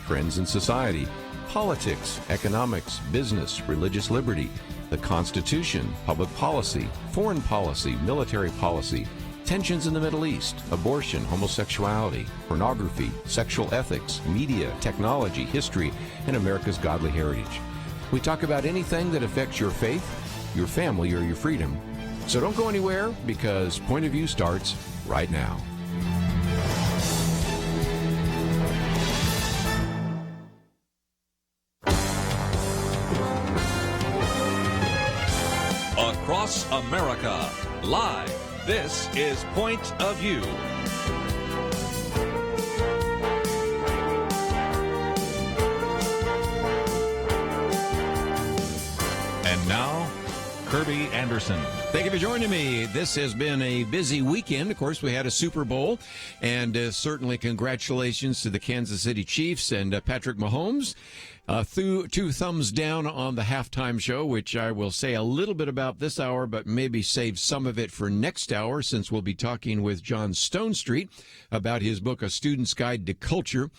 trends in society, politics, economics, business, religious liberty, the Constitution, public policy, foreign policy, military policy, tensions in the Middle East, abortion, homosexuality, pornography, sexual ethics, media, technology, history, and America's godly heritage. We talk about anything that affects your faith, your family, or your freedom. So don't go anywhere, because Point of View starts right now. Across America, live, this is Point of View. And now, Kerby Anderson. Thank you for joining me. This has been a busy weekend. Of course, we had a Super Bowl, and certainly congratulations to the Kansas City Chiefs and Patrick Mahomes. Two thumbs down on the halftime show, which I will say a little bit about this hour, but maybe save some of it for next hour, since we'll be talking with John Stonestreet about his book, A Student's Guide to Culture.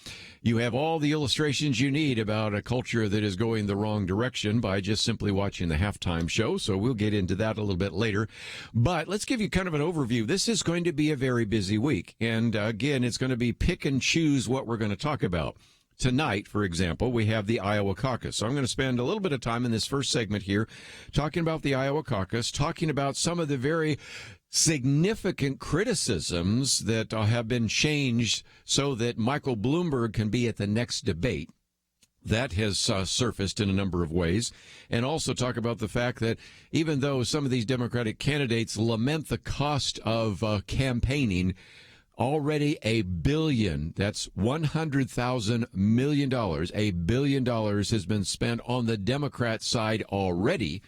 You have all the illustrations you need about a culture that is going the wrong direction by just simply watching the halftime show, so we'll get into that a little bit later. But let's give you kind of an overview. This is going to be a very busy week, and again, it's going to be pick and choose what we're going to talk about. Tonight, for example, we have the Iowa caucus. So I'm going to spend a little bit of time in this first segment here talking about the Iowa caucus, talking about some of the very significant criticisms that have been changed so that Michael Bloomberg can be at the next debate. That has surfaced in a number of ways, and also talk about the fact that even though some of these Democratic candidates lament the cost of campaigning, already $1 billion, that's $100,000 million, $1 billion has been spent on the Democrat side already,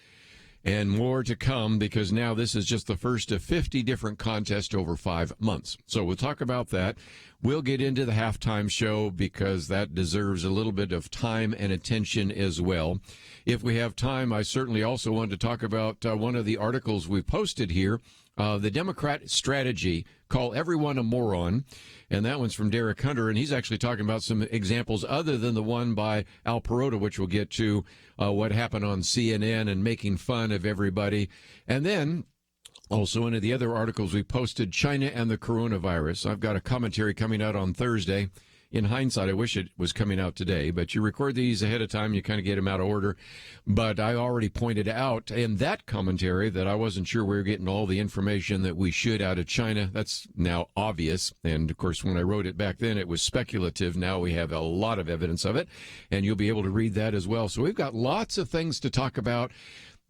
and more to come, because now this is just the first of 50 different contests over 5 months. So we'll talk about that. We'll get into the halftime show, because that deserves a little bit of time and attention as well. If we have time, I certainly also want to talk about one of the articles we posted here, the Democrat strategy, Call Everyone a Moron, and that one's from Derek Hunter, and he's actually talking about some examples other than the one by Al Perota, which we'll get to, what happened on CNN and making fun of everybody. And then also one of the other articles we posted, China and the coronavirus. I've got a commentary coming out on Thursday. In hindsight, I wish it was coming out today, but you record these ahead of time, you kind of get them out of order. But I already pointed out in that commentary that I wasn't sure we were getting all the information that we should out of China. That's now obvious. And, of course, when I wrote it back then, it was speculative. Now we have a lot of evidence of it, and you'll be able to read that as well. So we've got lots of things to talk about.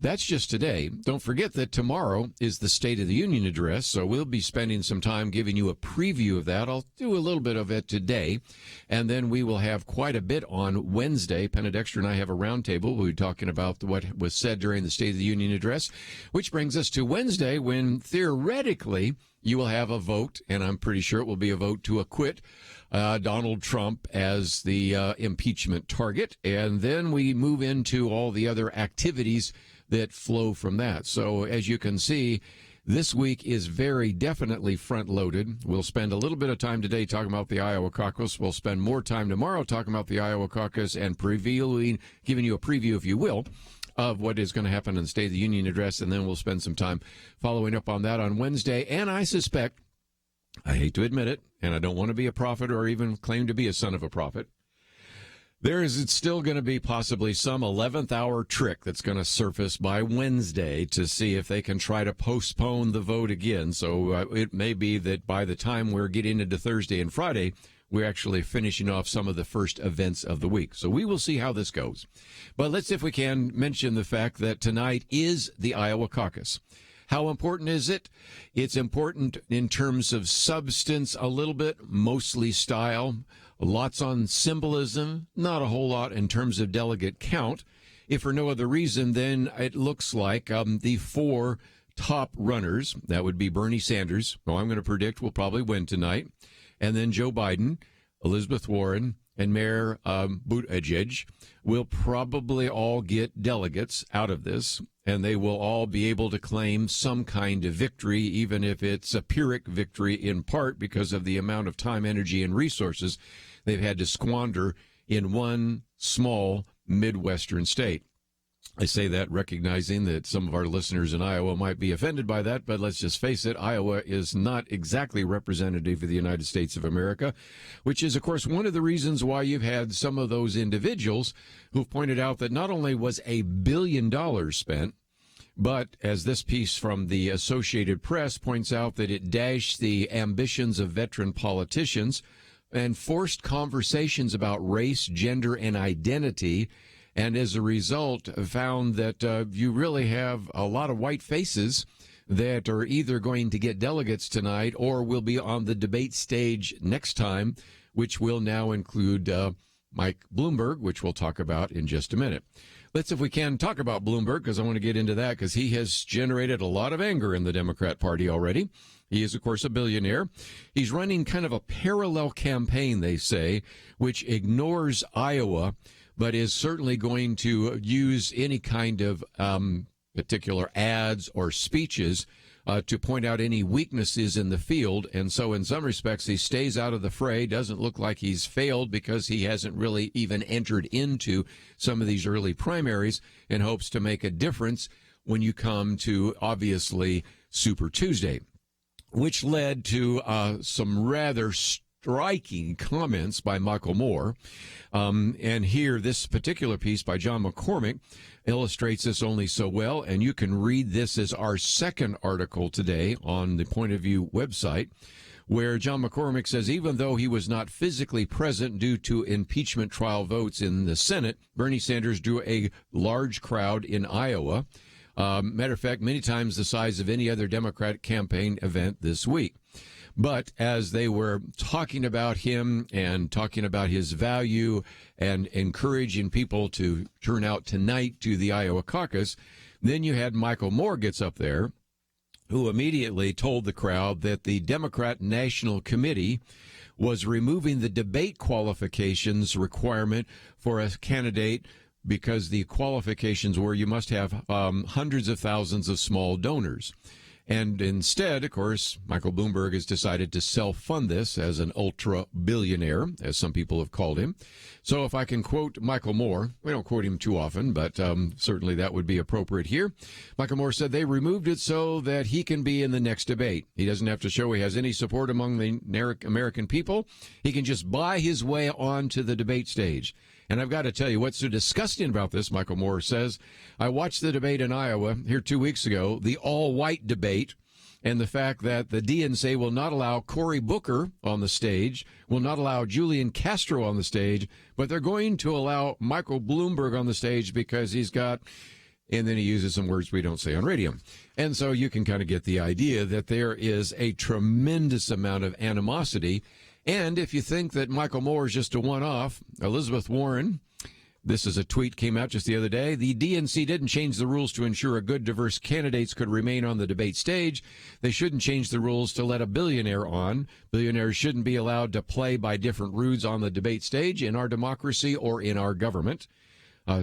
That's just today. Don't forget that tomorrow is the State of the Union address, so we'll be spending some time giving you a preview of that. I'll do a little bit of it today, and then we will have quite a bit on Wednesday. Penna Dexter and I have a roundtable. We'll be talking about what was said during the State of the Union address, which brings us to Wednesday, when theoretically you will have a vote, and I'm pretty sure it will be a vote to acquit Donald Trump as the impeachment target, and then we move into all the other activities that flow from that. So as you can see, this week is very definitely front-loaded. We'll spend a little bit of time today talking about the Iowa caucus. We'll spend more time tomorrow talking about the Iowa caucus and giving you a preview, if you will, of what is going to happen in the State of the Union address, and then we'll spend some time following up on that on Wednesday. And I suspect, I hate to admit it, and I don't want to be a prophet or even claim to be a son of a prophet, there is still going to be possibly some 11th hour trick that's going to surface by Wednesday to see if they can try to postpone the vote again. So it may be that by the time we're getting into Thursday and Friday, we're actually finishing off some of the first events of the week. So we will see how this goes. But let's, if we can, mention the fact that tonight is the Iowa caucus. How important is it? It's important in terms of substance a little bit, mostly style. Lots on symbolism, not a whole lot in terms of delegate count. If for no other reason, then it looks like the four top runners, that would be Bernie Sanders, who I'm going to predict will probably win tonight, and then Joe Biden, Elizabeth Warren, and Mayor Buttigieg will probably all get delegates out of this, and they will all be able to claim some kind of victory, even if it's a Pyrrhic victory in part because of the amount of time, energy, and resources they've had to squander in one small Midwestern state. I say that recognizing that some of our listeners in Iowa might be offended by that, but let's just face it, Iowa is not exactly representative of the United States of America, which is, of course, one of the reasons why you've had some of those individuals who've pointed out that not only was $1 billion spent, but as this piece from the Associated Press points out, that it dashed the ambitions of veteran politicians and forced conversations about race, gender, and identity, and as a result found that you really have a lot of white faces that are either going to get delegates tonight or will be on the debate stage next time, which will now include Mike Bloomberg, which we'll talk about in just a minute. Let's, if we can, talk about Bloomberg, because I want to get into that, because he has generated a lot of anger in the Democrat Party already. He is, of course, a billionaire. He's running kind of a parallel campaign, they say, which ignores Iowa, but is certainly going to use any kind of particular ads or speeches to point out any weaknesses in the field. And so in some respects, he stays out of the fray. Doesn't look like he's failed because he hasn't really even entered into some of these early primaries, and hopes to make a difference when you come to, obviously, Super Tuesday, which led to some rather striking comments by Michael Moore. And here, this particular piece by John McCormick illustrates this only so well, and you can read this as our second article today on the Point of View website, where John McCormick says even though he was not physically present due to impeachment trial votes in the Senate, Bernie Sanders drew a large crowd in Iowa. Matter of fact, many times the size of any other Democratic campaign event this week. But as they were talking about him and talking about his value and encouraging people to turn out tonight to the Iowa caucus, then you had Michael Moore gets up there, who immediately told the crowd that the Democrat National Committee was removing the debate qualifications requirement for a candidate because the qualifications were you must have hundreds of thousands of small donors. And instead, of course, Michael Bloomberg has decided to self-fund this as an ultra-billionaire, as some people have called him. So if I can quote Michael Moore, we don't quote him too often, but certainly that would be appropriate here. Michael Moore said they removed it so that he can be in the next debate. He doesn't have to show he has any support among the American people. He can just buy his way onto the debate stage. And I've got to tell you what's so disgusting about this, Michael Moore says. I watched the debate in Iowa here 2 weeks ago, the all-white debate, and the fact that the DNC will not allow Cory Booker on the stage, will not allow Julian Castro on the stage, but they're going to allow Michael Bloomberg on the stage because he's got, and then he uses some words we don't say on radio. And so you can kind of get the idea that there is a tremendous amount of animosity. And if you think that Michael Moore is just a one-off, Elizabeth Warren, this is a tweet came out just the other day, the DNC didn't change the rules to ensure a good, diverse candidates could remain on the debate stage. They shouldn't change the rules to let a billionaire on. Billionaires shouldn't be allowed to play by different rules on the debate stage in our democracy or in our government.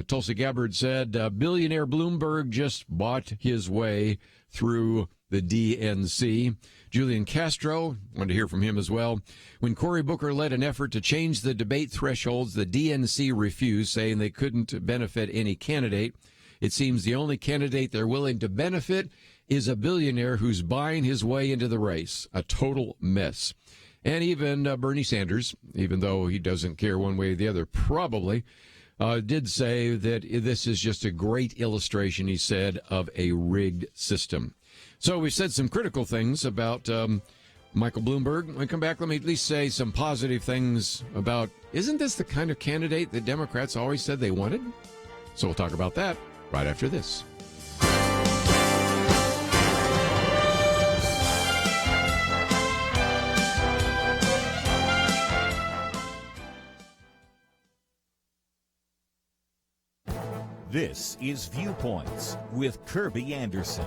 Tulsi Gabbard said, billionaire Bloomberg just bought his way through the DNC. Julian Castro, wanted to hear from him as well. When Cory Booker led an effort to change the debate thresholds, the DNC refused, saying they couldn't benefit any candidate. It seems the only candidate they're willing to benefit is a billionaire who's buying his way into the race. A total mess. And even Bernie Sanders, even though he doesn't care one way or the other, probably, did say that this is just a great illustration, he said, of a rigged system. So we've said some critical things about Michael Bloomberg. When we come back, let me at least say some positive things about, isn't this the kind of candidate that Democrats always said they wanted? So we'll talk about that right after this. This is Viewpoints with Kerby Anderson.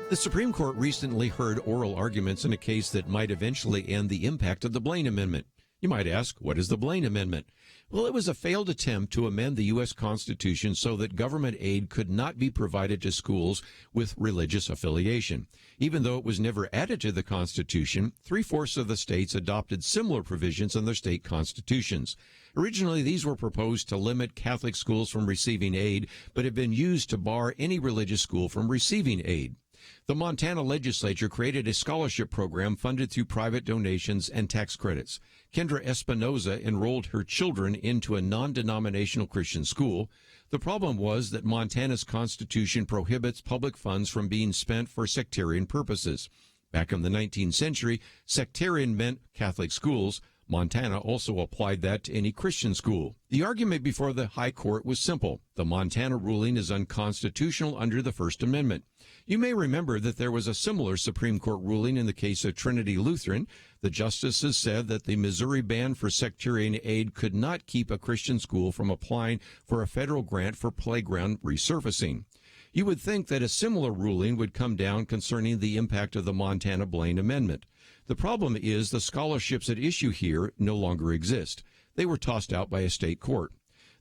The Supreme Court recently heard oral arguments in a case that might eventually end the impact of the Blaine Amendment. You might ask, what is the Blaine Amendment? Well, it was a failed attempt to amend the U.S. Constitution so that government aid could not be provided to schools with religious affiliation. Even though it was never added to the Constitution, 3/4 of the states adopted similar provisions in their state constitutions. Originally, these were proposed to limit Catholic schools from receiving aid, but have been used to bar any religious school from receiving aid. The Montana legislature created a scholarship program funded through private donations and tax credits. Kendra Espinoza enrolled her children into a non-denominational Christian school. The problem was that Montana's constitution prohibits public funds from being spent for sectarian purposes. Back in the 19th century, sectarian meant Catholic schools. Montana also applied that to any Christian school. The argument before the High Court was simple. The Montana ruling is unconstitutional under the First Amendment. You may remember that there was a similar Supreme Court ruling in the case of Trinity Lutheran. The justices said that the Missouri ban for sectarian aid could not keep a Christian school from applying for a federal grant for playground resurfacing. You would think that a similar ruling would come down concerning the impact of the Montana Blaine Amendment. The problem is the scholarships at issue here no longer exist. They were tossed out by a state court.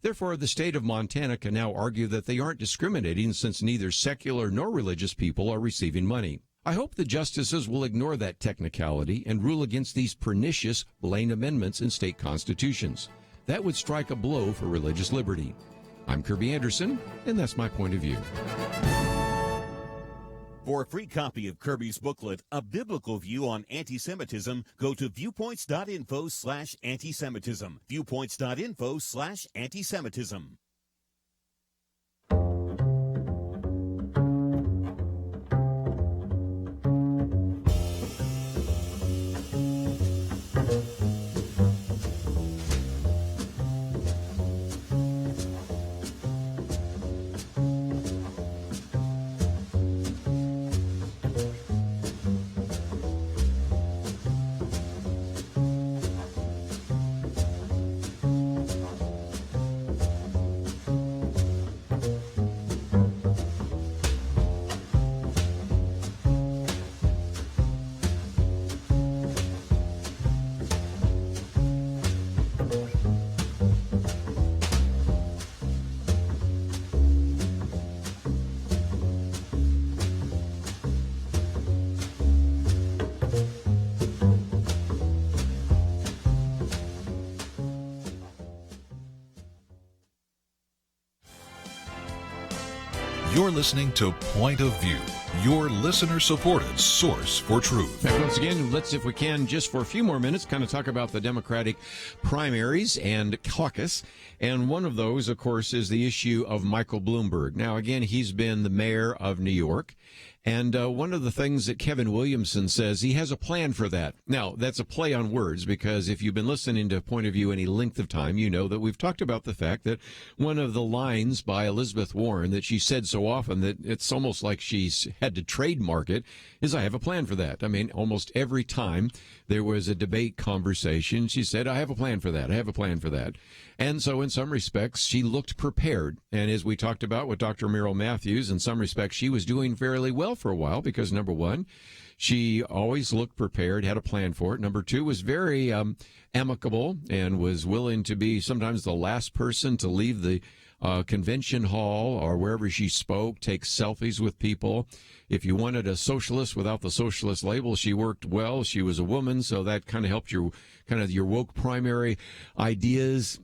Therefore, the state of Montana can now argue that they aren't discriminating since neither secular nor religious people are receiving money. I hope the justices will ignore that technicality and rule against these pernicious Blaine amendments in state constitutions. That would strike a blow for religious liberty. I'm Kerby Anderson, and that's my point of view. For a free copy of Kerby's booklet, A Biblical View on Anti-Semitism, go to viewpoints.info/antisemitism. Viewpoints.info/antisemitism. You're listening to Point of View, your listener-supported source for truth. Back once again, let's, if we can, just for a few more minutes, kind of talk about the Democratic primaries and caucus. And one of those, of course, is the issue of Michael Bloomberg. Now, again, he's been the mayor of New York. And one of the things that Kevin Williamson says, he has a plan for that. Now, that's a play on words, because if you've been listening to Point of View any length of time, you know that we've talked about the fact that one of the lines by Elizabeth Warren that she said so often that it's almost like she's had to trademark it is, I have a plan for that. I mean, almost every time there was a debate conversation, she said, I have a plan for that. I have a plan for that. And so in some respects, she looked prepared. And as we talked about with Dr. Merrill Matthews, in some respects, she was doing fairly well for a while because, number one, she always looked prepared, had a plan for it. Number two, was very amicable and was willing to be sometimes the last person to leave the convention hall or wherever she spoke, take selfies with people. If you wanted a socialist without the socialist label, she worked well. She was a woman, so that kind of helped your woke primary ideas.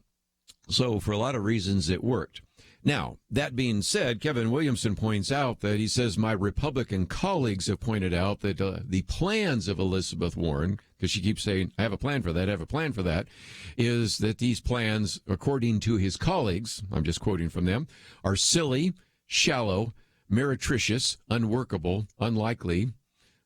So for a lot of reasons, it worked. Now, that being said, Kevin Williamson points out that he says my Republican colleagues have pointed out that the plans of Elizabeth Warren, because she keeps saying, I have a plan for that, I have a plan for that, is that these plans, according to his colleagues, I'm just quoting from them, are silly, shallow, meretricious, unworkable, unlikely,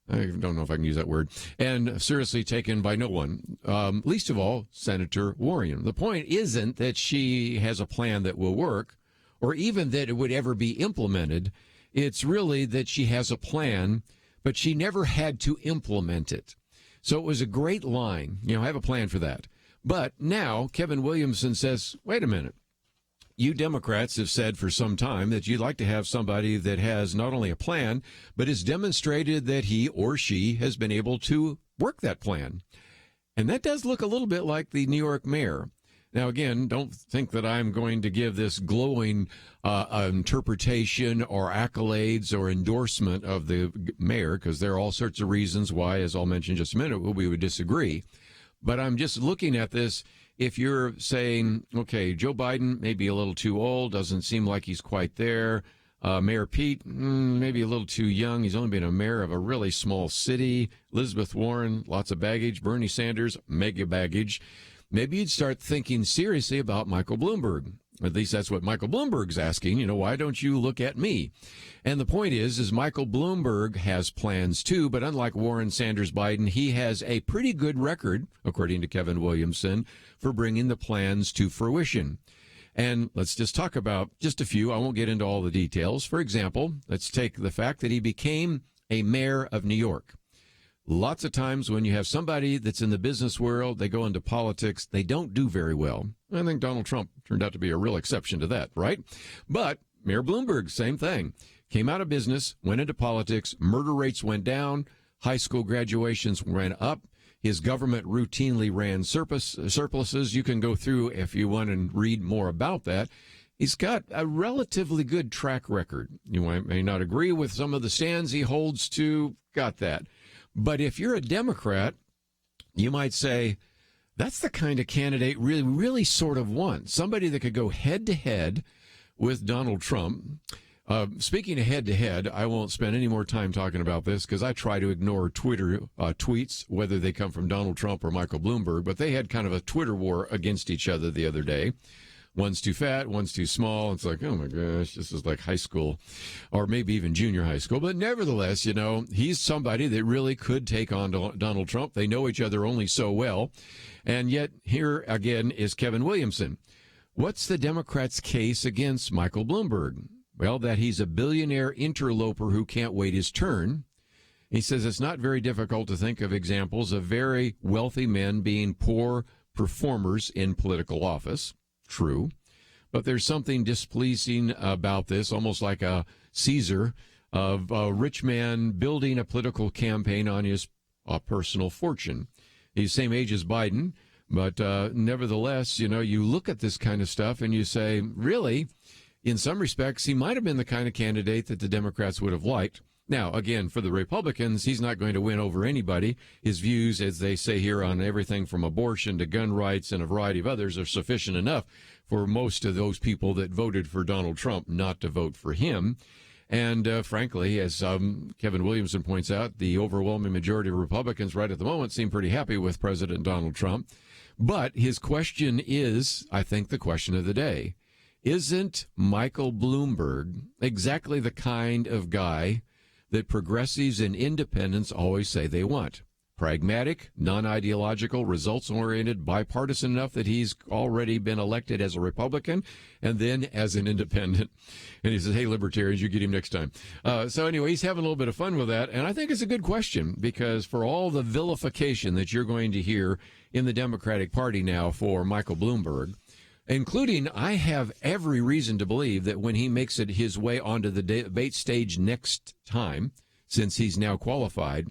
I don't know if I can use that word, and seriously taken by no one, least of all, Senator Warren. The point isn't that she has a plan that will work, or even that it would ever be implemented. It's really that she has a plan, but she never had to implement it. So it was a great line. I have a plan for that. But now Kevin Williamson says, wait a minute. You Democrats have said for some time that you'd like to have somebody that has not only a plan, but has demonstrated that he or she has been able to work that plan. And that does look a little bit like the New York mayor. Now, again, don't think that I'm going to give this glowing interpretation or accolades or endorsement of the mayor, because there are all sorts of reasons why, as I'll mention in just a minute, we would disagree. But I'm just looking at this, if you're saying, okay, Joe Biden may be a little too old, doesn't seem like he's quite there. Mayor Pete, maybe a little too young. He's only been a mayor of a really small city. Elizabeth Warren, lots of baggage. Bernie Sanders, mega baggage. Maybe you'd start thinking seriously about Michael Bloomberg. At least that's what Michael Bloomberg's asking. Why don't you look at me? And the point is Michael Bloomberg has plans too, but unlike Warren, Sanders, Biden, he has a pretty good record, according to Kevin Williamson, for bringing the plans to fruition. And let's just talk about just a few. I won't get into all the details. For example, let's take the fact that he became a mayor of New York. Lots of times when you have somebody that's in the business world, they go into politics, they don't do very well. I think Donald Trump turned out to be a real exception to that, right? But Mayor Bloomberg, same thing. Came out of business, went into politics, murder rates went down, high school graduations went up. His government routinely ran surpluses. You can go through if you want and read more about that. He's got a relatively good track record. You may not agree with some of the stands he holds to, got that. But if you're a Democrat, you might say, that's the kind of candidate really sort of want. Somebody that could go head-to-head with Donald Trump. Speaking of head-to-head, I won't spend any more time talking about this because I try to ignore Twitter tweets, whether they come from Donald Trump or Michael Bloomberg. But they had kind of a Twitter war against each other the other day. One's too fat, one's too small. It's like, oh, my gosh, this is like high school or maybe even junior high school. But nevertheless, he's somebody that really could take on Donald Trump. They know each other only so well. And yet here again is Kevin Williamson. What's the Democrats' case against Michael Bloomberg? Well, that he's a billionaire interloper who can't wait his turn. He says it's not very difficult to think of examples of very wealthy men being poor performers in political office. True. But there's something displeasing about this, almost like a Caesar of a rich man building a political campaign on his personal fortune. He's the same age as Biden, but nevertheless, you look at this kind of stuff and you say, really, in some respects, he might have been the kind of candidate that the Democrats would have liked. Now, again, for the Republicans, he's not going to win over anybody. His views, as they say here, on everything from abortion to gun rights and a variety of others are sufficient enough for most of those people that voted for Donald Trump not to vote for him. And frankly, as Kevin Williamson points out, the overwhelming majority of Republicans right at the moment seem pretty happy with President Donald Trump. But his question is, I think, the question of the day. Isn't Michael Bloomberg exactly the kind of guy that progressives and independents always say they want? Pragmatic, non-ideological, results-oriented, bipartisan enough that he's already been elected as a Republican and then as an independent. And he says, hey, libertarians, you get him next time. So anyway, he's having a little bit of fun with that. And I think it's a good question because for all the vilification that you're going to hear in the Democratic Party now for Michael Bloomberg, including, I have every reason to believe that when he makes it his way onto the debate stage next time, since he's now qualified,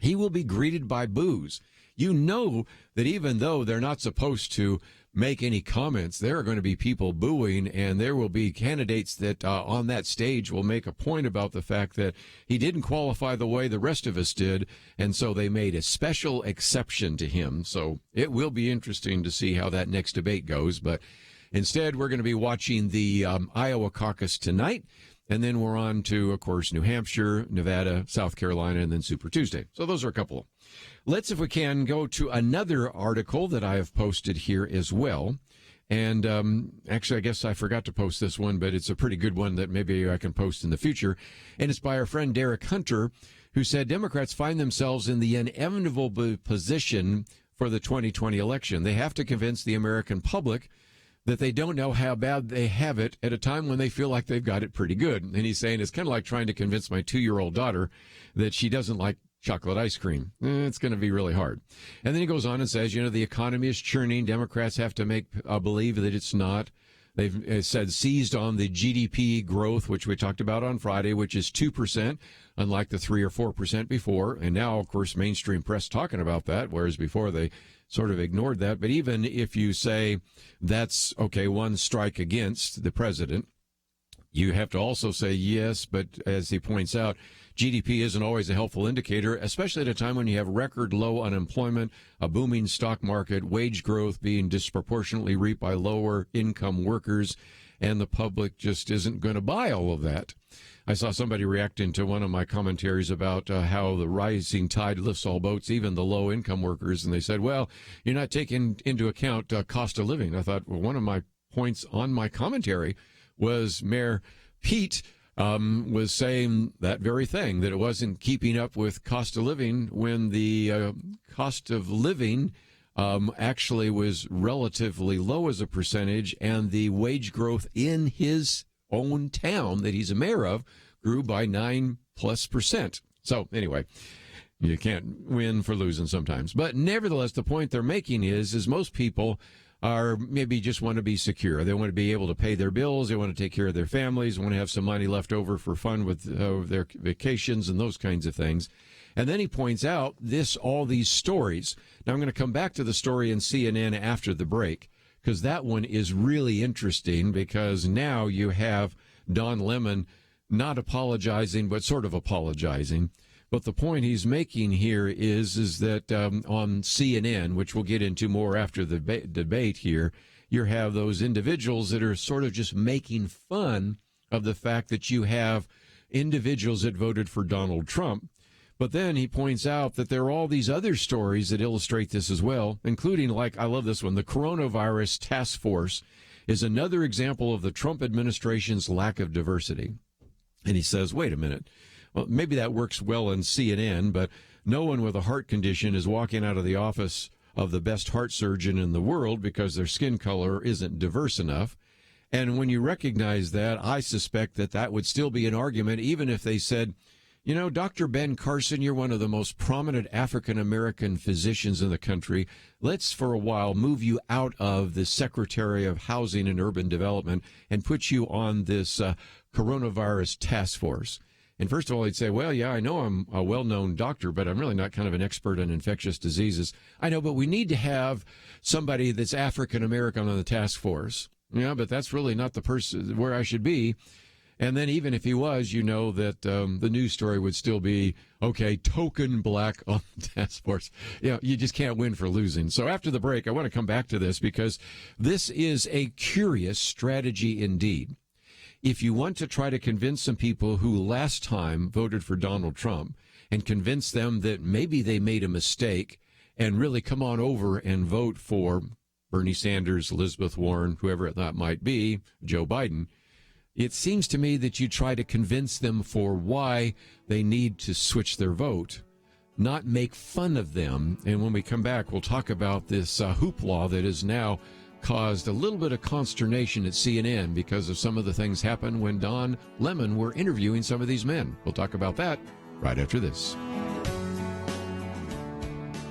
he will be greeted by boos. You know that even though they're not supposed to make any comments, there are going to be people booing, and there will be candidates that on that stage will make a point about the fact that he didn't qualify the way the rest of us did, and so they made a special exception to him. So it will be interesting to see how that next debate goes. But instead, we're going to be watching the Iowa caucus tonight. And then we're on to, of course, New Hampshire, Nevada, South Carolina, and then Super Tuesday. So those are a couple. Let's, if we can, go to another article that I have posted here as well. And actually, I guess I forgot to post this one, but it's a pretty good one that maybe I can post in the future. And it's by our friend Derek Hunter, who said Democrats find themselves in the inevitable position for the 2020 election. They have to convince the American public that they don't know how bad they have it at a time when they feel like they've got it pretty good. And he's saying it's kind of like trying to convince my 2-year-old daughter that she doesn't like chocolate ice cream. It's going to be really hard. And then he goes on and says, the economy is churning. Democrats have to make believe that it's not. They've said seized on the GDP growth, which we talked about on Friday, which is 2%, unlike the 3 or 4% before. And now, of course, mainstream press talking about that, whereas before they sort of ignored that. But even if you say that's, okay, one strike against the president, You have to also say yes, but as he points out, GDP isn't always a helpful indicator, especially at a time when you have record low unemployment, a booming stock market, wage growth being disproportionately reaped by lower income workers, and the public just isn't going to buy all of that. I saw somebody reacting to one of my commentaries about how the rising tide lifts all boats, even the low income workers, and they said, well, you're not taking into account cost of living. I thought, well, one of my points on my commentary was Mayor Pete was saying that very thing, that it wasn't keeping up with cost of living when the cost of living actually was relatively low as a percentage, and the wage growth in his own town that he's a mayor of grew by 9+%. So anyway, you can't win for losing sometimes. But nevertheless, the point they're making is most people are maybe just want to be secure. They want to be able to pay their bills. They want to take care of their families, want to have some money left over for fun with their vacations and those kinds of things. And then he points out all these stories. Now I'm going to come back to the story in CNN after the break, because that one is really interesting, because now you have Don Lemon not apologizing, but sort of apologizing. But the point he's making here is that on CNN, which we'll get into more after the debate here, you have those individuals that are sort of just making fun of the fact that you have individuals that voted for Donald Trump. But then he points out that there are all these other stories that illustrate this as well, including, like, I love this one, the coronavirus task force is another example of the Trump administration's lack of diversity. And he says, wait a minute. Well, maybe that works well on CNN, but no one with a heart condition is walking out of the office of the best heart surgeon in the world because their skin color isn't diverse enough. And when you recognize that, I suspect that would still be an argument, even if they said, you know, Dr. Ben Carson, you're one of the most prominent African-American physicians in the country. Let's, for a while, move you out of the Secretary of Housing and Urban Development and put you on this coronavirus task force. And first of all, he'd say, well, yeah, I know I'm a well-known doctor, but I'm really not kind of an expert on infectious diseases. I know, but we need to have somebody that's African-American on the task force. Yeah, but that's really not the person where I should be. And then even if he was, you know that the news story would still be, okay, token black on the task force. You know, you just can't win for losing. So after the break, I want to come back to this because this is a curious strategy indeed. If you want to try to convince some people who last time voted for Donald Trump and convince them that maybe they made a mistake and really come on over and vote for Bernie Sanders, Elizabeth Warren, whoever that might be, Joe Biden, it seems to me that you try to convince them for why they need to switch their vote, not make fun of them. And when we come back, we'll talk about this hoopla that has now caused a little bit of consternation at CNN because of some of the things happened when Don Lemon were interviewing some of these men. We'll talk about that right after this.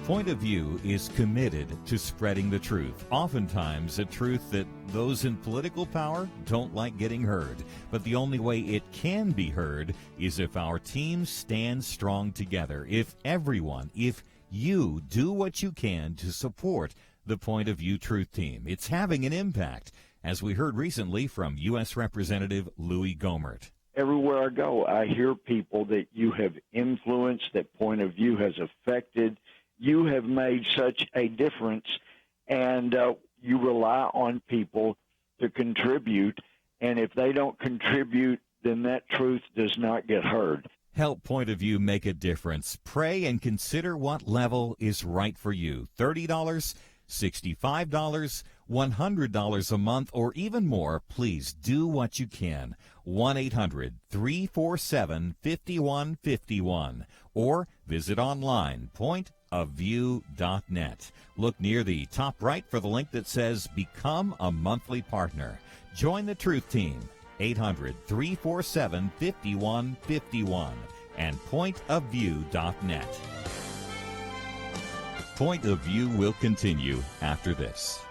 Point of View is committed to spreading the truth, oftentimes a truth that those in political power don't like getting heard. But the only way it can be heard is if our team stands strong together, if you do what you can to support the Point of View Truth Team. It's having an impact, as we heard recently from U.S. Representative Louis Gohmert. Everywhere I go, I hear people that you have influenced, that Point of View has affected. You have made such a difference, and you rely on people to contribute, and if they don't contribute, then that truth does not get heard. Help Point of View make a difference. Pray and consider what level is right for you. $30, $65, $100 a month, or even more. Please do what you can. 1-800-347-5151, or visit online, pointofview.net. Look near the top right for the link that says Become a Monthly Partner. Join the Truth Team, 800-347-5151, and pointofview.net. Point of View will continue after this.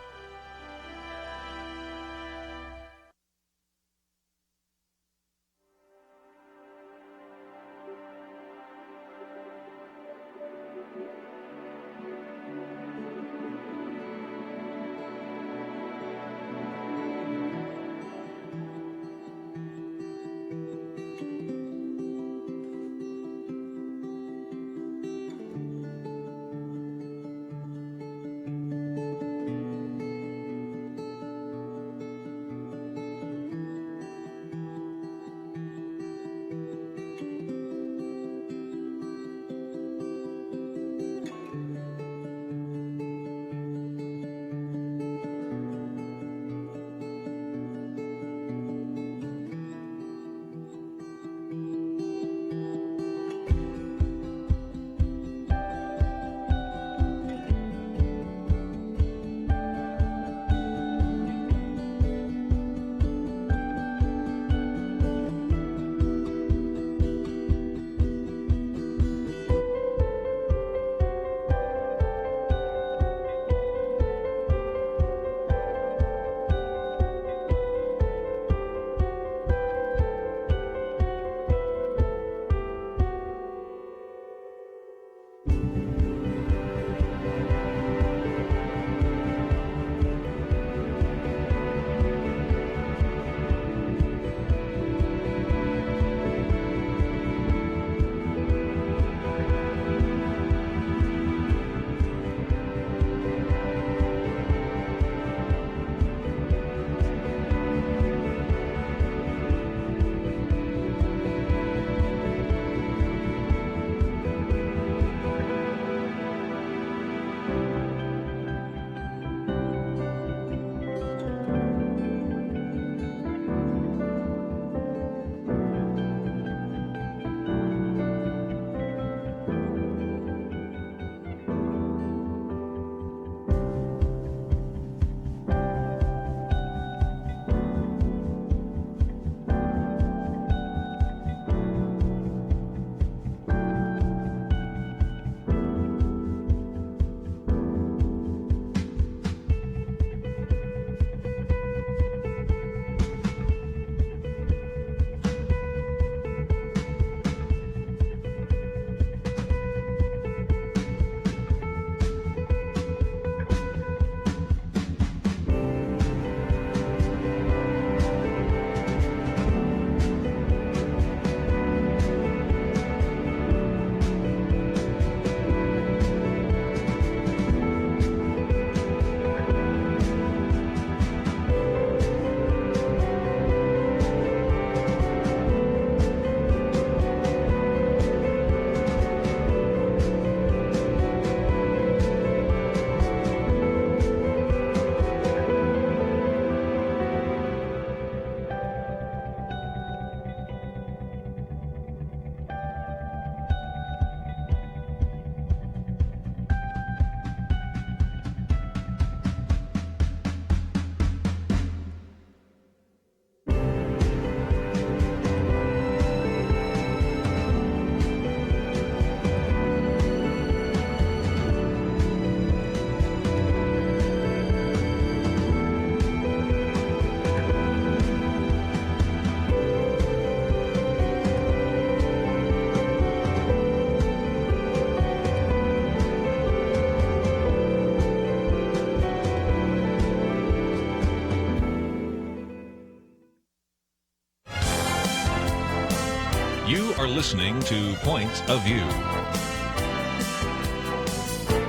You're listening to Point of View.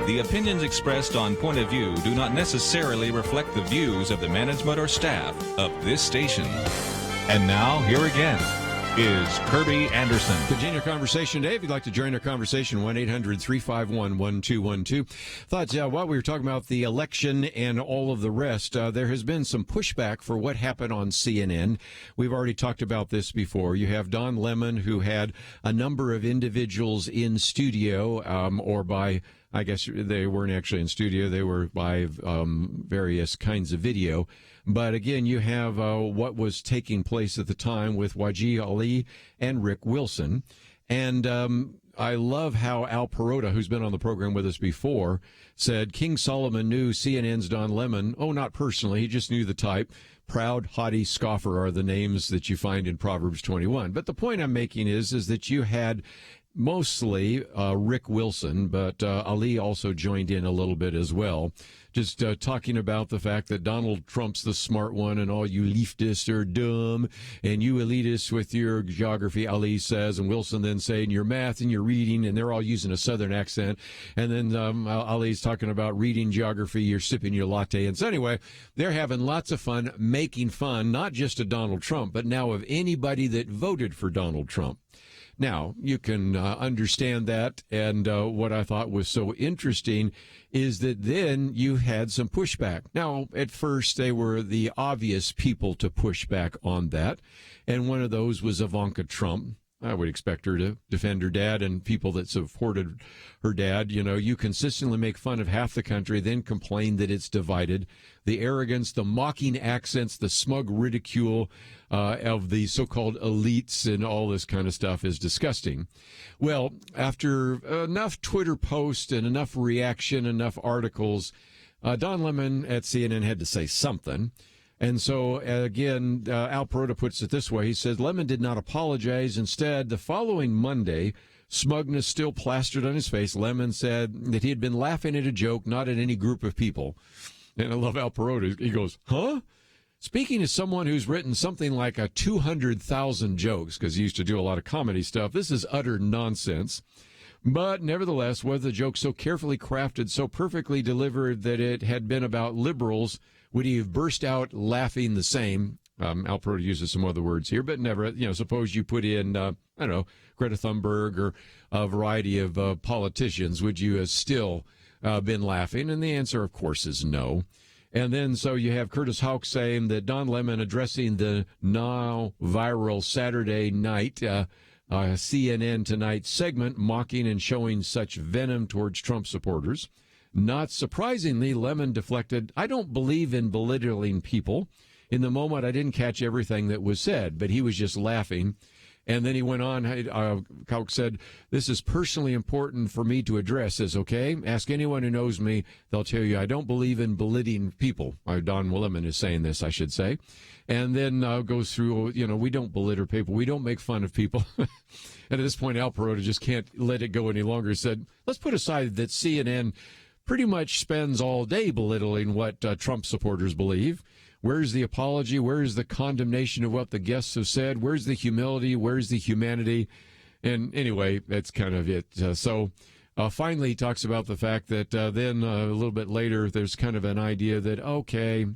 The opinions expressed on Point of View do not necessarily reflect the views of the management or staff of this station. And now, here again is Kerby Anderson. Continue our conversation today. If you'd like to join our conversation, 1-800-351-1212. Thought while we were talking about the election and all of the rest, there has been some pushback for what happened on CNN. We've already talked about this before. You have Don Lemon, who had a number of individuals in studio, or by, I guess they weren't actually in studio, they were by various kinds of video. But again, you have what was taking place at the time with Wajid Ali and Rick Wilson. And I love how Al Perota, who's been on the program with us before, said King Solomon knew CNN's Don Lemon. Oh, not personally. He just knew the type. Proud, haughty, scoffer are the names that you find in Proverbs 21. But the point I'm making is that you had mostly Rick Wilson, but Ali also joined in a little bit as well. Just talking about the fact that Donald Trump's the smart one and all you leftists are dumb and you elitists with your geography, Ali says, and Wilson then saying your math and your reading, and they're all using a southern accent. And then Ali's talking about reading geography, you're sipping your latte. And so anyway, they're having lots of fun making fun, not just of Donald Trump, but now of anybody that voted for Donald Trump. Now, you can understand that, and what I thought was so interesting is that then you had some pushback. Now, at first, they were the obvious people to push back on that, and one of those was Ivanka Trump. I would expect her to defend her dad and people that supported her dad. You know, you consistently make fun of half the country, then complain that it's divided. The arrogance, the mocking accents, the smug ridicule of the so-called elites and all this kind of stuff is disgusting. Well, after enough Twitter posts and enough reaction, enough articles, Don Lemon at CNN had to say something. And so, again, Al Perota puts it this way. He says, Lemon did not apologize. Instead, the following Monday, smugness still plastered on his face, Lemon said that he had been laughing at a joke, not at any group of people. And I love Al Perota. He goes, huh? Speaking as someone who's written something like 200,000 jokes, because he used to do a lot of comedy stuff, this is utter nonsense. But nevertheless, was the joke so carefully crafted, so perfectly delivered that it had been about liberals, would he have burst out laughing the same? Al Perota uses some other words here, but never, suppose you put in, Greta Thunberg or a variety of politicians, would you have still been laughing? And the answer, of course, is no. And then so you have Curtis Houck saying that Don Lemon addressing the now viral Saturday night CNN Tonight segment, mocking and showing such venom towards Trump supporters. Not surprisingly, Lemon deflected, I don't believe in belittling people. In the moment, I didn't catch everything that was said, but he was just laughing. And then he went on, Houck said, this is personally important for me to address this, okay? Ask anyone who knows me, they'll tell you I don't believe in belittling people. Don Lemon is saying this, I should say. And then goes through, we don't belittle people. We don't make fun of people. And at this point, Al Perota just can't let it go any longer. He said, let's put aside that CNN pretty much spends all day belittling what Trump supporters believe. Where's the apology? Where's the condemnation of what the guests have said? Where's the humility? Where's the humanity? And anyway, that's kind of it. So finally, he talks about the fact that then a little bit later, there's kind of an idea that, okay,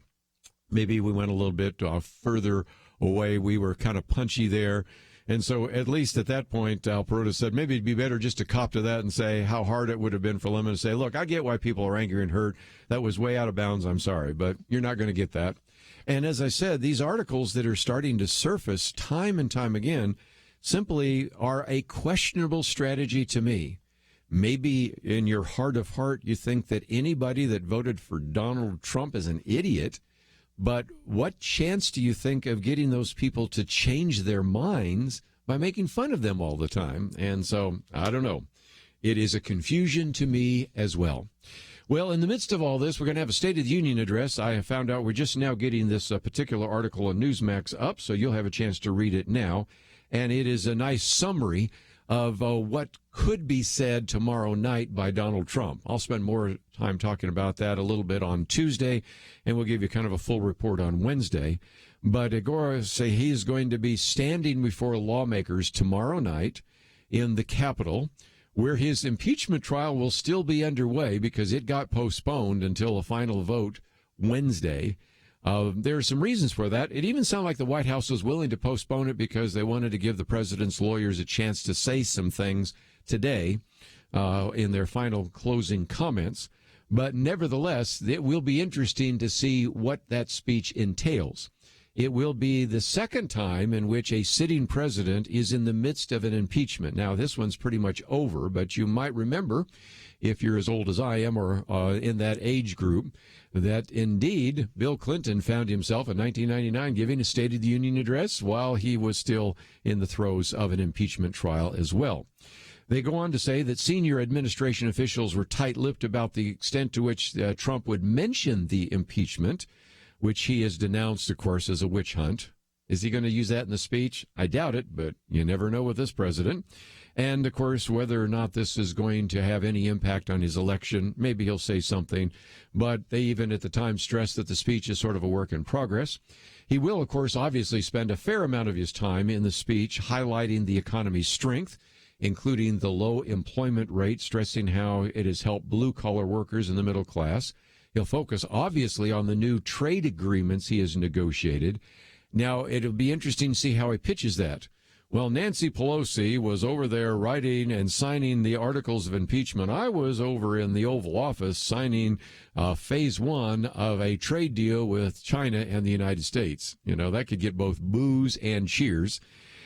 maybe we went a little bit further away. We were kind of punchy there. And so at least at that point, Al Perota said maybe it'd be better just to cop to that and say how hard it would have been for Lemon to say, look, I get why people are angry and hurt. That was way out of bounds. I'm sorry, but you're not going to get that. And as I said, these articles that are starting to surface time and time again simply are a questionable strategy to me. Maybe in your heart of heart, you think that anybody that voted for Donald Trump is an idiot. But what chance do you think of getting those people to change their minds by making fun of them all the time? And so, I don't know. It is a confusion to me as well. Well, in the midst of all this, we're going to have a State of the Union address. I have found out we're just now getting this particular article on Newsmax up, so you'll have a chance to read it now. And it is a nice summary of what could be said tomorrow night by Donald Trump. I'll spend more time talking about that a little bit on Tuesday, and we'll give you kind of a full report on Wednesday. But Agora say he is going to be standing before lawmakers tomorrow night in the Capitol, where his impeachment trial will still be underway because it got postponed until a final vote Wednesday. There are some reasons for that. It even sounded like the White House was willing to postpone it because they wanted to give the president's lawyers a chance to say some things today in their final closing comments. But nevertheless, it will be interesting to see what that speech entails. It will be the second time in which a sitting president is in the midst of an impeachment. Now, this one's pretty much over, but you might remember, if you're as old as I am or in that age group, that indeed Bill Clinton found himself in 1999 giving a State of the Union address while he was still in the throes of an impeachment trial as well. They go on to say that senior administration officials were tight-lipped about the extent to which Trump would mention the impeachment, which he has denounced, of course, as a witch hunt. Is he going to use that in the speech? I doubt it, but you never know with this president. And, of course, whether or not this is going to have any impact on his election, maybe he'll say something. But they even at the time stressed that the speech is sort of a work in progress. He will, of course, obviously spend a fair amount of his time in the speech highlighting the economy's strength, including the low employment rate, stressing how it has helped blue-collar workers and the middle class. He'll focus, obviously, on the new trade agreements he has negotiated. Now, it'll be interesting to see how he pitches that. Well, Nancy Pelosi was over there writing and signing the articles of impeachment. I was over in the Oval Office signing phase one of a trade deal with China and the United States. You know, that could get both boos and cheers.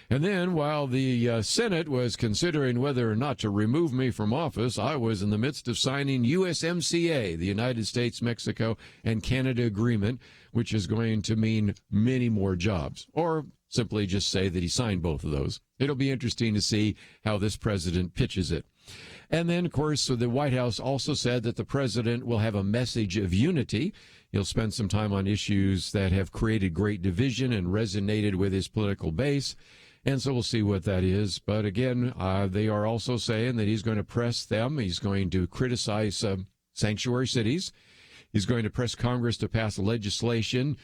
And then while the Senate was considering whether or not to remove me from office, I was in the midst of signing USMCA, the United States, Mexico, and Canada Agreement, which is going to mean many more jobs. Or simply just say that he signed both of those. It'll be interesting to see how this president pitches it. And then, of course, the White House also said that the president will have a message of unity. He'll spend some time on issues that have created great division and resonated with his political base. And so we'll see what that is. But again, they are also saying that he's going to press them. He's going to criticize sanctuary cities. He's going to press Congress to pass legislation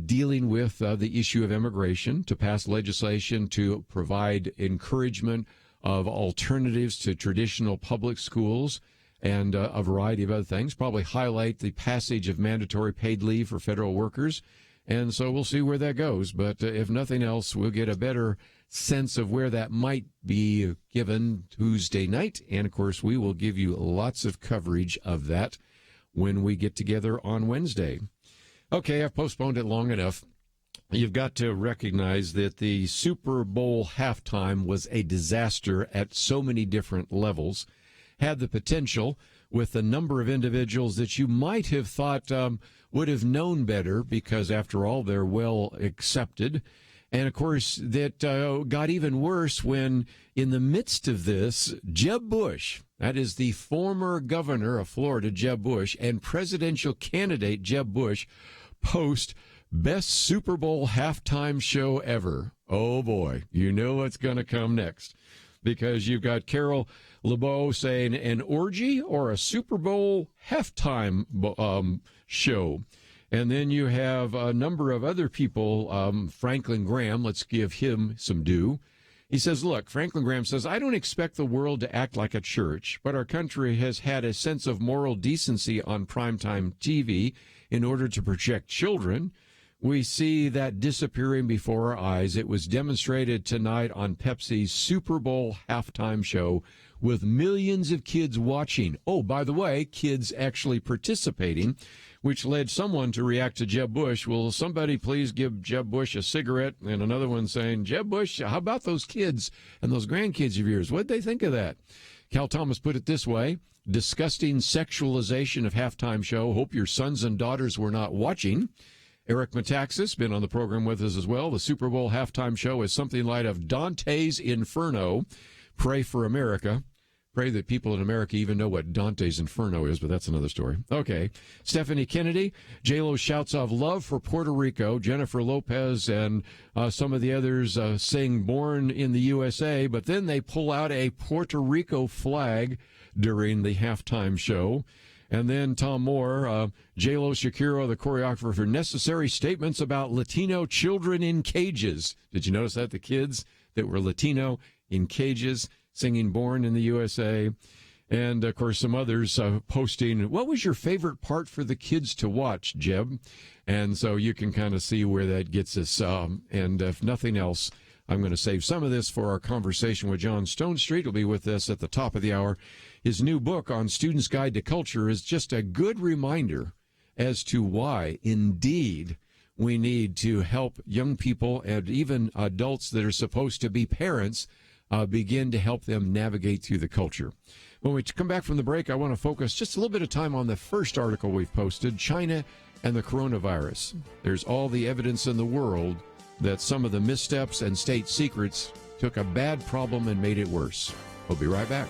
dealing with the issue of immigration, to pass legislation to provide encouragement of alternatives to traditional public schools and a variety of other things, probably highlight the passage of mandatory paid leave for federal workers. And so we'll see where that goes. But if nothing else, we'll get a better sense of where that might be given Tuesday night. And, of course, we will give you lots of coverage of that when we get together on Wednesday. Okay, I've postponed it long enough. You've got to recognize that the Super Bowl halftime was a disaster at so many different levels, had the potential with a number of individuals that you might have thought would have known better because, after all, they're well accepted. And, of course, that got even worse when, in the midst of this, Jeb Bush, that is the former governor of Florida, Jeb Bush, and presidential candidate Jeb Bush, post best Super Bowl halftime show ever. Oh, boy, you know what's going to come next. Because you've got Carol LeBeau saying an orgy or a Super Bowl halftime show. And then you have a number of other people, Franklin Graham, let's give him some due. He says, look, Franklin Graham says, I don't expect the world to act like a church, but our country has had a sense of moral decency on primetime TV in order to protect children. We see that disappearing before our eyes. It was demonstrated tonight on Pepsi's Super Bowl halftime show with millions of kids watching. Oh, by the way, kids actually participating, which led someone to react to Jeb Bush. Will somebody please give Jeb Bush a cigarette? And another one saying, Jeb Bush, how about those kids and those grandkids of yours? What'd they think of that? Cal Thomas put it this way: disgusting sexualization of halftime show. Hope your sons and daughters were not watching. Eric Metaxas, been on the program with us as well. The Super Bowl halftime show is something like of Dante's Inferno. Pray for America. Pray that people in America even know what Dante's Inferno is, but that's another story. Okay. Stephanie Kennedy, J-Lo shouts of love for Puerto Rico. Jennifer Lopez and some of the others sing Born in the USA, but then they pull out a Puerto Rico flag during the halftime show. And then Tom Moore, J-Lo Shakira, the choreographer, for necessary statements about Latino children in cages. Did you notice that? The kids that were Latino in cages. singing Born in the USA. And, of course, some others posting, what was your favorite part for the kids to watch, Jeb? And so you can kind of see where that gets us. And if nothing else, I'm going to save some of this for our conversation with John Stonestreet. He'll be with us at the top of the hour. His new book on Student's Guide to Culture is just a good reminder as to why, indeed, we need to help young people and even adults that are supposed to be parents begin to help them navigate through the culture. When we come back from the break, I want to focus just a little bit of time on the first article we've posted, China and the coronavirus. There's all the evidence in the world that some of the missteps and state secrets took a bad problem and made it worse. We'll be right back.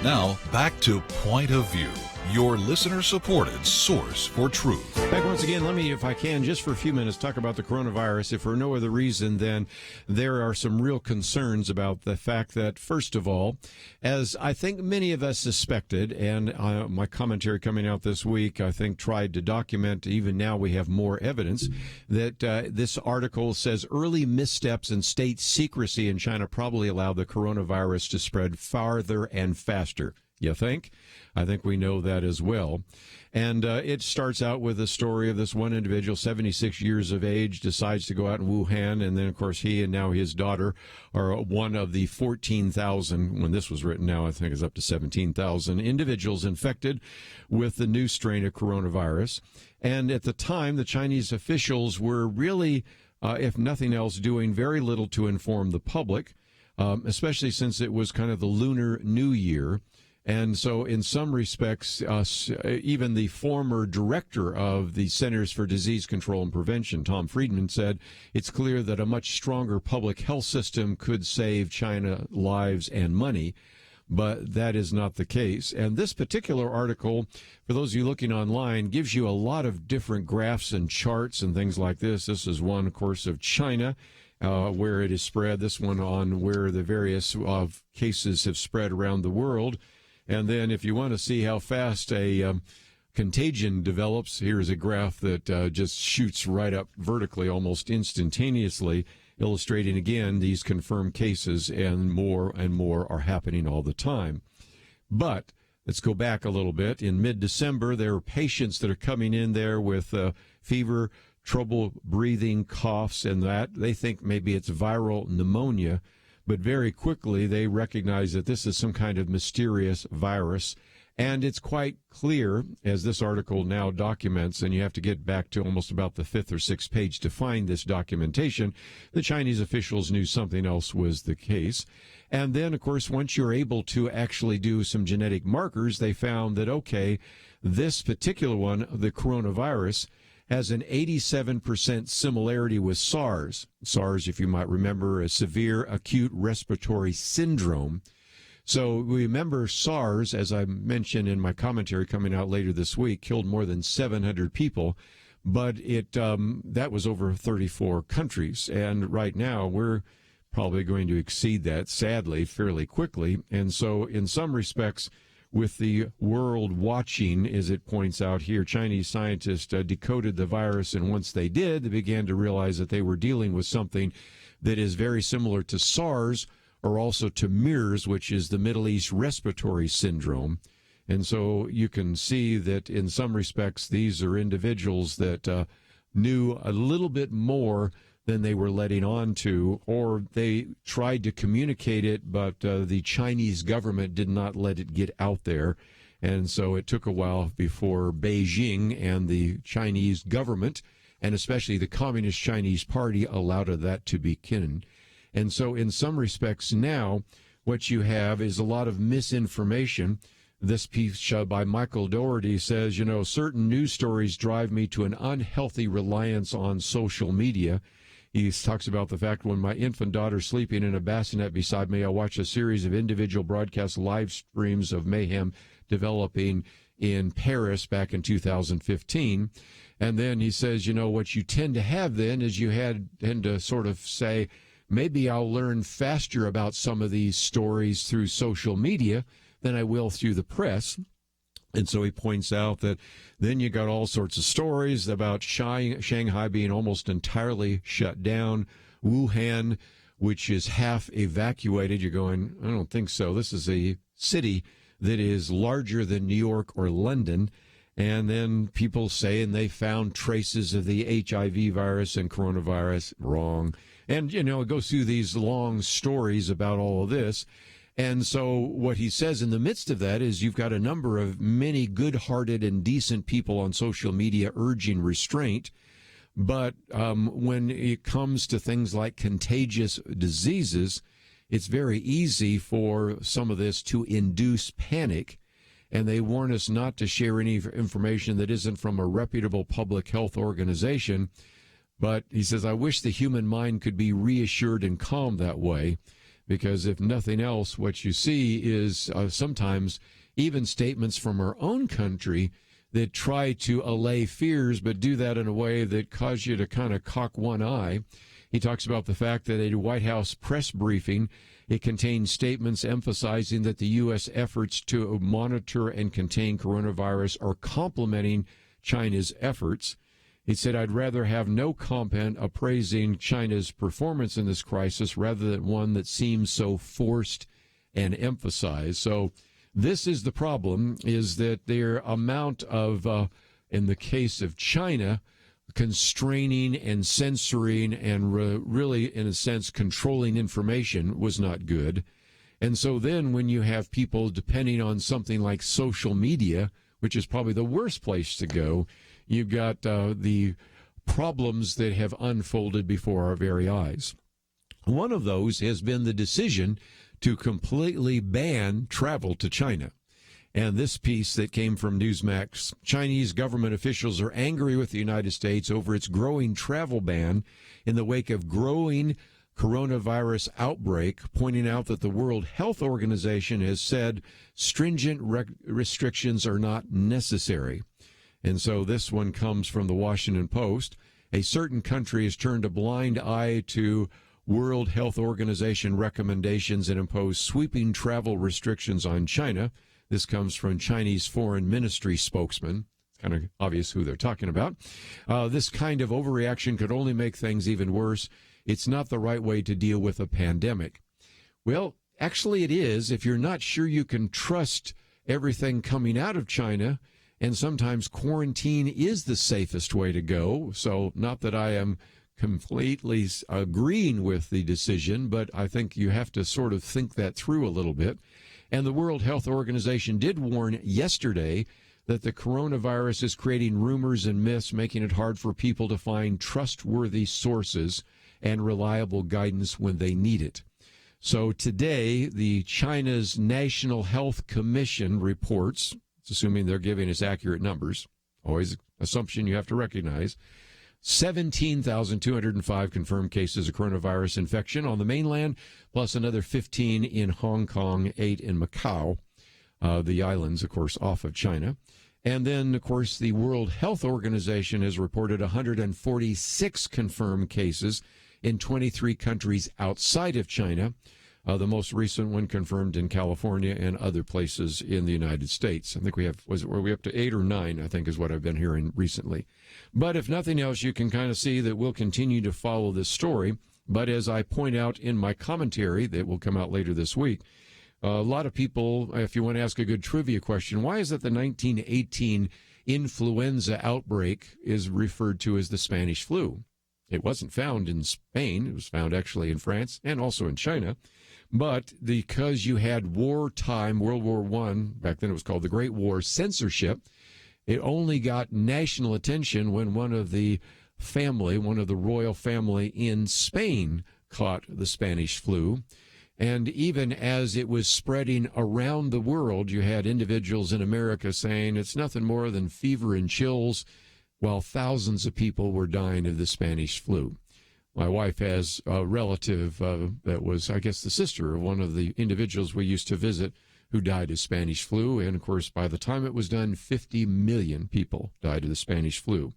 Now, back to Point of View, your listener-supported source for truth. Back once again, let me, if I can, just for a few minutes, talk about the coronavirus. If for no other reason than there are some real concerns about the fact that, first of all, as I think many of us suspected, and my commentary coming out this week, I think, tried to document, even now we have more evidence, that this article says early missteps in state secrecy in China probably allowed the coronavirus to spread farther and faster. You think? I think we know that as well. And it starts out with a story of this one individual, 76 years of age, decides to go out in Wuhan. And then, of course, he and now his daughter are one of the 14,000, when this was written now, I think it's up to 17,000 individuals infected with the new strain of coronavirus. And at the time, the Chinese officials were really, if nothing else, doing very little to inform the public, especially since it was kind of the Lunar New Year. And so in some respects, even the former director of the Centers for Disease Control and Prevention, Tom Friedman, said it's clear that a much stronger public health system could save China lives and money. But that is not the case. And this particular article, for those of you looking online, gives you a lot of different graphs and charts and things like this. This is one, of course, of China, where it is spread. This one on where the various cases have spread around the world. And then if you want to see how fast a contagion develops, here's a graph that just shoots right up vertically almost instantaneously, illustrating again these confirmed cases, and more are happening all the time. But let's go back a little bit. In mid-December, there are patients that are coming in there with fever, trouble breathing, coughs, and that. They think maybe it's viral pneumonia, but very quickly they recognize that this is some kind of mysterious virus. And it's quite clear, as this article now documents, and you have to get back to almost about the 5th or 6th page to find this documentation, the Chinese officials knew something else was the case. And then, of course, once you're able to actually do some genetic markers, they found that, okay, this particular one, the coronavirus, has an 87% similarity with SARS. SARS, if you might remember, a severe acute respiratory syndrome. So remember SARS, as I mentioned in my commentary coming out later this week, killed more than 700 people, but that was over 34 countries. And right now we're probably going to exceed that, sadly, fairly quickly. And so in some respects, with the world watching, as it points out here, Chinese scientists decoded the virus, and once they did, they began to realize that they were dealing with something that is very similar to SARS, or also to MERS, which is the Middle East Respiratory Syndrome. And so you can see that in some respects, these are individuals that knew a little bit more than they were letting on to, or they tried to communicate it, but the Chinese government did not let it get out there. And so it took a while before Beijing and the Chinese government, and especially the Communist Chinese Party, allowed that to begin. And so in some respects now, what you have is a lot of misinformation. This piece by Michael Dougherty says, certain news stories drive me to an unhealthy reliance on social media. He talks about the fact when my infant daughter sleeping in a bassinet beside me, I watch a series of individual broadcast live streams of mayhem developing in Paris back in 2015. And then he says, what you tend to have then is you tend to sort of say, maybe I'll learn faster about some of these stories through social media than I will through the press. And so he points out that then you got all sorts of stories about Shanghai being almost entirely shut down, Wuhan, which is half evacuated. You're going, I don't think so. This is a city that is larger than New York or London. And then people say, and they found traces of the HIV virus and coronavirus. Wrong. And, it goes through these long stories about all of this. And so what he says in the midst of that is you've got a number of many good-hearted and decent people on social media urging restraint. But when it comes to things like contagious diseases, it's very easy for some of this to induce panic. And they warn us not to share any information that isn't from a reputable public health organization. But he says, I wish the human mind could be reassured and calm that way. Because if nothing else, what you see is sometimes even statements from our own country that try to allay fears, but do that in a way that cause you to kind of cock one eye. He talks about the fact that a White House press briefing, it contains statements emphasizing that the U.S. efforts to monitor and contain coronavirus are complementing China's efforts. He said, I'd rather have no comment appraising China's performance in this crisis rather than one that seems so forced and emphasized. So this is the problem, is that their amount of, in the case of China, constraining and censoring and really, in a sense, controlling information was not good. And so then when you have people depending on something like social media, which is probably the worst place to go, you've got the problems that have unfolded before our very eyes. One of those has been the decision to completely ban travel to China. And this piece that came from Newsmax, Chinese government officials are angry with the United States over its growing travel ban in the wake of growing coronavirus outbreak, pointing out that the World Health Organization has said stringent restrictions are not necessary. And so this one comes from the Washington Post. A certain country has turned a blind eye to World Health Organization recommendations and imposed sweeping travel restrictions on China. This comes from Chinese Foreign Ministry spokesman. It's kind of obvious who they're talking about. This kind of overreaction could only make things even worse. It's not the right way to deal with a pandemic. Well, actually it is if you're not sure you can trust everything coming out of China, and sometimes quarantine is the safest way to go. So not that I am completely agreeing with the decision, but I think you have to sort of think that through a little bit. And the World Health Organization did warn yesterday that the coronavirus is creating rumors and myths, making it hard for people to find trustworthy sources and reliable guidance when they need it. So today, the China's National Health Commission reports, it's assuming they're giving us accurate numbers, always an assumption you have to recognize, 17,205 confirmed cases of coronavirus infection on the mainland, plus another 15 in Hong Kong, 8 in Macau, the islands, of course, off of China. And then, of course, the World Health Organization has reported 146 confirmed cases in 23 countries outside of China. The most recent one confirmed in California and other places in the United States. I think were we up to 8 or 9, I think is what I've been hearing recently. But if nothing else, you can kind of see that we'll continue to follow this story. But as I point out in my commentary that will come out later this week, a lot of people, if you want to ask a good trivia question, why is it the 1918 influenza outbreak is referred to as the Spanish flu? It wasn't found in Spain. It was found actually in France and also in China. But because you had wartime, World War I, back then it was called the Great War, censorship, it only got national attention when one of the royal family in Spain caught the Spanish flu. And even as it was spreading around the world, you had individuals in America saying it's nothing more than fever and chills, while thousands of people were dying of the Spanish flu. My wife has a relative that was, I guess, the sister of one of the individuals we used to visit who died of Spanish flu. And, of course, by the time it was done, 50 million people died of the Spanish flu.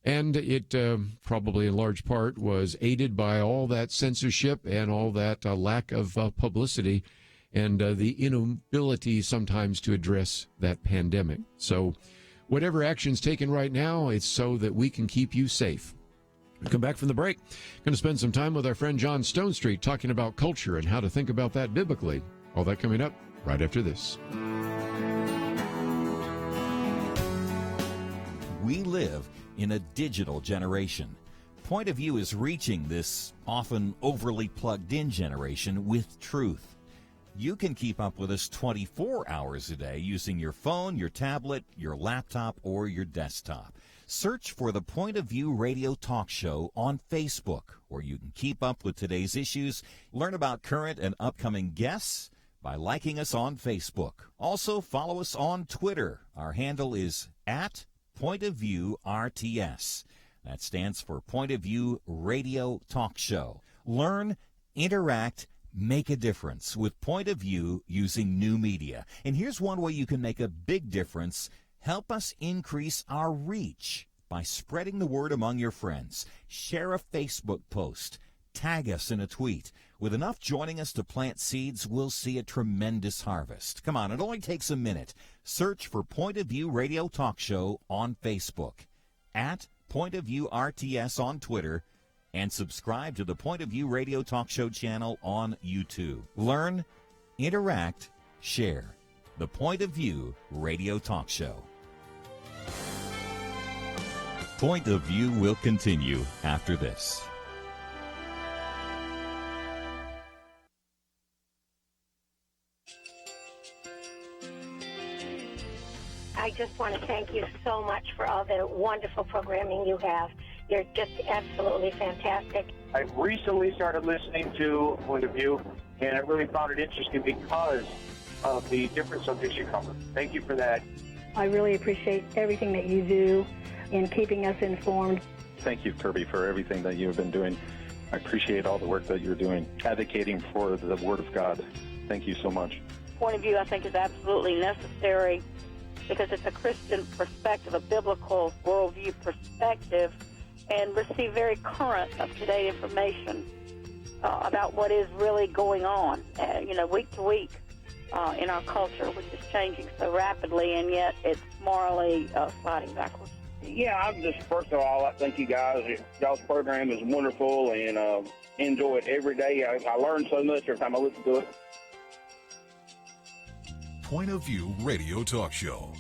And it probably in large part was aided by all that censorship and all that lack of publicity and the inability sometimes to address that pandemic. So whatever action's taken right now, it's so that we can keep you safe. We come back from the break. Going to spend some time with our friend John Stonestreet talking about culture and how to think about that biblically. All that coming up right after this. We live in a digital generation. Point of View is reaching this often overly plugged-in generation with truth. You can keep up with us 24 hours a day using your phone, your tablet, your laptop, or your desktop. Search for the Point of View Radio Talk Show on Facebook, where you can keep up with today's issues, learn about current and upcoming guests by liking us on Facebook. Also, follow us on Twitter. Our handle is @PointOfViewRTS. That stands for Point of View Radio Talk Show. Learn, interact, make a difference with Point of View using new media. And here's one way you can make a big difference. Help us increase our reach by spreading the word among your friends. Share a Facebook post. Tag us in a tweet. With enough joining us to plant seeds, we'll see a tremendous harvest. Come on, it only takes a minute. Search for Point of View Radio Talk Show on Facebook, @PointOfViewRTS on Twitter, and subscribe to the Point of View Radio Talk Show channel on YouTube. Learn, interact, share. The Point of View Radio Talk Show. Point of View will continue after this. I just want to thank you so much for all the wonderful programming you have. You're just absolutely fantastic. I recently started listening to Point of View, and I really found it interesting because of the different subjects you cover. Thank you for that. I really appreciate everything that you do in keeping us informed. Thank you, Kerby, for everything that you've been doing. I appreciate all the work that you're doing, advocating for the Word of God. Thank you so much. Point of view, I think, is absolutely necessary because it's a Christian perspective, a biblical worldview perspective, and receive very current, up-to-date information about what is really going on, week to week in our culture, which is changing so rapidly, and yet it's morally sliding backwards. Yeah, I'm just, first of all, I thank you guys. Y'all's program is wonderful, and enjoy it every day. I learn so much every time I listen to it. Point of View Radio Talk Show.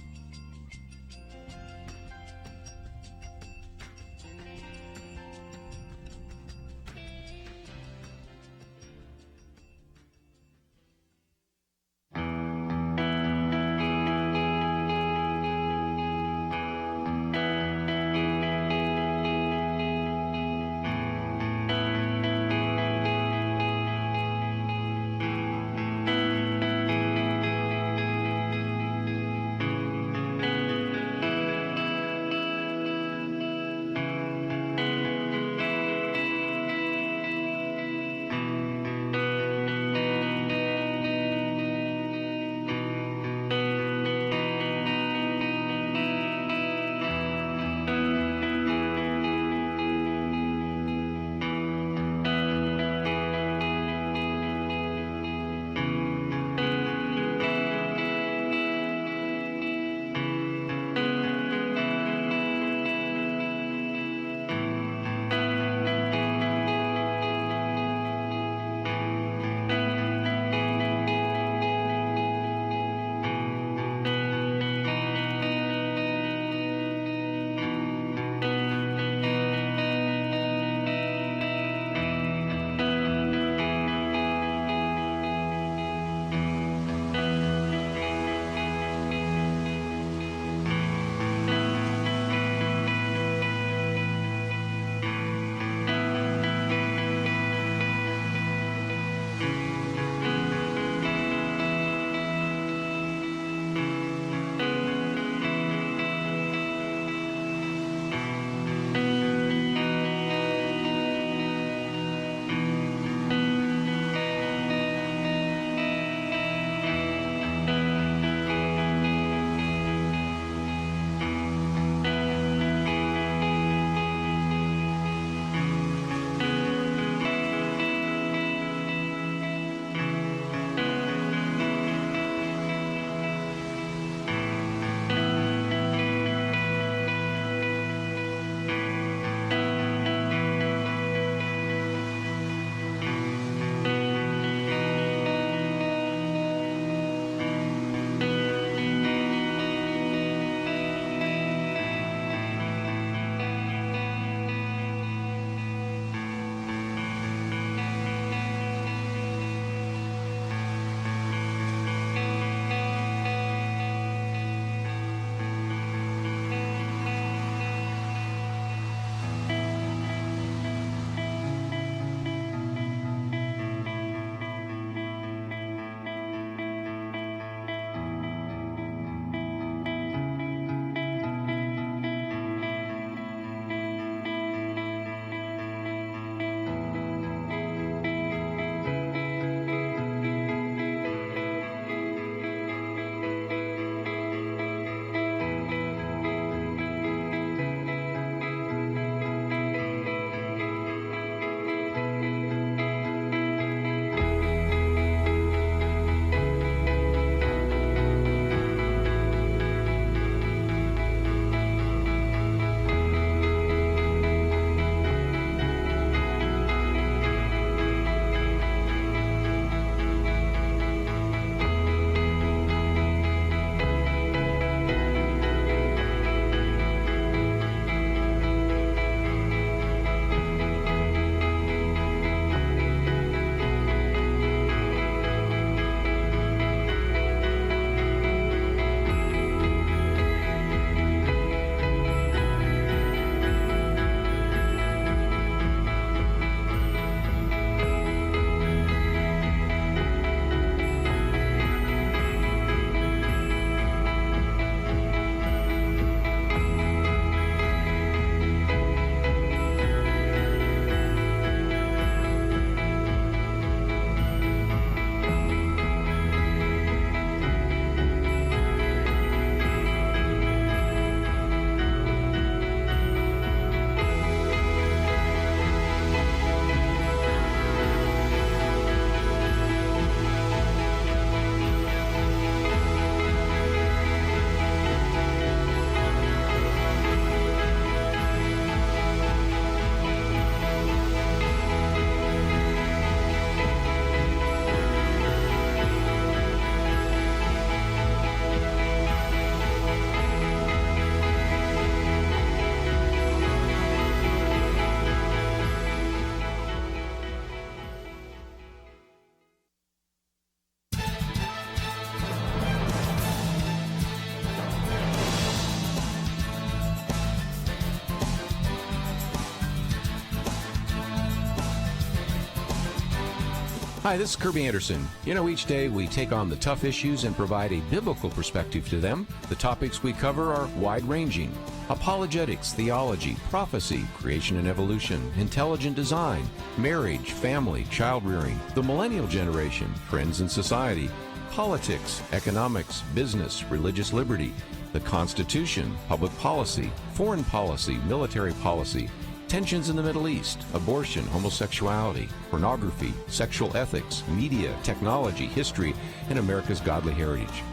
Hi, this is Kerby Anderson. You know, each day we take on the tough issues and provide a biblical perspective to them. The topics we cover are wide-ranging: apologetics, theology, prophecy, creation and evolution, intelligent design, marriage, family, child-rearing, the millennial generation, friends and society, politics, economics, business, religious liberty, the Constitution, public policy, foreign policy, military policy, tensions in the Middle East, abortion, homosexuality, pornography, sexual ethics, media, technology, history, and America's godly heritage.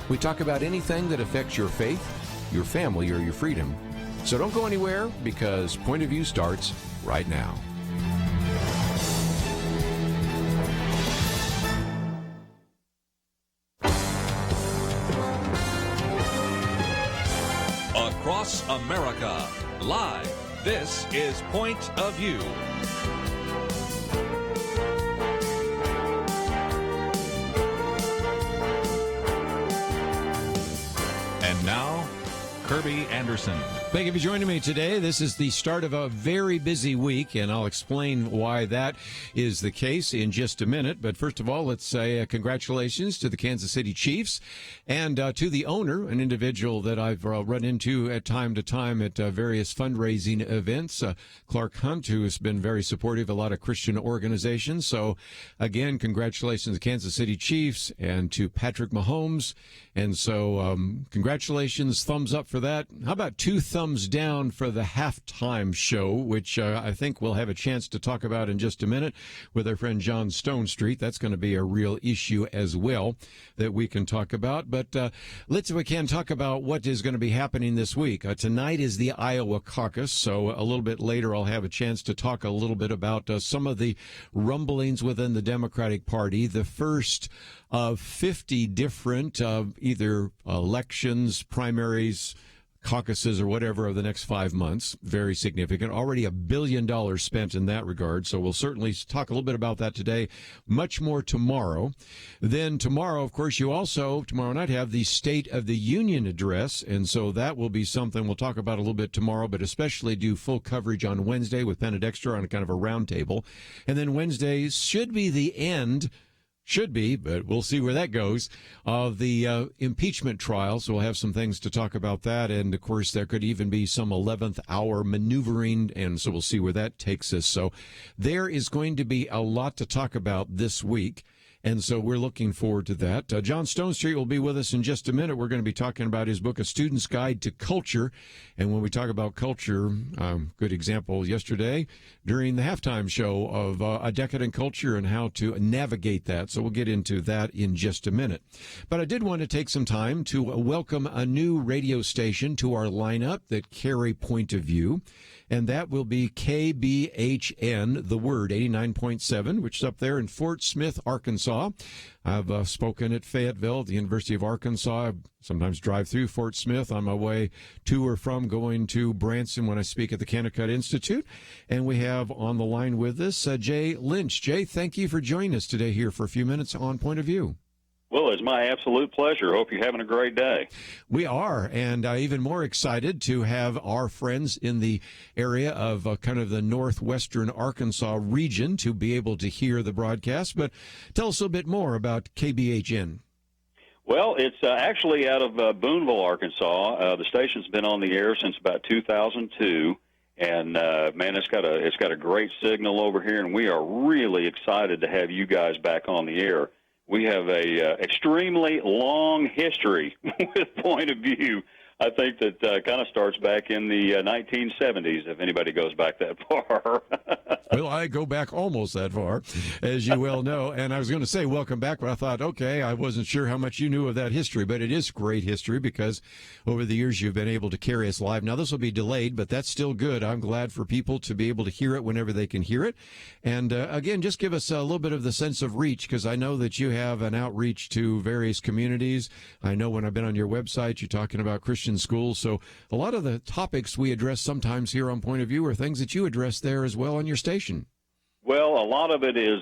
We talk about anything that affects your faith, your family, or your freedom. So don't go anywhere, because Point of View starts right now. Across America, live. This is Point of View. And now, Kerby Anderson. Thank you for joining me today. This is the start of a very busy week, and I'll explain why that is the case in just a minute. But first of all, let's say congratulations to the Kansas City Chiefs and to the owner, an individual that I've run into at time to time at various fundraising events, Clark Hunt, who has been very supportive of a lot of Christian organizations. So, again, congratulations to Kansas City Chiefs and to Patrick Mahomes. And so congratulations, thumbs up for that. How about two thumbs down for the halftime show, which I think we'll have a chance to talk about in just a minute with our friend John Stonestreet. That's going to be a real issue as well that we can talk about. But let's, if we can, talk about what is going to be happening this week. Tonight is the Iowa caucus, so a little bit later I'll have a chance to talk a little bit about some of the rumblings within the Democratic Party. The first of 50 different either elections, primaries, caucuses, or whatever of the next 5 months. Very significant. Already $1 billion spent in that regard. So we'll certainly talk a little bit about that today. Much more tomorrow. Then tomorrow, of course, you also, tomorrow night, have the State of the Union address. And so that will be something we'll talk about a little bit tomorrow, but especially do full coverage on Wednesday with Penn and Dexter on a kind of a roundtable. And then Wednesday should be the end. Should be, but we'll see where that goes, of the impeachment trial. So we'll have some things to talk about that. And, of course, there could even be some 11th hour maneuvering, and so we'll see where that takes us. So there is going to be a lot to talk about this week. And so we're looking forward to that. John Stonestreet will be with us in just a minute. We're going to be talking about his book, A Student's Guide to Culture. And when we talk about culture, good example yesterday during the halftime show of a decadent culture and how to navigate that. So we'll get into that in just a minute. But I did want to take some time to welcome a new radio station to our lineup that carry Point of View. And that will be KBHN, the word, 89.7, which is up there in Fort Smith, Arkansas. I've spoken at Fayetteville, at the University of Arkansas. I sometimes drive through Fort Smith on my way to or from going to Branson when I speak at the Kennecott Institute. And we have on the line with us Jay Lynch. Jay, thank you for joining us today here for a few minutes on Point of View. Well, it's my absolute pleasure. Hope you're having a great day. We are, and even more excited to have our friends in the area of kind of the northwestern Arkansas region to be able to hear the broadcast. But tell us a little bit more about KBHN. Well, it's actually out of Booneville, Arkansas. The station's been on the air since about 2002. And, man, it's got a great signal over here, and we are really excited to have you guys back on the air. We have a extremely long history with Point of View. I think that kind of starts back in the 1970s, if anybody goes back that far. Well, I go back almost that far, as you well know. And I was going to say welcome back, but I thought, okay, I wasn't sure how much you knew of that history. But it is great history because over the years you've been able to carry us live. Now, this will be delayed, but that's still good. I'm glad for people to be able to hear it whenever they can hear it. And, again, just give us a little bit of the sense of reach, because I know that you have an outreach to various communities. I know when I've been on your website, you're talking about Christian schools. So a lot of the topics we address sometimes here on Point of View are things that you address there as well on your station. Well, a lot of it is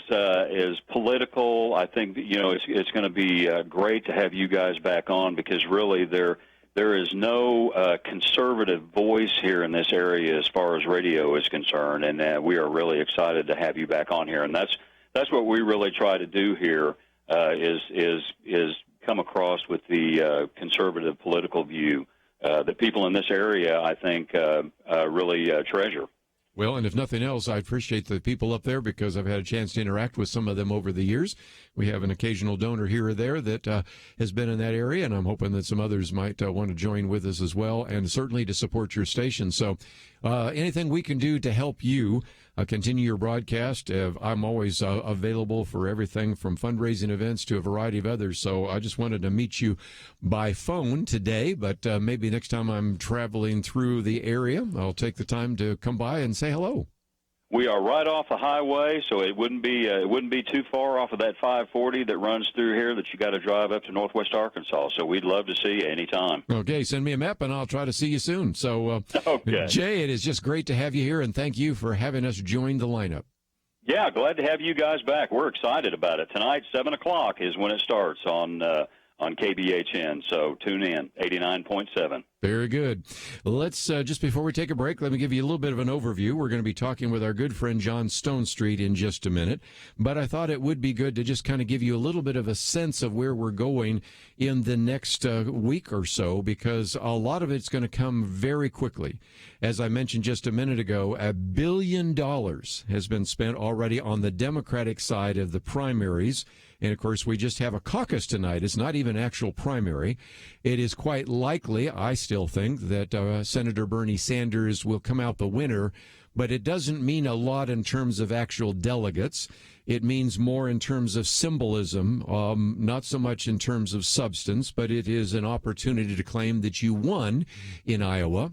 political. I think it's going to be great to have you guys back on, because really there is no conservative voice here in this area as far as radio is concerned, and we are really excited to have you back on here. And that's that's what we really try to do here, is come across with the conservative political view that people in this area, I think, really treasure. Well, and if nothing else, I appreciate the people up there because I've had a chance to interact with some of them over the years. We have an occasional donor here or there that has been in that area, and I'm hoping that some others might want to join with us as well, and certainly to support your station. So anything we can do to help you continue your broadcast, I'm always available for everything from fundraising events to a variety of others. So I just wanted to meet you by phone today, but maybe next time I'm traveling through the area, I'll take the time to come by and say hello. We are right off the highway, so it wouldn't be too far off of that 540 that runs through here that you got to drive up to Northwest Arkansas. So we'd love to see you anytime. Okay, send me a map, and I'll try to see you soon. So, okay. Jay, it is just great to have you here, and thank you for having us join the lineup. Yeah, glad to have you guys back. We're excited about it. Tonight, 7 o'clock is when it starts on KBHN, so tune in, 89.7. Very good. Let's, just before we take a break, let me give you a little bit of an overview. We're going to be talking with our good friend John Stonestreet in just a minute, but I thought it would be good to just kind of give you a little bit of a sense of where we're going in the next week or so, because a lot of it's going to come very quickly. As I mentioned just a minute ago, $1 billion has been spent already on the Democratic side of the primaries. And, of course, we just have a caucus tonight. It's not even actual primary. It is quite likely, I still think, that Senator Bernie Sanders will come out the winner, but it doesn't mean a lot in terms of actual delegates. It means more in terms of symbolism, not so much in terms of substance, but it is an opportunity to claim that you won in Iowa.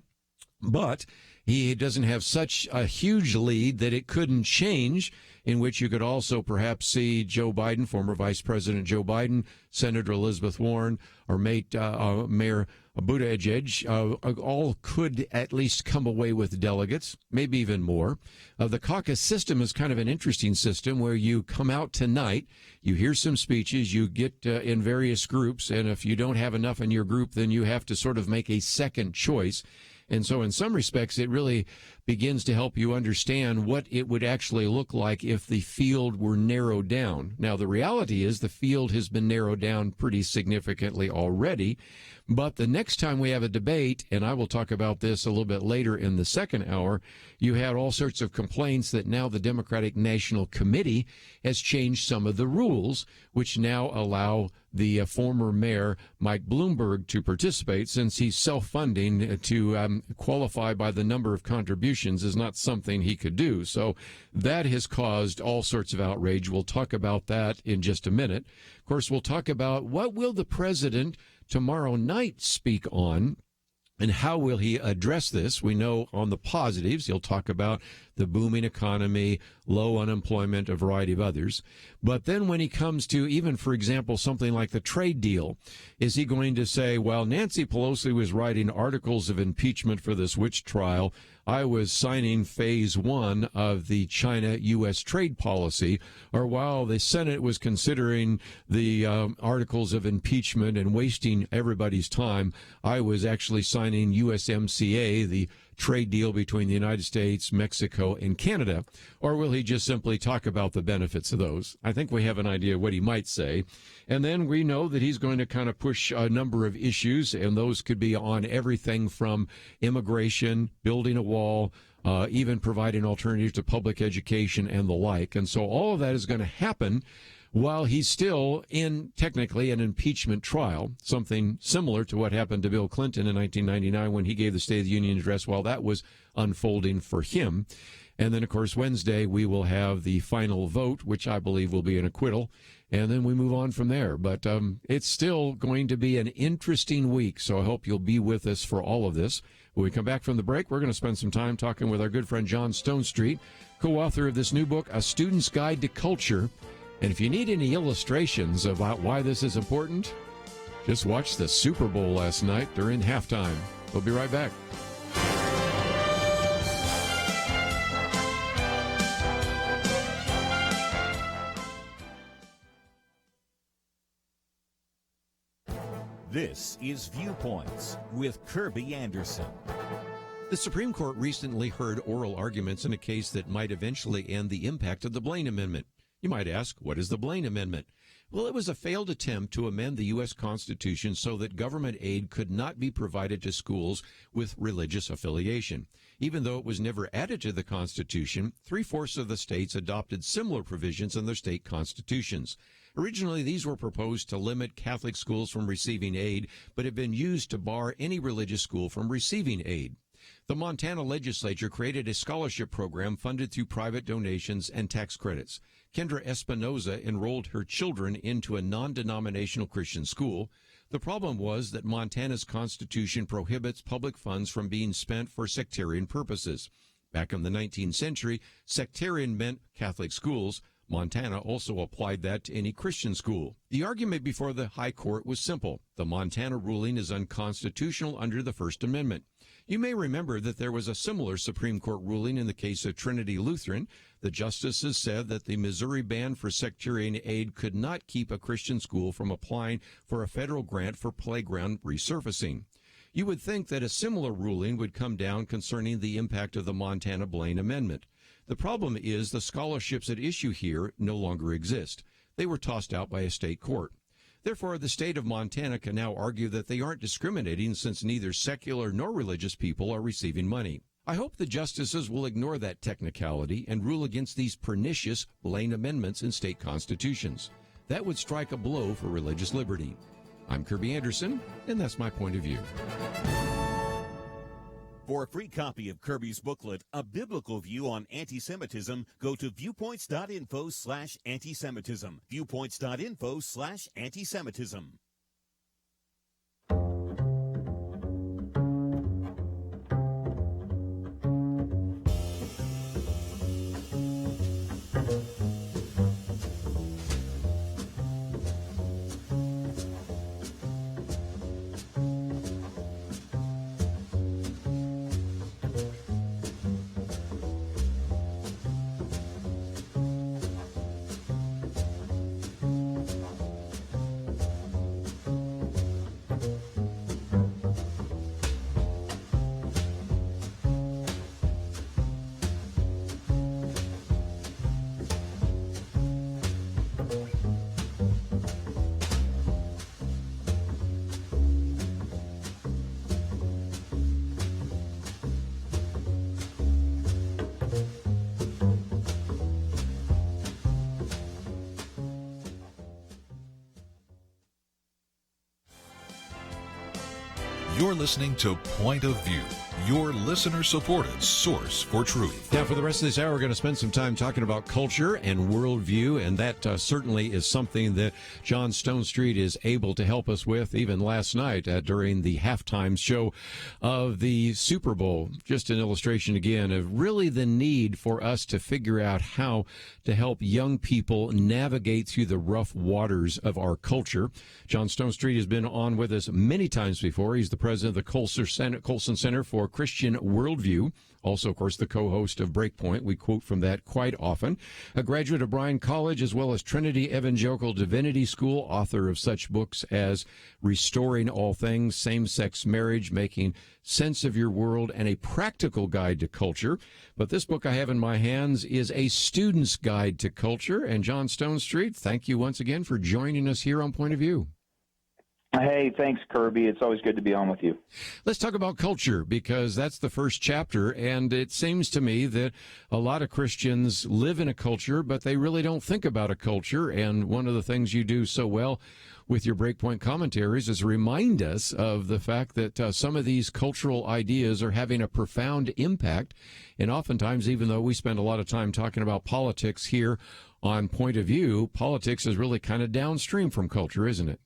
But he doesn't have such a huge lead that it couldn't change, in which you could also perhaps see Joe Biden, former Vice President Joe Biden, Senator Elizabeth Warren, or Mayor Buttigieg, all could at least come away with delegates, maybe even more. The caucus system is kind of an interesting system where you come out tonight, you hear some speeches, you get in various groups, and if you don't have enough in your group, then you have to sort of make a second choice. And so in some respects, it really begins to help you understand what it would actually look like if the field were narrowed down. Now, the reality is the field has been narrowed down pretty significantly already. But the next time we have a debate, and I will talk about this a little bit later in the second hour, you had all sorts of complaints that now the Democratic National Committee has changed some of the rules, which now allow the former mayor, Mike Bloomberg, to participate, since he's self-funding. To qualify by the number of contributions is not something he could do. So that has caused all sorts of outrage. We'll talk about that in just a minute. Of course, we'll talk about what will the president tomorrow night speak on, and how will he address this? We know on the positives, he'll talk about the booming economy, low unemployment, a variety of others. But then when he comes to even, for example, something like the trade deal, is he going to say, well, Nancy Pelosi was writing articles of impeachment for this witch trial, I was signing phase 1 of the China-U.S. trade policy, or while the Senate was considering the articles of impeachment and wasting everybody's time, I was actually signing USMCA, the trade deal between the United States, Mexico, and Canada? Or will he just simply talk about the benefits of those? I think we have an idea what he might say. And then we know that he's going to kind of push a number of issues, and those could be on everything from immigration, building a wall, even providing alternatives to public education and the like. And so all of that is going to happen while he's still in, technically, an impeachment trial, something similar to what happened to Bill Clinton in 1999 when he gave the State of the Union address while that was unfolding for him. And then, of course, Wednesday we will have the final vote, which I believe will be an acquittal, and then we move on from there. But it's still going to be an interesting week, so I hope you'll be with us for all of this. When we come back from the break, we're going to spend some time talking with our good friend John Stonestreet, co-author of this new book, A Student's Guide to Culture. And if you need any illustrations about why this is important, just watch the Super Bowl last night during halftime. We'll be right back. This is Viewpoints with Kerby Anderson. The Supreme Court recently heard oral arguments in a case that might eventually end the impact of the Blaine Amendment. You might ask, what is the Blaine Amendment? Well, it was a failed attempt to amend the U.S. Constitution so that government aid could not be provided to schools with religious affiliation. Even though it was never added to the Constitution, 3/4 of the states adopted similar provisions in their state constitutions. Originally, these were proposed to limit Catholic schools from receiving aid, but have been used to bar any religious school from receiving aid. The Montana legislature created a scholarship program funded through private donations and tax credits. Kendra Espinoza enrolled her children into a non-denominational Christian school. The problem was that Montana's constitution prohibits public funds from being spent for sectarian purposes. Back in the 19th century, sectarian meant Catholic schools. Montana also applied that to any Christian school. The argument before the High Court was simple. The Montana ruling is unconstitutional under the First Amendment. You may remember that there was a similar Supreme Court ruling in the case of Trinity Lutheran. The justices said that the Missouri ban for sectarian aid could not keep a Christian school from applying for a federal grant for playground resurfacing. You would think that a similar ruling would come down concerning the impact of the Montana Blaine Amendment. The problem is the scholarships at issue here no longer exist. They were tossed out by a state court. Therefore, the state of Montana can now argue that they aren't discriminating since neither secular nor religious people are receiving money. I hope the justices will ignore that technicality and rule against these pernicious Blaine amendments in state constitutions. That would strike a blow for religious liberty. I'm Kerby Anderson, and that's my point of view. For a free copy of Kerby's booklet, A Biblical View on Anti-Semitism, go to viewpoints.info/anti-Semitism. Viewpoints.info/anti-Semitism. You're listening to Point of View, your listener-supported source for truth. Now, for the rest of this hour, we're going to spend some time talking about culture and worldview, and that certainly is something that John Stonestreet is able to help us with, even last night during the halftime show of the Super Bowl. Just an illustration, again, of really the need for us to figure out how to help young people navigate through the rough waters of our culture. John Stonestreet has been on with us many times before. He's the president of the Colson Center for Christian Worldview. Also, of course, the co-host of Breakpoint. We quote from that quite often. A graduate of Bryan College as well as Trinity Evangelical Divinity School, author of such books as Restoring All Things, Same-Sex Marriage, Making Sense of Your World, and A Practical Guide to Culture. But this book I have in my hands is A Student's Guide to Culture. And John Stonestreet, thank you once again for joining us here on Point of View. Hey, thanks, Kerby. It's always good to be on with you. Let's talk about culture, because that's the first chapter, and it seems to me that a lot of Christians live in a culture, but they really don't think about a culture. And one of the things you do so well with your Breakpoint commentaries is remind us of the fact that some of these cultural ideas are having a profound impact. And oftentimes, even though we spend a lot of time talking about politics here on Point of View, politics is really kind of downstream from culture, isn't it?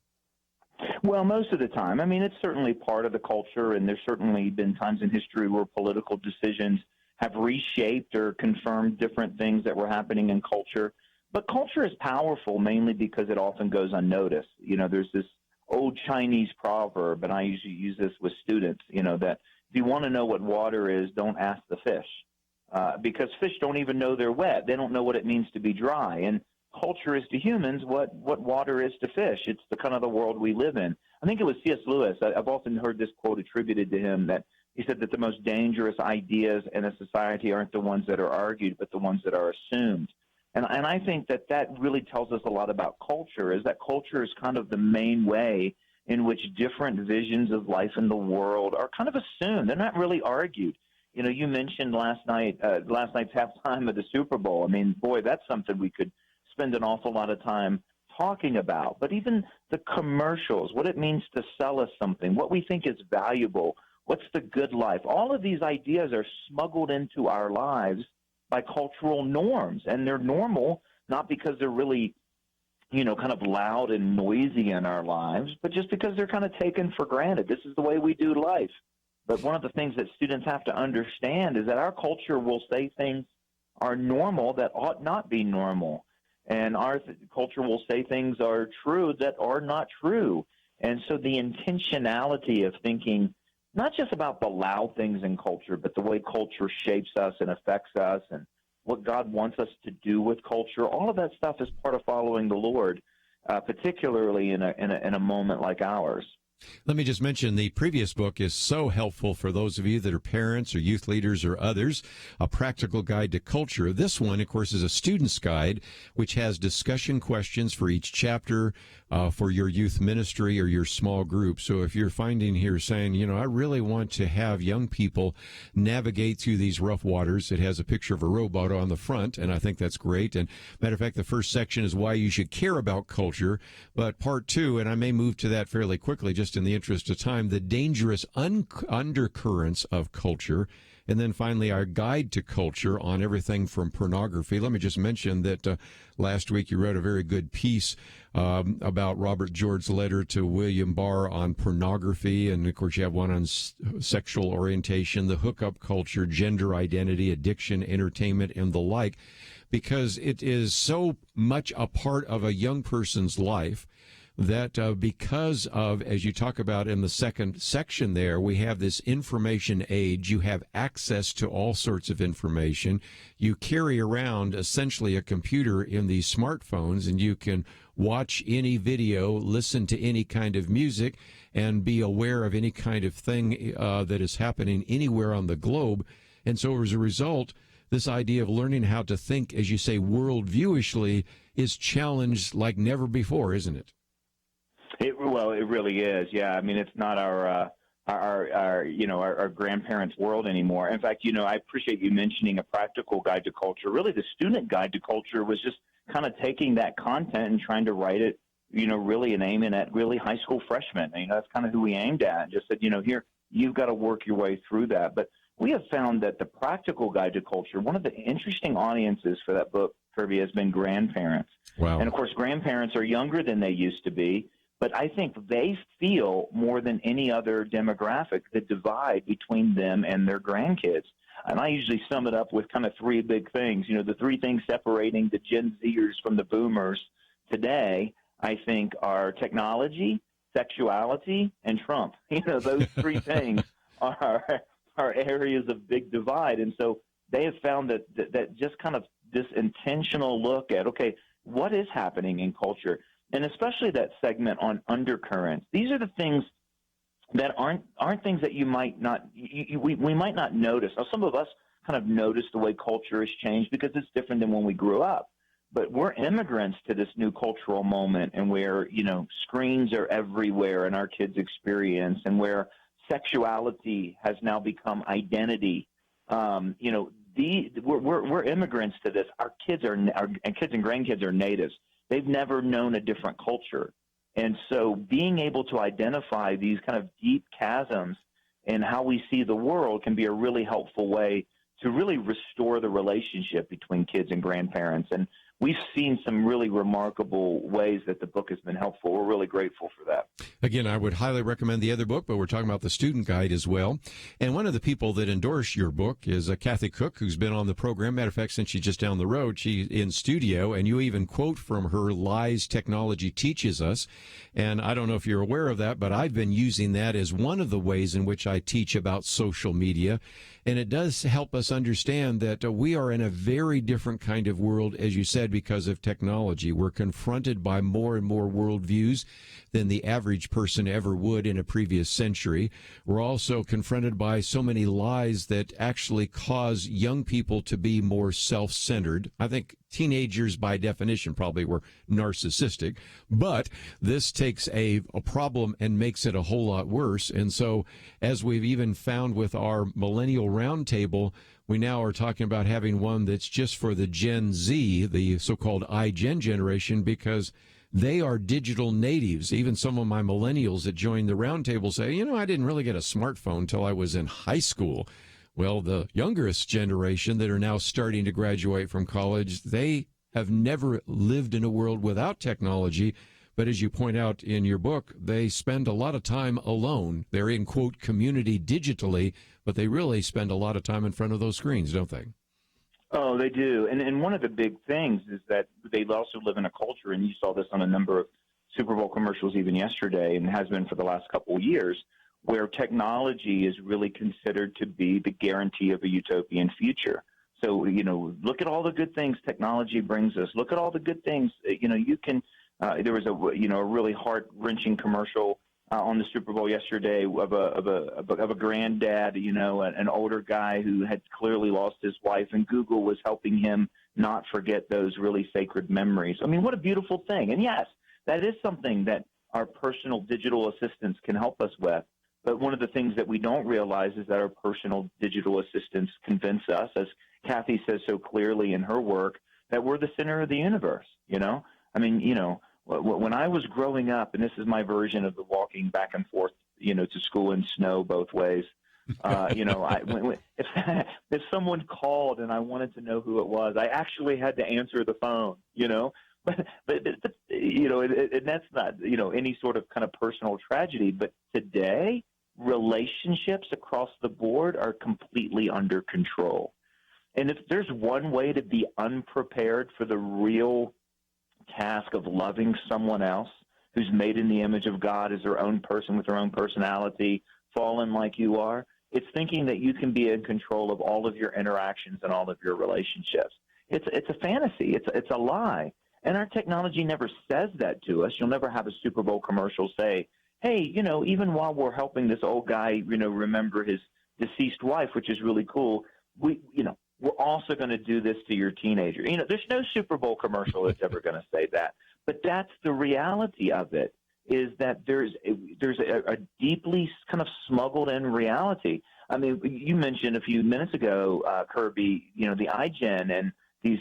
Well, most of the time. I mean, it's certainly part of the culture, and there's certainly been times in history where political decisions have reshaped or confirmed different things that were happening in culture. But culture is powerful mainly because it often goes unnoticed. You know, there's this old Chinese proverb, and I usually use this with students, that if you want to know what water is, don't ask the fish, because fish don't even know they're wet. They don't know what it means to be dry. And culture is to humans what water is to fish. It's the kind of the world we live in. I think it was C.S. Lewis. I've often heard this quote attributed to him, that he said that the most dangerous ideas in a society aren't the ones that are argued, but the ones that are assumed. And I think that really tells us a lot about culture, is that culture is kind of the main way in which different visions of life in the world are kind of assumed. They're not really argued. You mentioned last night's halftime of the Super Bowl. I mean, boy, that's something we could spend an awful lot of time talking about. But even the commercials, what it means to sell us something, what we think is valuable, what's the good life, all of these ideas are smuggled into our lives by cultural norms. And they're normal not because they're really, kind of loud and noisy in our lives, but just because they're kind of taken for granted. This is the way we do life. But one of the things that students have to understand is that our culture will say things are normal that ought not be normal. And our culture will say things are true that are not true. And so the intentionality of thinking not just about the loud things in culture, but the way culture shapes us and affects us and what God wants us to do with culture, all of that stuff is part of following the Lord, particularly in a moment like ours. Let me just mention the previous book is so helpful for those of you that are parents or youth leaders or others, A Practical Guide to Culture. This one, of course, is a student's guide, which has discussion questions for each chapter for your youth ministry or your small group. So if you're finding here saying, I really want to have young people navigate through these rough waters, it has a picture of a rowboat on the front, and I think that's great. And matter of fact, the first section is why you should care about culture. But part two, and I may move to that fairly quickly just in the interest of time, the dangerous undercurrents of culture. And then finally, our guide to culture on everything from pornography. Let me just mention that last week you wrote a very good piece about Robert George's letter to William Barr on pornography. And, of course, you have one on sexual orientation, the hookup culture, gender identity, addiction, entertainment, and the like, because it is so much a part of a young person's life that because of, as you talk about in the second section there, we have this information age. You have access to all sorts of information. You carry around essentially a computer in these smartphones, and you can watch any video, listen to any kind of music, and be aware of any kind of thing that is happening anywhere on the globe. And so as a result, this idea of learning how to think, as you say, worldviewishly is challenged like never before, isn't it? It really is. Yeah. I mean, it's not our grandparents' world anymore. In fact, I appreciate you mentioning A Practical Guide to Culture. Really, the student guide to culture was just kind of taking that content and trying to write it, really and aiming at really high school freshmen. That's kind of who we aimed at. Just said, here, you've got to work your way through that. But we have found that the Practical Guide to Culture, one of the interesting audiences for that book, Kerby, has been grandparents. Wow. And of course, grandparents are younger than they used to be. But I think they feel more than any other demographic the divide between them and their grandkids. And I usually sum it up with kind of three big things. The three things separating the Gen Zers from the boomers today, I think, are technology, sexuality, and Trump. Those three things are areas of big divide. And so they have found that just kind of this intentional look at, okay, what is happening in culture? And especially that segment on undercurrents. These are the things that aren't things that you might not we might not notice. Now, some of us kind of notice the way culture has changed because it's different than when we grew up. But we're immigrants to this new cultural moment, and where screens are everywhere in our kids' experience, and where sexuality has now become identity. We're immigrants to this. Our kids and grandkids are natives. They've never known a different culture. And so being able to identify these kind of deep chasms in how we see the world can be a really helpful way to really restore the relationship between kids and grandparents. And we've seen some really remarkable ways that the book has been helpful. We're really grateful for that. Again, I would highly recommend the other book, but we're talking about the student guide as well. And one of the people that endorse your book is Kathy Cook, who's been on the program. Matter of fact, since she's just down the road, she's in studio, and you even quote from her, "Lies Technology Teaches Us." And I don't know if you're aware of that, but I've been using that as one of the ways in which I teach about social media. And it does help us understand that we are in a very different kind of world, as you said, because of technology. We're confronted by more and more worldviews than the average person ever would in a previous century. We're also confronted by so many lies that actually cause young people to be more self-centered. I think teenagers by definition probably were narcissistic, but this takes a problem and makes it a whole lot worse. And so, as we've even found with our millennial roundtable, we now are talking about having one that's just for the Gen Z, the so-called iGen generation, because they are digital natives. Even some of my millennials that joined the roundtable say, I didn't really get a smartphone until I was in high school. Well, the youngest generation that are now starting to graduate from college, they have never lived in a world without technology. But as you point out in your book, they spend a lot of time alone. They're in, quote, community digitally, but they really spend a lot of time in front of those screens, don't they? Oh, they do. And one of the big things is that they also live in a culture, and you saw this on a number of Super Bowl commercials even yesterday, and has been for the last couple of years, where technology is really considered to be the guarantee of a utopian future. So, look at all the good things technology brings us. Look at all the good things. You can. There was a really heart-wrenching commercial on the Super Bowl yesterday of a granddad, an older guy who had clearly lost his wife, and Google was helping him not forget those really sacred memories. I mean, what a beautiful thing. And yes, that is something that our personal digital assistants can help us with. But one of the things that we don't realize is that our personal digital assistants convince us, as Kathy says so clearly in her work, that we're the center of the universe, I mean, when I was growing up, and this is my version of the walking back and forth, to school in snow both ways, if someone called and I wanted to know who it was, I actually had to answer the phone, but and that's not, any sort of kind of personal tragedy. But today, relationships across the board are completely under control. And if there's one way to be unprepared for the real task of loving someone else who's made in the image of God as their own person with their own personality, fallen like you are, it's thinking that you can be in control of all of your interactions and all of your relationships. It's a fantasy. It's a lie. And our technology never says that to us. You'll never have a Super Bowl commercial say, hey, even while we're helping this old guy, remember his deceased wife, which is really cool, we're also going to do this to your teenager. There's no Super Bowl commercial that's ever going to say that. But that's the reality of it, is that there's a deeply kind of smuggled in reality. I mean, you mentioned a few minutes ago, Kerby, the iGen and these,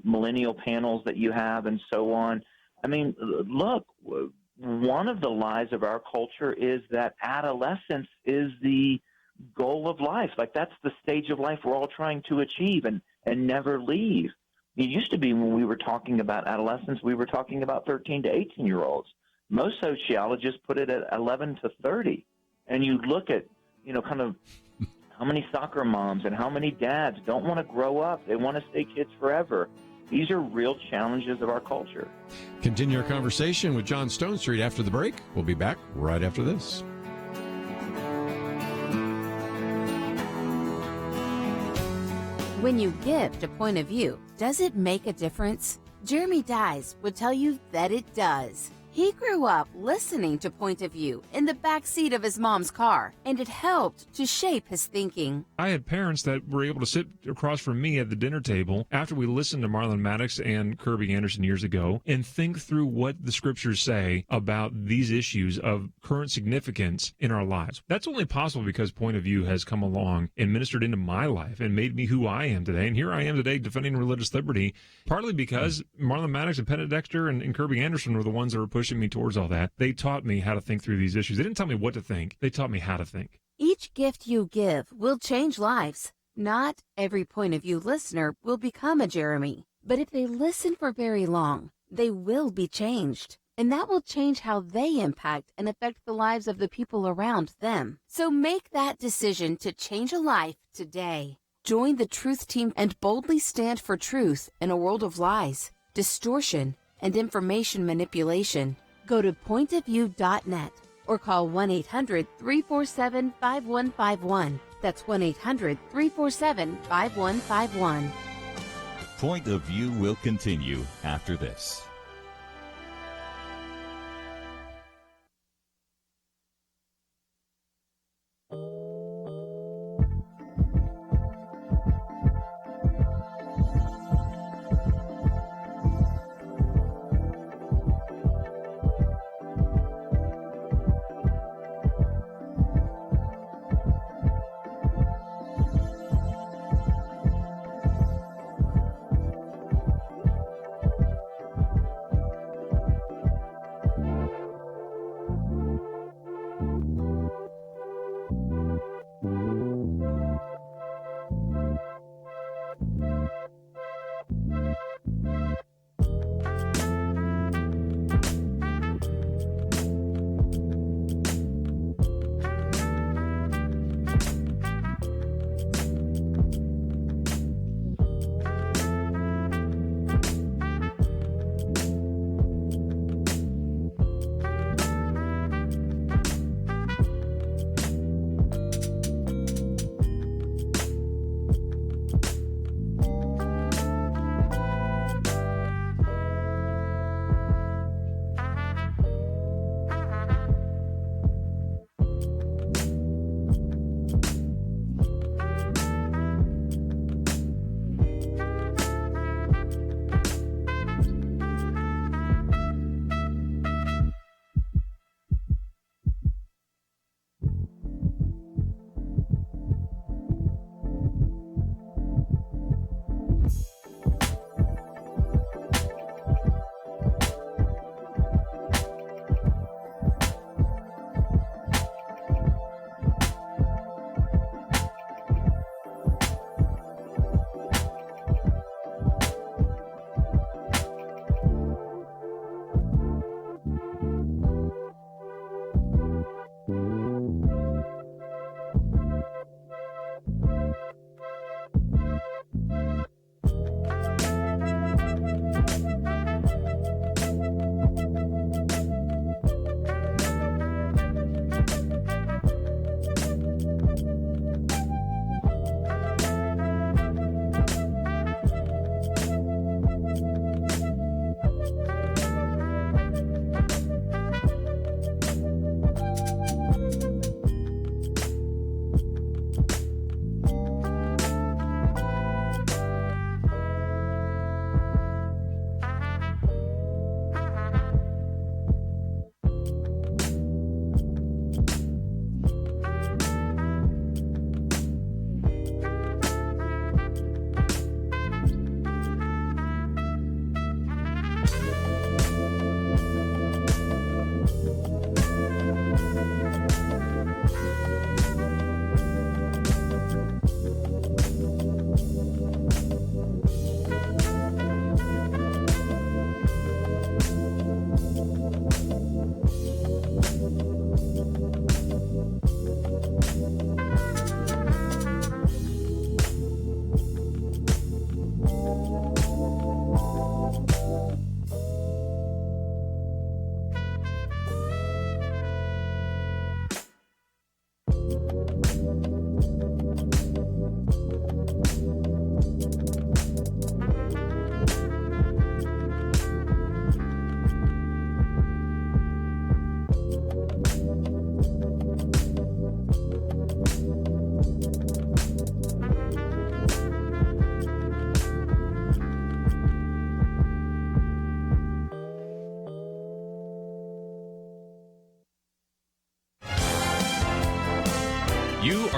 millennial panels that you have and so on. I mean, look, one of the lies of our culture is that adolescence is the goal of life. Like, that's the stage of life we're all trying to achieve and never leave. It used to be when we were talking about adolescence, we were talking about 13 to 18-year-olds. Most sociologists put it at 11 to 30. And you look at, kind of how many soccer moms and how many dads don't want to grow up. They want to stay kids forever. These are real challenges of our culture. Continue our conversation with John Stonestreet after the break. We'll be back right after this. When you gift a point of view, does it make a difference? Jeremy Dies would tell you that it does. He grew up listening to Point of View in the back seat of his mom's car, and it helped to shape his thinking. I had parents that were able to sit across from me at the dinner table after we listened to Marlon Maddox and Kerby Anderson years ago and think through what the scriptures say about these issues of current significance in our lives. That's only possible because Point of View has come along and ministered into my life and made me who I am today. And here I am today defending religious liberty, partly because Marlon Maddox and Penn Dexter and Kerby Anderson were the ones that were pushing me towards all that. They taught me how to think through these issues. They didn't tell me what to think. They taught me how to think. Each gift you give will change lives. Not every Point of View listener will become a Jeremy, but if they listen for very long, they will be changed. And that will change how they impact and affect the lives of the people around them. So make that decision to change a life today. Join the Truth Team and boldly stand for truth in a world of lies, distortion, and information manipulation. Go to pointofview.net or call 1-800-347-5151. That's 1-800-347-5151. Point of View will continue after this.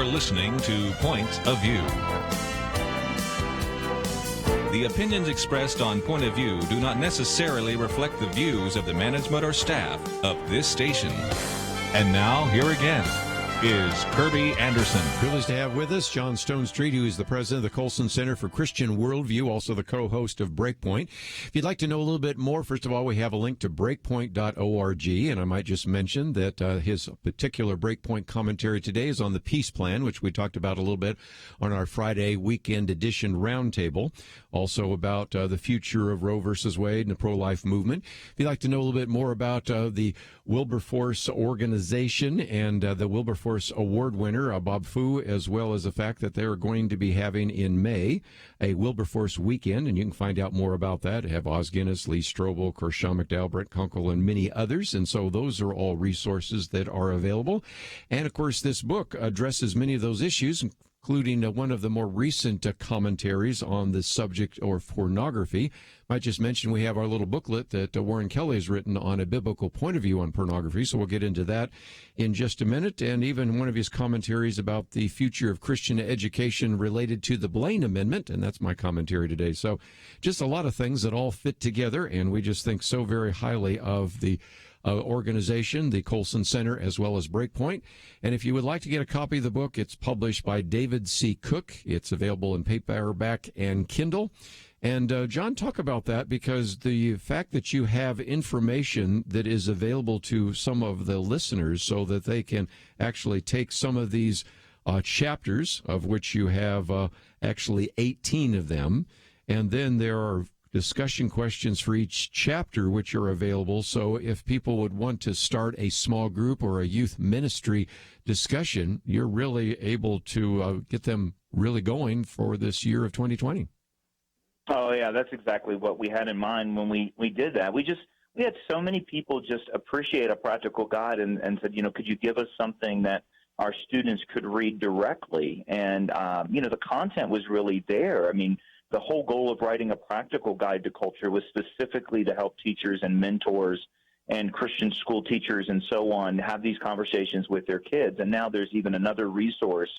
are listening to Point of View. The opinions expressed on Point of View do not necessarily reflect the views of the management or staff of this station. And now, here again is Kerby Anderson. Privileged to have with us John Stonestreet, who is the president of the Colson Center for Christian Worldview, also the co-host of Breakpoint. If you'd like to know a little bit more, first of all, we have a link to breakpoint.org, and I might just mention that his particular Breakpoint commentary today is on the peace plan, which we talked about a little bit on our Friday weekend edition roundtable, also about the future of Roe versus Wade and the pro-life movement. If you'd like to know a little bit more about the Wilberforce organization and the Wilberforce Award winner, Bob Fu, as well as the fact that they're going to be having in May a Wilberforce weekend, and you can find out more about that. Have Oz Guinness, Lee Strobel, of course, Sean McDowell, Brent Kunkel, and many others, and so those are all resources that are available. And, of course, this book addresses many of those issues, including one of the more recent commentaries on the subject of pornography. Might just mention we have our little booklet that Warren Kelly has written on a biblical point of view on pornography, so we'll get into that in just a minute, and even one of his commentaries about the future of Christian education related to the Blaine Amendment, and that's my commentary today. So just a lot of things that all fit together, and we just think so very highly of the organization, the Colson Center, as well as Breakpoint. And if you would like to get a copy of the book, it's published by David C. Cook. It's available in paperback and Kindle. And John, talk about that, because the fact that you have information that is available to some of the listeners so that they can actually take some of these chapters, of which you have actually 18 of them, and then there are discussion questions for each chapter which are available. So if people would want to start a small group or a youth ministry discussion, you're really able to get them really going for this year of 2020. Oh, yeah, that's exactly what we had in mind when we did that. We had so many people just appreciate a practical guide and said, could you give us something that our students could read directly? And, the content was really there. I mean, the whole goal of writing a practical guide to culture was specifically to help teachers and mentors and Christian school teachers and so on have these conversations with their kids. And now there's even another resource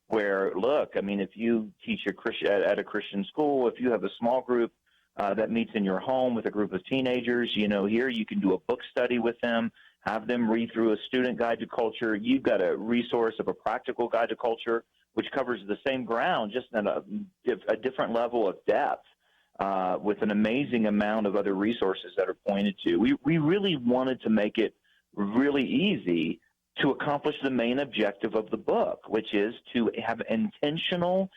where, look, I mean, if you teach at a Christian school, if you have a small group that meets in your home with a group of teenagers, here you can do a book study with them, have them read through a student guide to culture. You've got a resource of a practical guide to culture, which covers the same ground, just at a different level of depth, with an amazing amount of other resources that are pointed to. We really wanted to make it really easy to accomplish the main objective of the book, which is to have an intentional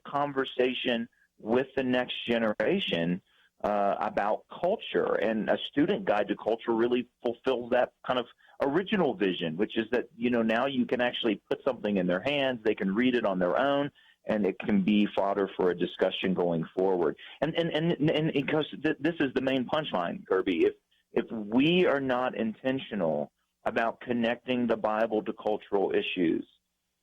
conversation with the next generation about culture. And a student guide to culture really fulfills that kind of original vision, which is that, now you can actually put something in their hands, they can read it on their own, and it can be fodder for a discussion going forward. And because this is the main punchline, Kerby, if we are not intentional about connecting the Bible to cultural issues,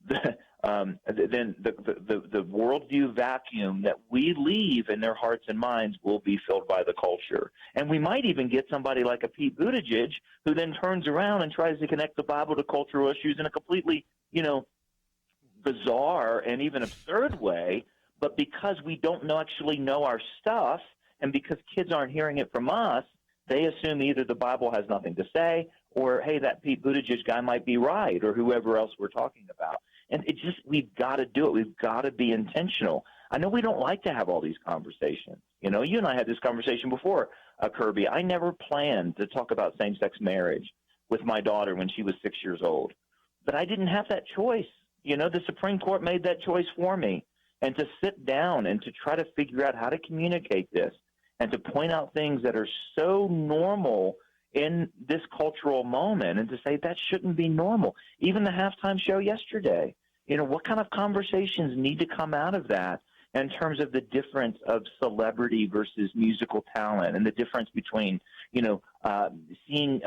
then the worldview vacuum that we leave in their hearts and minds will be filled by the culture. And we might even get somebody like a Pete Buttigieg who then turns around and tries to connect the Bible to cultural issues in a completely, bizarre and even absurd way. But because we don't actually know our stuff, and because kids aren't hearing it from us, they assume either the Bible has nothing to say, or, hey, that Pete Buttigieg guy might be right, or whoever else we're talking about. And we've got to do it. We've got to be intentional. I know we don't like to have all these conversations. You and I had this conversation before, Kerby. I never planned to talk about same-sex marriage with my daughter when she was 6 years old. But I didn't have that choice. The Supreme Court made that choice for me. And to sit down and to try to figure out how to communicate this and to point out things that are so normal in this cultural moment, and to say that shouldn't be normal. Even the halftime show yesterday, what kind of conversations need to come out of that in terms of the difference of celebrity versus musical talent, and the difference between, seeing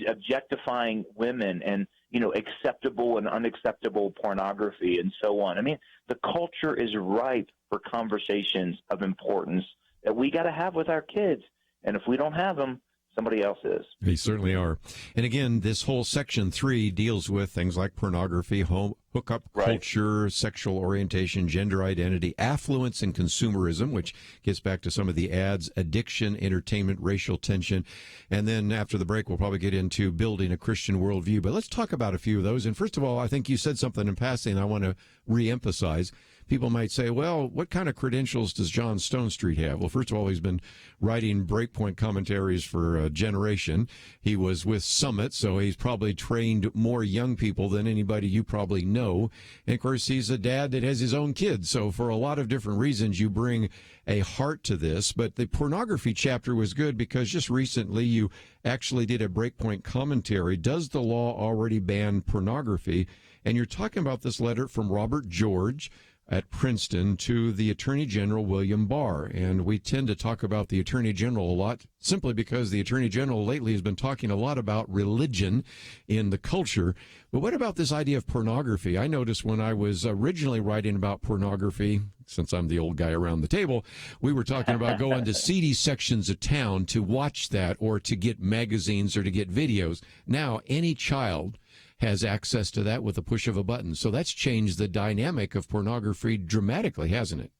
objectifying women and, acceptable and unacceptable pornography and so on. I mean, the culture is ripe for conversations of importance that we got to have with our kids. And if we don't have them, Somebody else is. They certainly are. And again, this whole Section 3 deals with things like pornography, hookup culture, sexual orientation, gender identity, affluence, and consumerism, which gets back to some of the ads, addiction, entertainment, racial tension. And then after the break, we'll probably get into building a Christian worldview. But let's talk about a few of those. And first of all, I think you said something in passing I want to reemphasize. People might say, well, what kind of credentials does John Stonestreet have? Well, first of all, he's been writing Breakpoint commentaries for a generation. He was with Summit, so he's probably trained more young people than anybody you probably know. And, of course, he's a dad that has his own kids. So for a lot of different reasons, you bring a heart to this. But the pornography chapter was good because just recently you actually did a Breakpoint commentary. Does the law already ban pornography? And you're talking about this letter from Robert George at Princeton to the Attorney General William Barr. And we tend to talk about the Attorney General a lot simply because the Attorney General lately has been talking a lot about religion in the culture. But what about this idea of pornography? I noticed when I was originally writing about pornography, since I'm the old guy around the table, we were talking about going to seedy sections of town to watch that or to get magazines or to get videos. Now, any child has access to that with the push of a button. So that's changed the dynamic of pornography dramatically, hasn't it?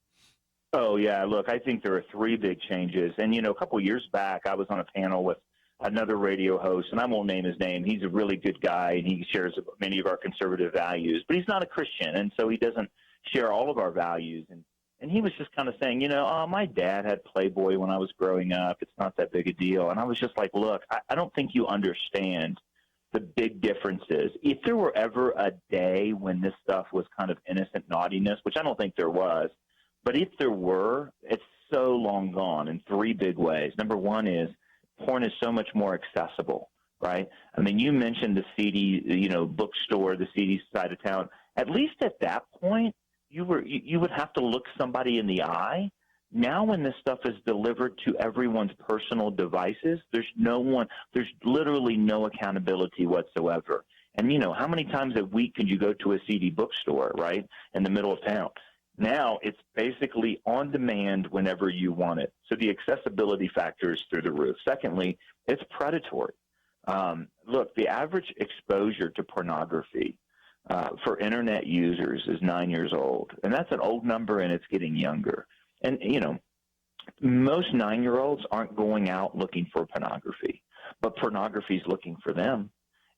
Oh, yeah. Look, I think there are three big changes. And, a couple of years back, I was on a panel with another radio host, and I won't name his name. He's a really good guy, and he shares many of our conservative values. But he's not a Christian, and so he doesn't share all of our values. And he was just kind of saying, my dad had Playboy when I was growing up. It's not that big a deal. And I was just like, look, I don't think you understand the big differences. If there were ever a day when this stuff was kind of innocent naughtiness, which I don't think there was, but if there were, it's so long gone in three big ways. Number one is porn is so much more accessible, right? I mean, you mentioned the CD, bookstore, the CD side of town. At least at that point, you would have to look somebody in the eye. Now when this stuff is delivered to everyone's personal devices, there's literally no accountability whatsoever. And, how many times a week can you go to a CD bookstore, right, in the middle of town? Now it's basically on demand whenever you want it. So the accessibility factor is through the roof. Secondly, it's predatory. Look, the average exposure to pornography for Internet users is 9 years old. And that's an old number, and it's getting younger. And, most 9-year-olds aren't going out looking for pornography, but pornography is looking for them.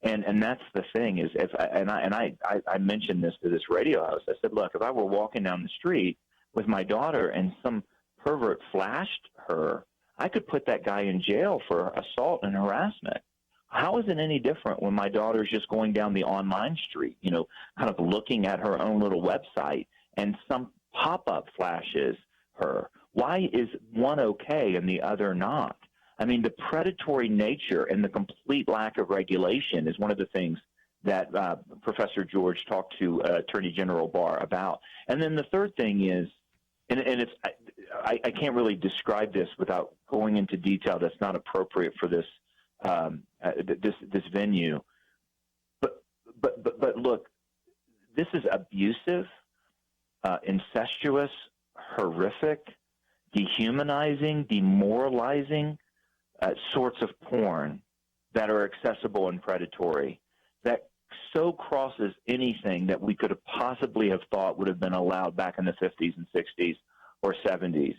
And that's the thing is, I mentioned this to this radio host. I said, look, if I were walking down the street with my daughter and some pervert flashed her, I could put that guy in jail for assault and harassment. How is it any different when my daughter's just going down the online street, kind of looking at her own little website and some pop-up flashes her? Why is one okay and the other not? I mean, the predatory nature and the complete lack of regulation is one of the things that Professor George talked to Attorney General Barr about. And then the third thing is, and it's I can't really describe this without going into detail. That's not appropriate for this this venue. But look, this is abusive, incestuous, horrific, dehumanizing, demoralizing sorts of porn that are accessible and predatory that so crosses anything that we could have possibly have thought would have been allowed back in the 50s and 60s or 70s.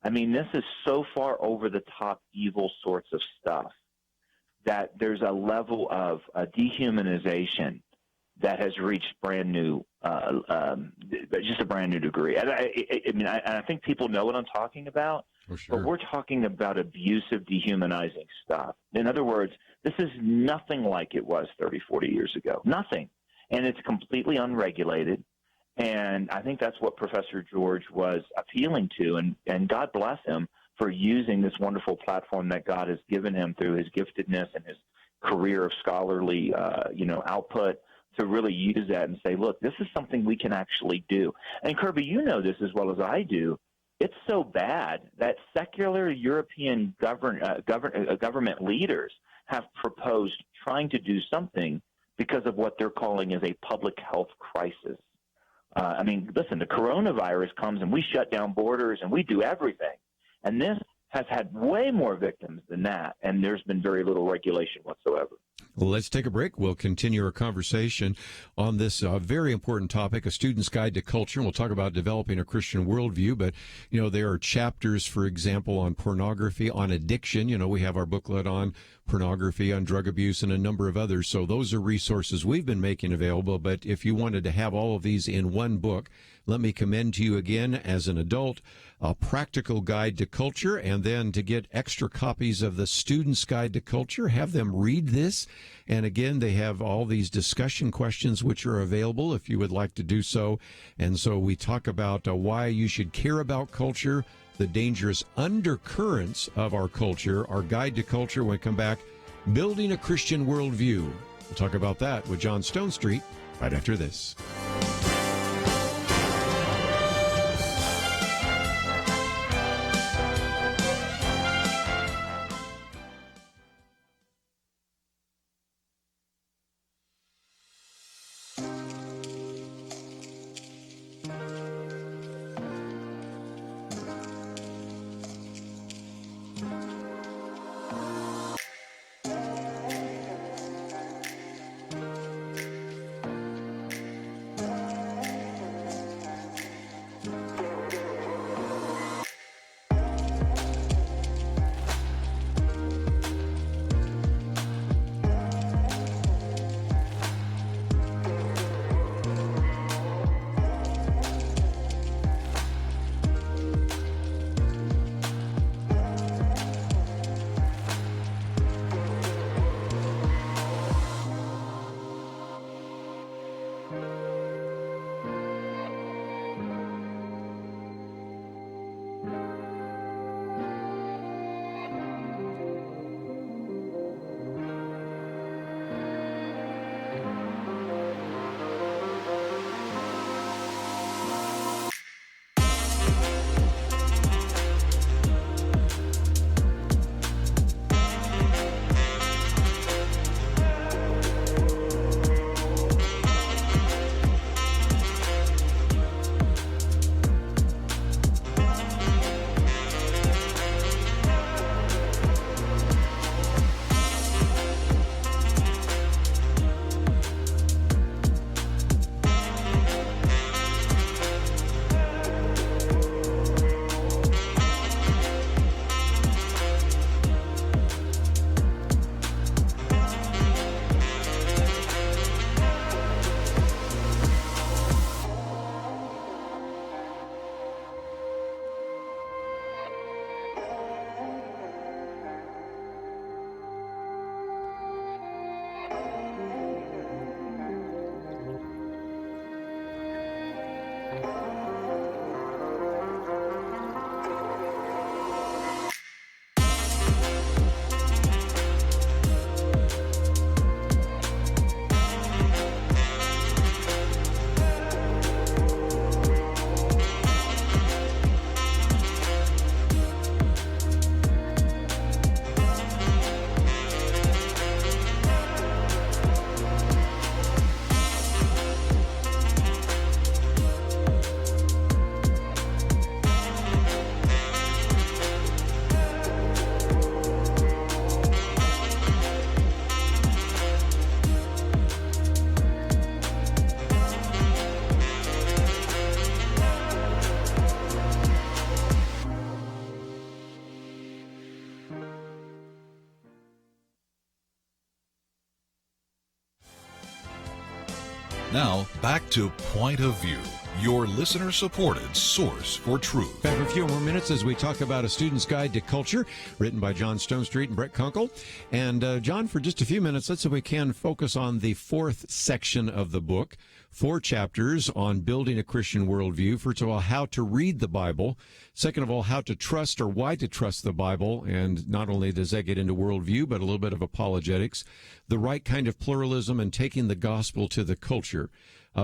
I mean, this is so far over the top evil sorts of stuff that there's a level of dehumanization that has reached brand new, just a brand new degree. And I think people know what I'm talking about, but we're talking about abusive, dehumanizing stuff. In other words, this is nothing like it was 30, 40 years ago. Nothing. And it's completely unregulated. And I think that's what Professor George was appealing to. And God bless him for using this wonderful platform that God has given him through his giftedness and his career of scholarly, output, to really use that and say, look, this is something we can actually do. And Kerby, you know this as well as I do. It's so bad that secular European government leaders have proposed trying to do something because of what they're calling as a public health crisis. Listen, the coronavirus comes and we shut down borders and we do everything. And this has had way more victims than that, and there's been very little regulation whatsoever. Well, let's take a break. We'll continue our conversation on this very important topic, A Student's Guide to Culture. We'll talk about developing a Christian worldview, but, there are chapters, for example, on pornography, on addiction. We have our booklet on pornography, on drug abuse, and a number of others. So those are resources we've been making available. But if you wanted to have all of these in one book, let me commend to you again, as an adult, A Practical Guide to Culture, and then to get extra copies of The Student's Guide to Culture, have them read this. And again, they have all these discussion questions which are available if you would like to do so. And so we talk about why you should care about culture, the dangerous undercurrents of our culture, our guide to culture. When we come back, Building a Christian Worldview. We'll talk about that with John Stonestreet right after this. Now, back to Point of View, your listener-supported source for truth. Back for a few more minutes as we talk about A Student's Guide to Culture, written by John Stonestreet and Brett Kunkel. And John, for just a few minutes, let's see if we can focus on the fourth section of the book. 4 chapters on building a Christian worldview. First of all, how to read the Bible. Second of all, how to trust or why to trust the Bible. And not only does that get into worldview, but a little bit of apologetics. The right kind of pluralism and taking the gospel to the culture.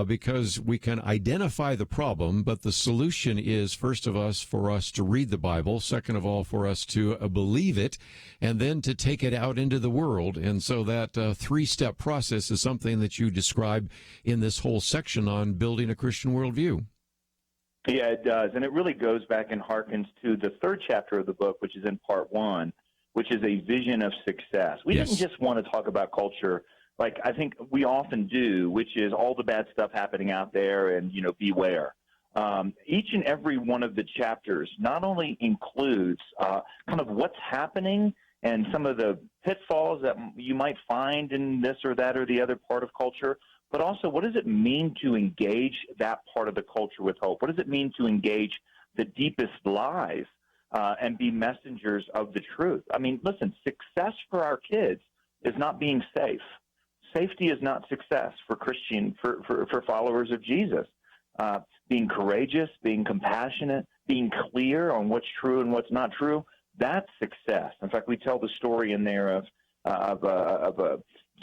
Because we can identify the problem, but the solution is, first of all, for us to read the Bible, second of all, for us to believe it, and then to take it out into the world. And so that 3-step process is something that you describe in this whole section on building a Christian worldview. Yeah, it does. And it really goes back and harkens to the third chapter of the book, which is in part 1, which is a vision of success. We didn't just want to talk about culture like I think we often do, which is all the bad stuff happening out there and, beware. Each and every one of the chapters not only includes kind of what's happening and some of the pitfalls that you might find in this or that or the other part of culture, but also what does it mean to engage that part of the culture with hope? What does it mean to engage the deepest lies and be messengers of the truth? I mean, listen, success for our kids is not being safe. Safety is not success for for followers of Jesus. Being courageous, being compassionate, being clear on what's true and what's not true, that's success. In fact, we tell the story in there of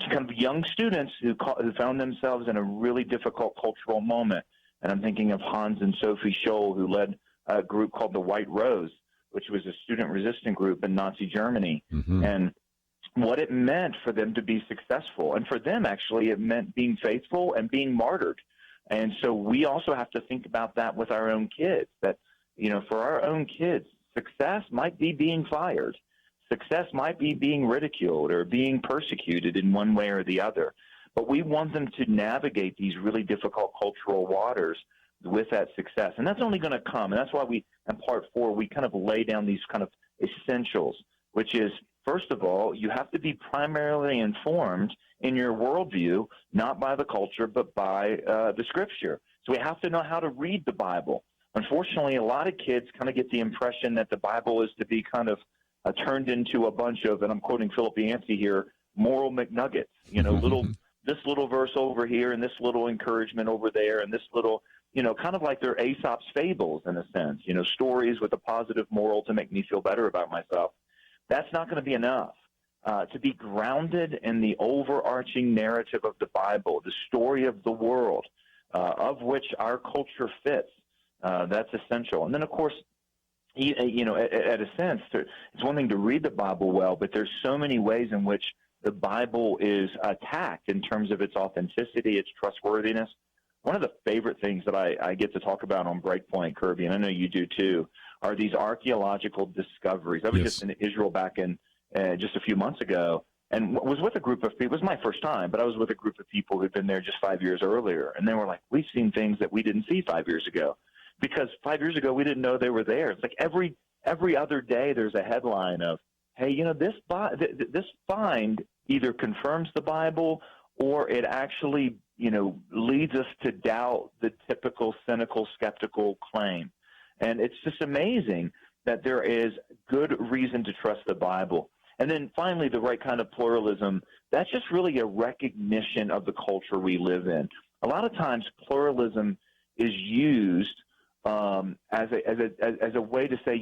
kind of young students who found themselves in a really difficult cultural moment. And I'm thinking of Hans and Sophie Scholl, who led a group called the White Rose, which was a student-resistant group in Nazi Germany. Mm-hmm. And what it meant for them to be successful. And for them, actually, it meant being faithful and being martyred. And so we also have to think about that with our own kids, that, for our own kids, success might be being fired. Success might be being ridiculed or being persecuted in one way or the other. But we want them to navigate these really difficult cultural waters with that success. And that's only going to come. And that's why in part 4, we kind of lay down these kind of essentials, which is, first of all, you have to be primarily informed in your worldview, not by the culture, but by the Scripture. So we have to know how to read the Bible. Unfortunately, a lot of kids kind of get the impression that the Bible is to be kind of turned into a bunch of, and I'm quoting Philip Yancey here, moral McNuggets. This little verse over here and this little encouragement over there and this little, kind of like they're Aesop's fables in a sense, stories with a positive moral to make me feel better about myself. That's not going to be enough. To be grounded in the overarching narrative of the Bible, the story of the world, of which our culture fits, that's essential. And then, of course, at a sense, it's one thing to read the Bible well, but there's so many ways in which the Bible is attacked in terms of its authenticity, its trustworthiness. One of the favorite things that I get to talk about on Breakpoint, Kerby, and I know you do too, are these archaeological discoveries. I was just in Israel back in just a few months ago and was with a group of people. It was my first time, but I was with a group of people who'd been there just 5 years earlier. And they were like, we've seen things that we didn't see 5 years ago because 5 years ago we didn't know they were there. It's like every other day there's a headline of, hey, this find either confirms the Bible or it actually, leads us to doubt the typical cynical, skeptical claim. And it's just amazing that there is good reason to trust the Bible. And then finally, the right kind of pluralism, that's just really a recognition of the culture we live in. A lot of times pluralism is used as a way to say,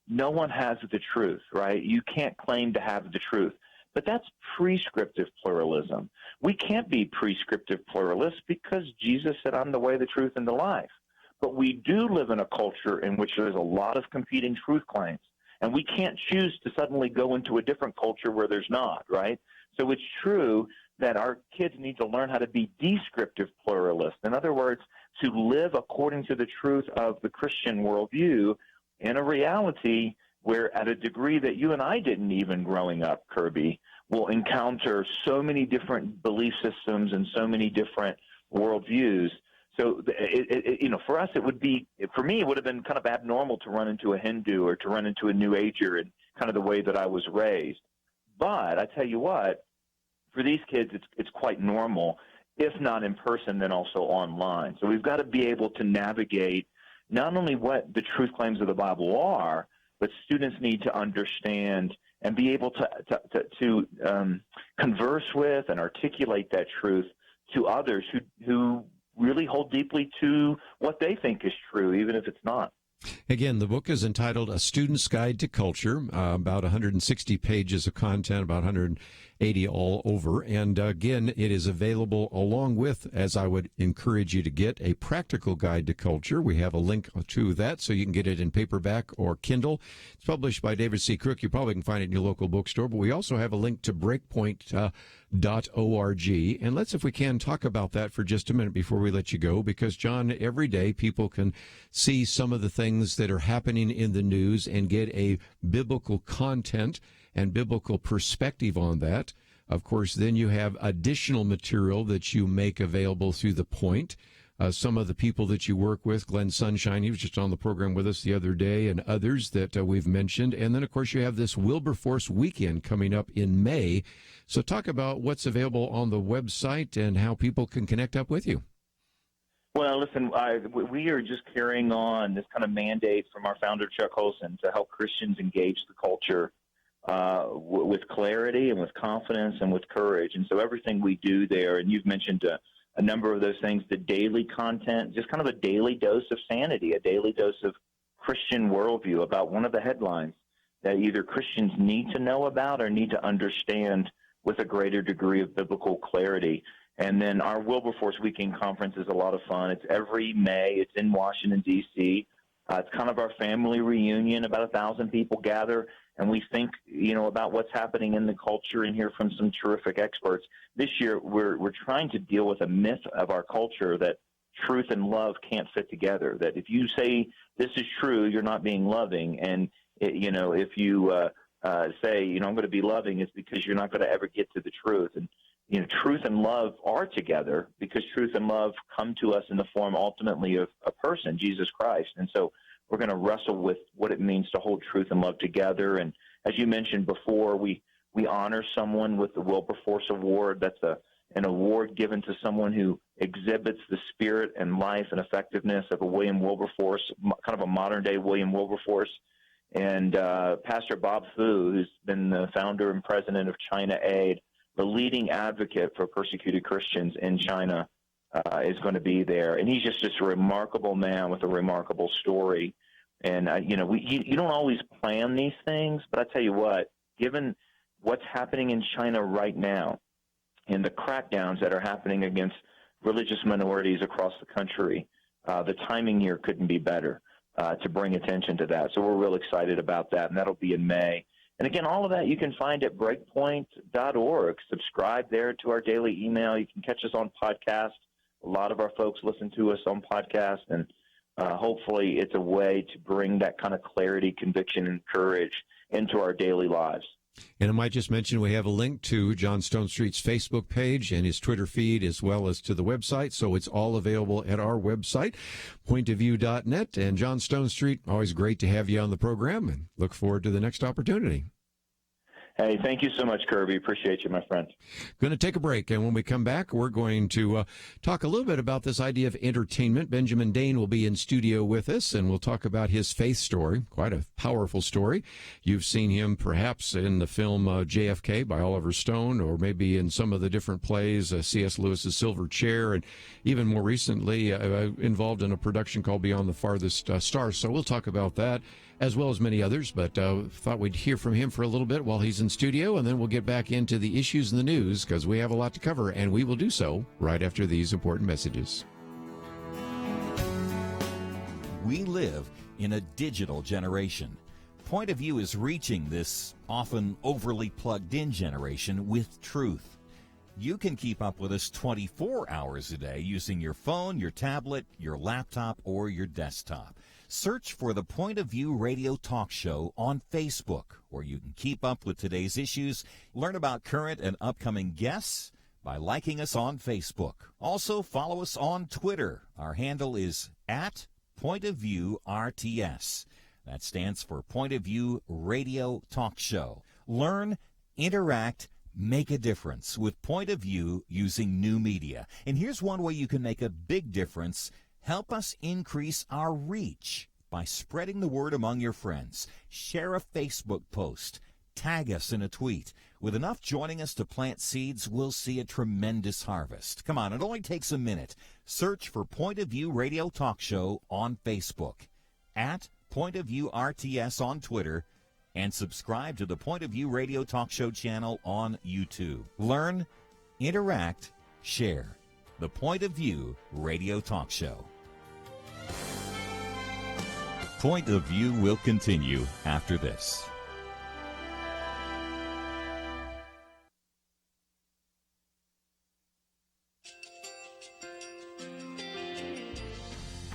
no one has the truth, right? You can't claim to have the truth. But that's prescriptive pluralism. We can't be prescriptive pluralists because Jesus said, I'm the way, the truth, and the life. But we do live in a culture in which there's a lot of competing truth claims. And we can't choose to suddenly go into a different culture where there's not, right? So it's true that our kids need to learn how to be descriptive pluralists. In other words, to live according to the truth of the Christian worldview in a reality where at a degree that you and I didn't even growing up, Kerby, will encounter so many different belief systems and so many different worldviews. So, for us, for me, it would have been kind of abnormal to run into a Hindu or to run into a New Ager in kind of the way that I was raised. But I tell you what, for these kids, it's quite normal, if not in person, then also online. So we've got to be able to navigate not only what the truth claims of the Bible are, but students need to understand and be able to converse with and articulate that truth to others who really hold deeply to what they think is true, even if it's not. Again, the book is entitled A Student's Guide to Culture, about 160 pages of content, about 180 all over. And again, it is available along with, as I would encourage you to get, a practical guide to culture. We have a link to that, so you can get it in paperback or Kindle. It's published by David C. Crook. You probably can find it in your local bookstore, but we also have a link to breakpoint.org. And let's, if we can, talk about that for just a minute before we let you go, because, John, every day people can see some of the things that are happening in the news and get a biblical content and biblical perspective on that. Of course, then you have additional material that you make available through The Point. Some of the people that you work with, Glenn Sunshine, he was just on the program with us the other day, and others that we've mentioned. And then, of course, you have this Wilberforce weekend coming up in May. So talk about what's available on the website and how people can connect up with you. Well, listen, we are just carrying on this kind of mandate from our founder, Chuck Colson, to help Christians engage the culture with clarity and with confidence and with courage. And so everything we do there, and you've mentioned a number of those things, the daily content, just kind of a daily dose of sanity, a daily dose of Christian worldview about one of the headlines that either Christians need to know about or need to understand with a greater degree of biblical clarity. And then our Wilberforce Weekend Conference is a lot of fun. It's every May. It's in Washington, D.C. It's kind of our family reunion. About 1,000 people gather, and we think, about what's happening in the culture and hear from some terrific experts. This year, we're trying to deal with a myth of our culture that truth and love can't fit together, that if you say this is true, you're not being loving. And, if you say, I'm going to be loving, it's because you're not going to ever get to the truth. And truth and love are together because truth and love come to us in the form ultimately of a person, Jesus Christ. And so we're going to wrestle with what it means to hold truth and love together. And as you mentioned before, we honor someone with the Wilberforce Award. That's an award given to someone who exhibits the spirit and life and effectiveness of a William Wilberforce, kind of a modern-day William Wilberforce. And Pastor Bob Fu, who's been the founder and president of China Aid, the leading advocate for persecuted Christians in China, is going to be there. And he's just a remarkable man with a remarkable story. And, you don't always plan these things, but I tell you what, given what's happening in China right now and the crackdowns that are happening against religious minorities across the country, the timing here couldn't be better to bring attention to that. So we're real excited about that, and that'll be in May. And again, all of that you can find at breakpoint.org. Subscribe there to our daily email. You can catch us on podcast. A lot of our folks listen to us on podcast, and hopefully it's a way to bring that kind of clarity, conviction, and courage into our daily lives. And I might just mention we have a link to John Stonestreet's Facebook page and his Twitter feed as well as to the website. So it's all available at our website, pointofview.net. And John Stonestreet, always great to have you on the program, and look forward to the next opportunity. Hey, thank you so much, Kerby. Appreciate you, my friend. Going to take a break, and when we come back, we're going to talk a little bit about this idea of entertainment. Benjamin Dane will be in studio with us, and we'll talk about his faith story, quite a powerful story. You've seen him perhaps in the film JFK by Oliver Stone, or maybe in some of the different plays, C.S. Lewis's Silver Chair, and even more recently involved in a production called Beyond the Farthest Star. So we'll talk about that, as well as many others, but thought we'd hear from him for a little bit while he's in studio, and then we'll get back into the issues in the news, because we have a lot to cover, and we will do so right after these important messages. We live in a digital generation. Point of View is reaching this often overly plugged-in generation with truth. You can keep up with us 24 hours a day using your phone, your tablet, your laptop, or your desktop. Search for the Point of View Radio Talk Show on Facebook, where you can keep up with today's issues, learn about current and upcoming guests by liking us on Facebook. Also, follow us on Twitter. Our handle is @PointOfViewRTS. That stands for Point of View Radio Talk Show. Learn, interact, make a difference with Point of View using new media. And here's one way you can make a big difference. Help us increase our reach by spreading the word among your friends. Share a Facebook post. Tag us in a tweet. With enough joining us to plant seeds, we'll see a tremendous harvest. Come on, it only takes a minute. Search for Point of View Radio Talk Show on Facebook. at Point of View RTS on Twitter, and subscribe to the Point of View Radio Talk Show channel on YouTube. Learn, interact, share. The Point of View Radio Talk Show. Point of View will continue after this.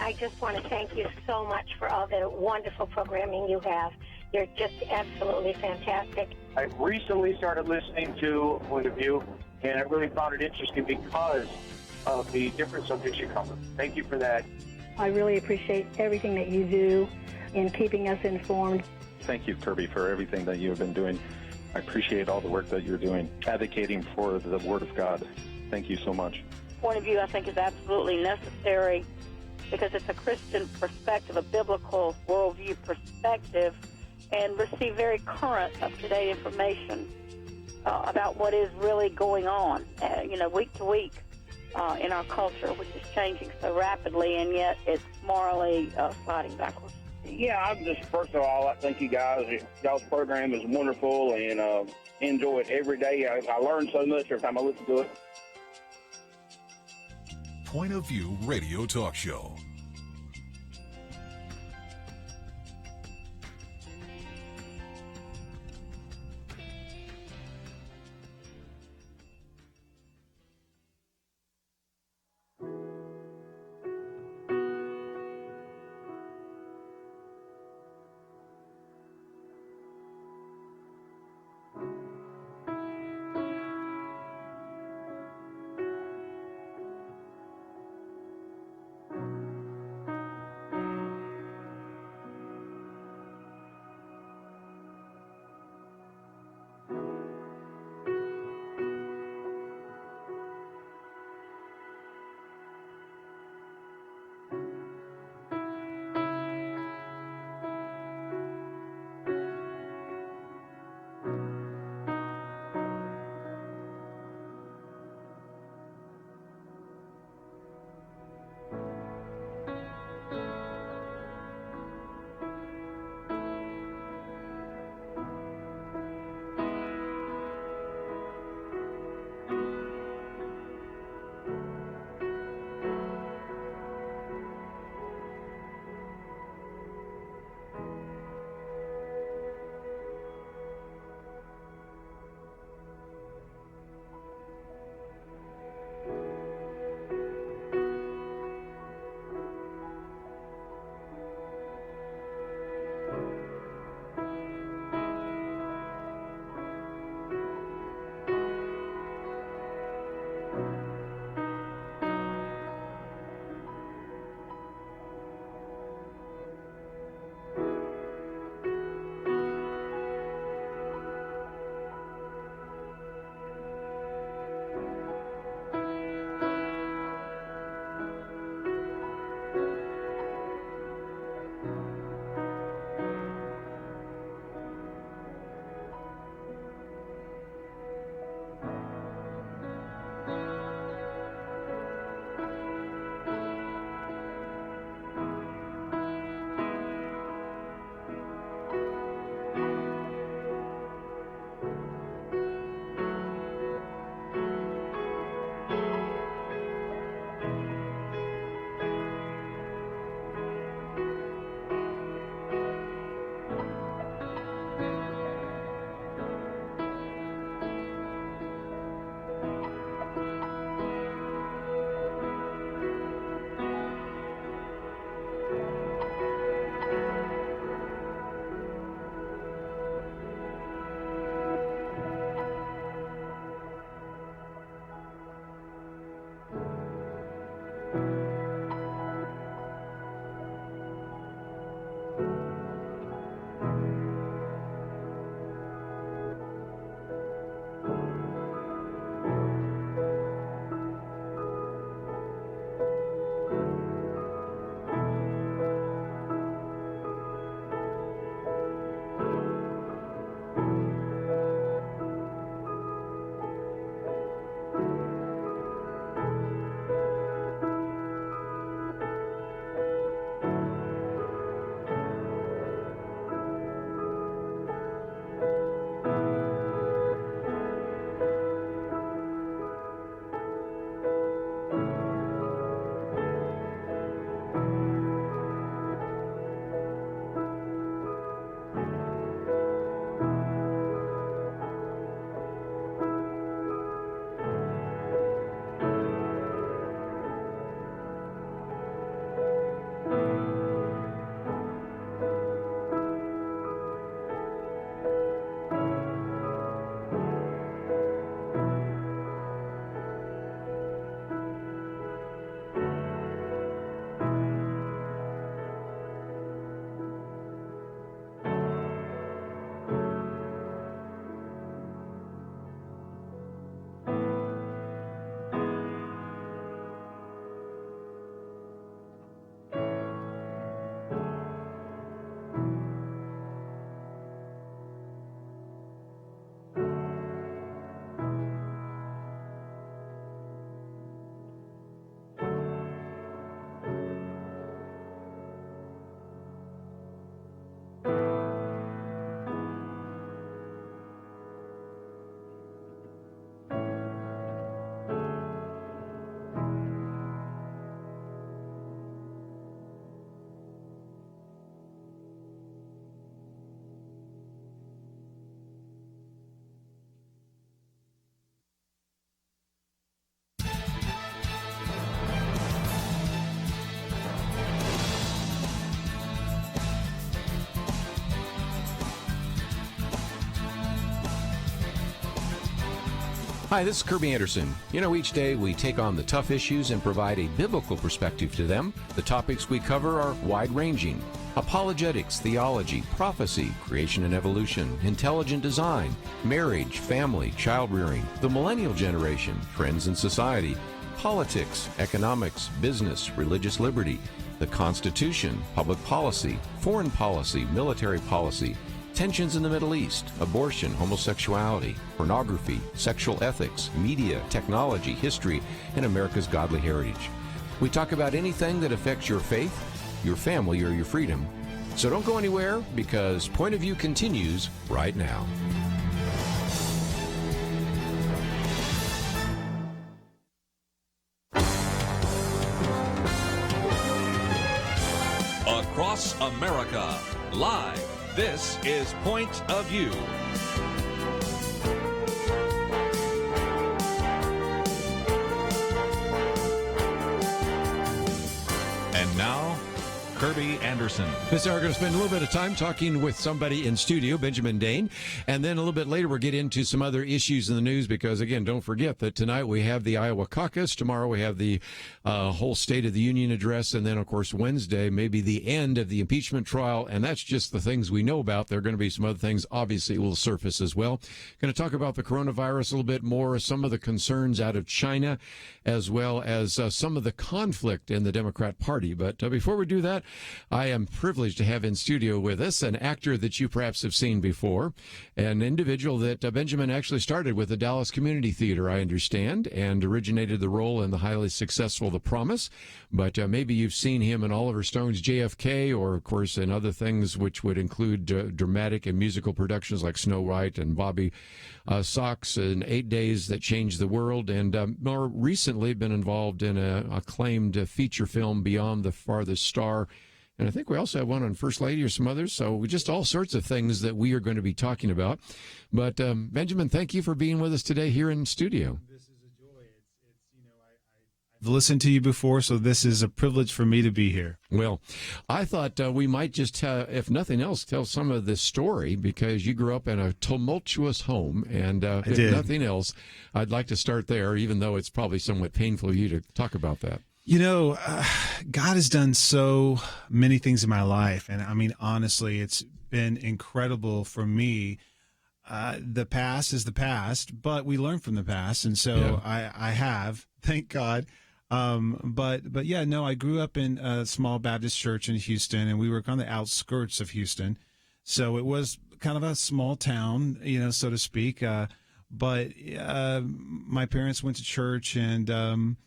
I just want to thank you so much for all the wonderful programming you have. You're just absolutely fantastic. I recently started listening to Point of View, and I really found it interesting because of the different subjects you cover. Thank you for that. I really appreciate everything that you do in keeping us informed. Thank you, Kerby, for everything that you have been doing. I appreciate all the work that you're doing, advocating for the Word of God. Thank you so much. Point of View, I think, is absolutely necessary because it's a Christian perspective, a biblical worldview perspective, and receive very current, up-to-date information about what is really going on, week to week in our culture, which is changing so rapidly, and yet it's morally sliding backwards. Yeah, I'm just, first of all, I thank you guys. Y'all's program is wonderful, and enjoy it every day. I learn so much every time I listen to it. Point of View Radio Talk Show. Hi, this is Kerby Anderson. You know, each day we take on the tough issues and provide a biblical perspective to them. The topics we cover are wide-ranging. Apologetics, theology, prophecy, creation and evolution, intelligent design, marriage, family, child-rearing, the millennial generation, trends in society, politics, economics, business, religious liberty, the Constitution, public policy, foreign policy, military policy, tensions in the Middle East, abortion, homosexuality, pornography, sexual ethics, media, technology, history, and America's godly heritage. We talk about anything that affects your faith, your family, or your freedom. So don't go anywhere, because Point of View continues right now. Across America, live. This is Point of View. And now, Kerby Anderson. This hour, we're going to spend a little bit of time talking with somebody in studio, Benjamin Dane, and then a little bit later we'll get into some other issues in the news because, again, don't forget that tonight we have the Iowa caucus, tomorrow we have the whole State of the Union address, and then, of course, Wednesday, maybe the end of the impeachment trial, and that's just the things we know about. There are going to be some other things, obviously, will surface as well. Going to talk about the coronavirus a little bit more, some of the concerns out of China, as well as some of the conflict in the Democrat Party. But before we do that, I am privileged to have in studio with us an actor that you perhaps have seen before, an individual that Benjamin actually started with the Dallas Community Theater, I understand, and originated the role in the highly successful The Promise. But maybe you've seen him in Oliver Stone's JFK, or, of course, in other things which would include dramatic and musical productions like Snow White and Bobby Sox and 8 Days That Changed the World, and more recently been involved in an acclaimed feature film, Beyond the Farthest Star. And I think we also have one on First Lady or some others. So just all sorts of things that we are going to be talking about. But Benjamin, thank you for being with us today here in studio. This is a joy. I've listened to you before, so this is a privilege for me to be here. Well, I thought we might just, if nothing else, tell some of this story, because you grew up in a tumultuous home. And if nothing else, I'd like to start there, even though it's probably somewhat painful for you to talk about that. You know, God has done so many things in my life. And I mean, honestly, it's been incredible for me. The past is the past, but we learn from the past. And so I have, thank God. But yeah, no, I grew up in a small Baptist church in Houston, and we were on the outskirts of Houston. So it was kind of a small town, you know, so to speak. But my parents went to church, and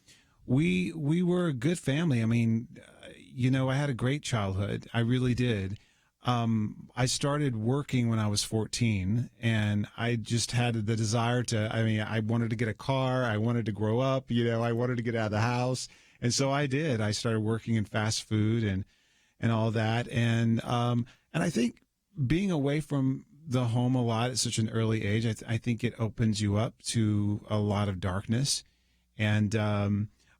we were a good family. I mean, you know, I had a great childhood. I really did. I started working when I was 14, and I just had the desire I wanted to get a car. I wanted to grow up, you know, I wanted to get out of the house. And so I did. I started working in fast food and all that. And I think being away from the home a lot at such an early age, I think it opens you up to a lot of darkness. And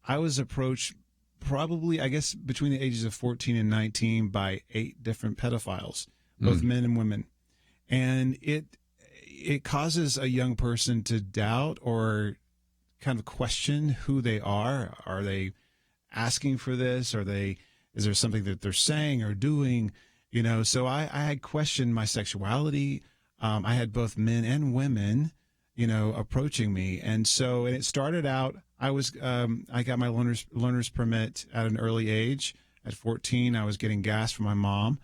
I was approached probably, I guess, between the ages of 14 and 19 by 8 different pedophiles, both men and women. And it causes a young person to doubt or kind of question who they are. Are they asking for this? Is there something that they're saying or doing? You know, so I had questioned my sexuality. I had both men and women, you know, approaching me. And so it started out, I got my learner's permit at an early age. At 14, I was getting gas from my mom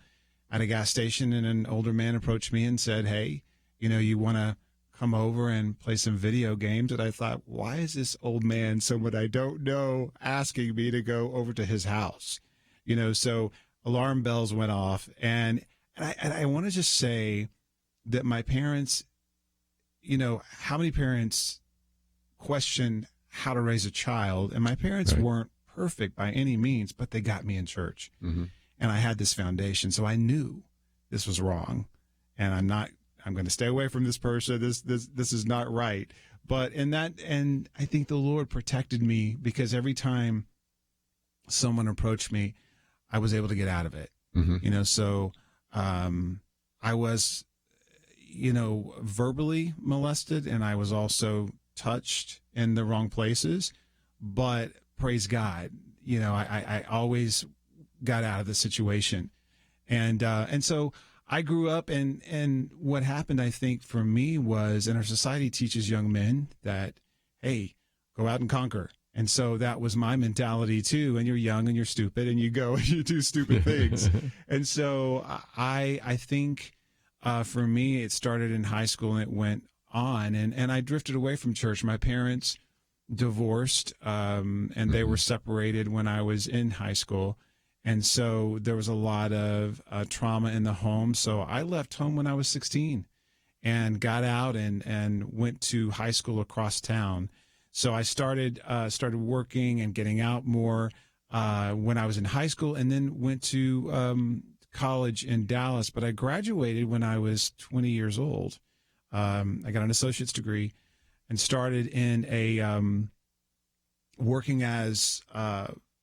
at a gas station, and an older man approached me and said, "Hey, you know, you want to come over and play some video games?" And I thought, why is this old man, someone I don't know, asking me to go over to his house? You know, so alarm bells went off. And I want to just say that my parents, you know, how many parents question how to raise a child? And my parents weren't perfect by any means, but they got me in church. Mm-hmm. And I had this foundation, so I knew this was wrong. And I'm going to stay away from this person. This is not right. But and I think the Lord protected me, because every time someone approached me, I was able to get out of it. Mm-hmm. You know, so I was, you know, verbally molested, and I was also touched in the wrong places, but praise God, I always got out of the situation. And so I grew up, and what happened, I think, for me was, and our society teaches young men that, hey, go out and conquer. And so that was my mentality too. And you're young and you're stupid and you go and you do stupid things. And so I think for me, it started in high school and it went on. And I drifted away from church. My parents divorced and they were separated when I was in high school. And so there was a lot of trauma in the home. So I left home when I was 16 and got out and went to high school across town. So I started working and getting out more when I was in high school, and then went to college in Dallas. But I graduated when I was 20 years old. I got an associate's degree and started in working as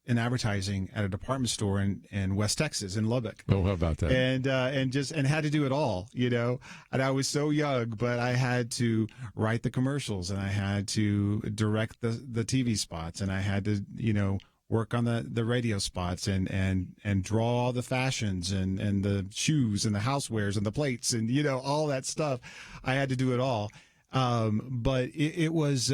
in advertising at a department store in West Texas, in Lubbock. Oh, how about that? And had to do it all, And I was so young, but I had to write the commercials, and I had to direct the TV spots, and I had to, work on the radio spots and draw all the fashions and the shoes and the housewares and the plates and, all that stuff. I had to do it all. But it was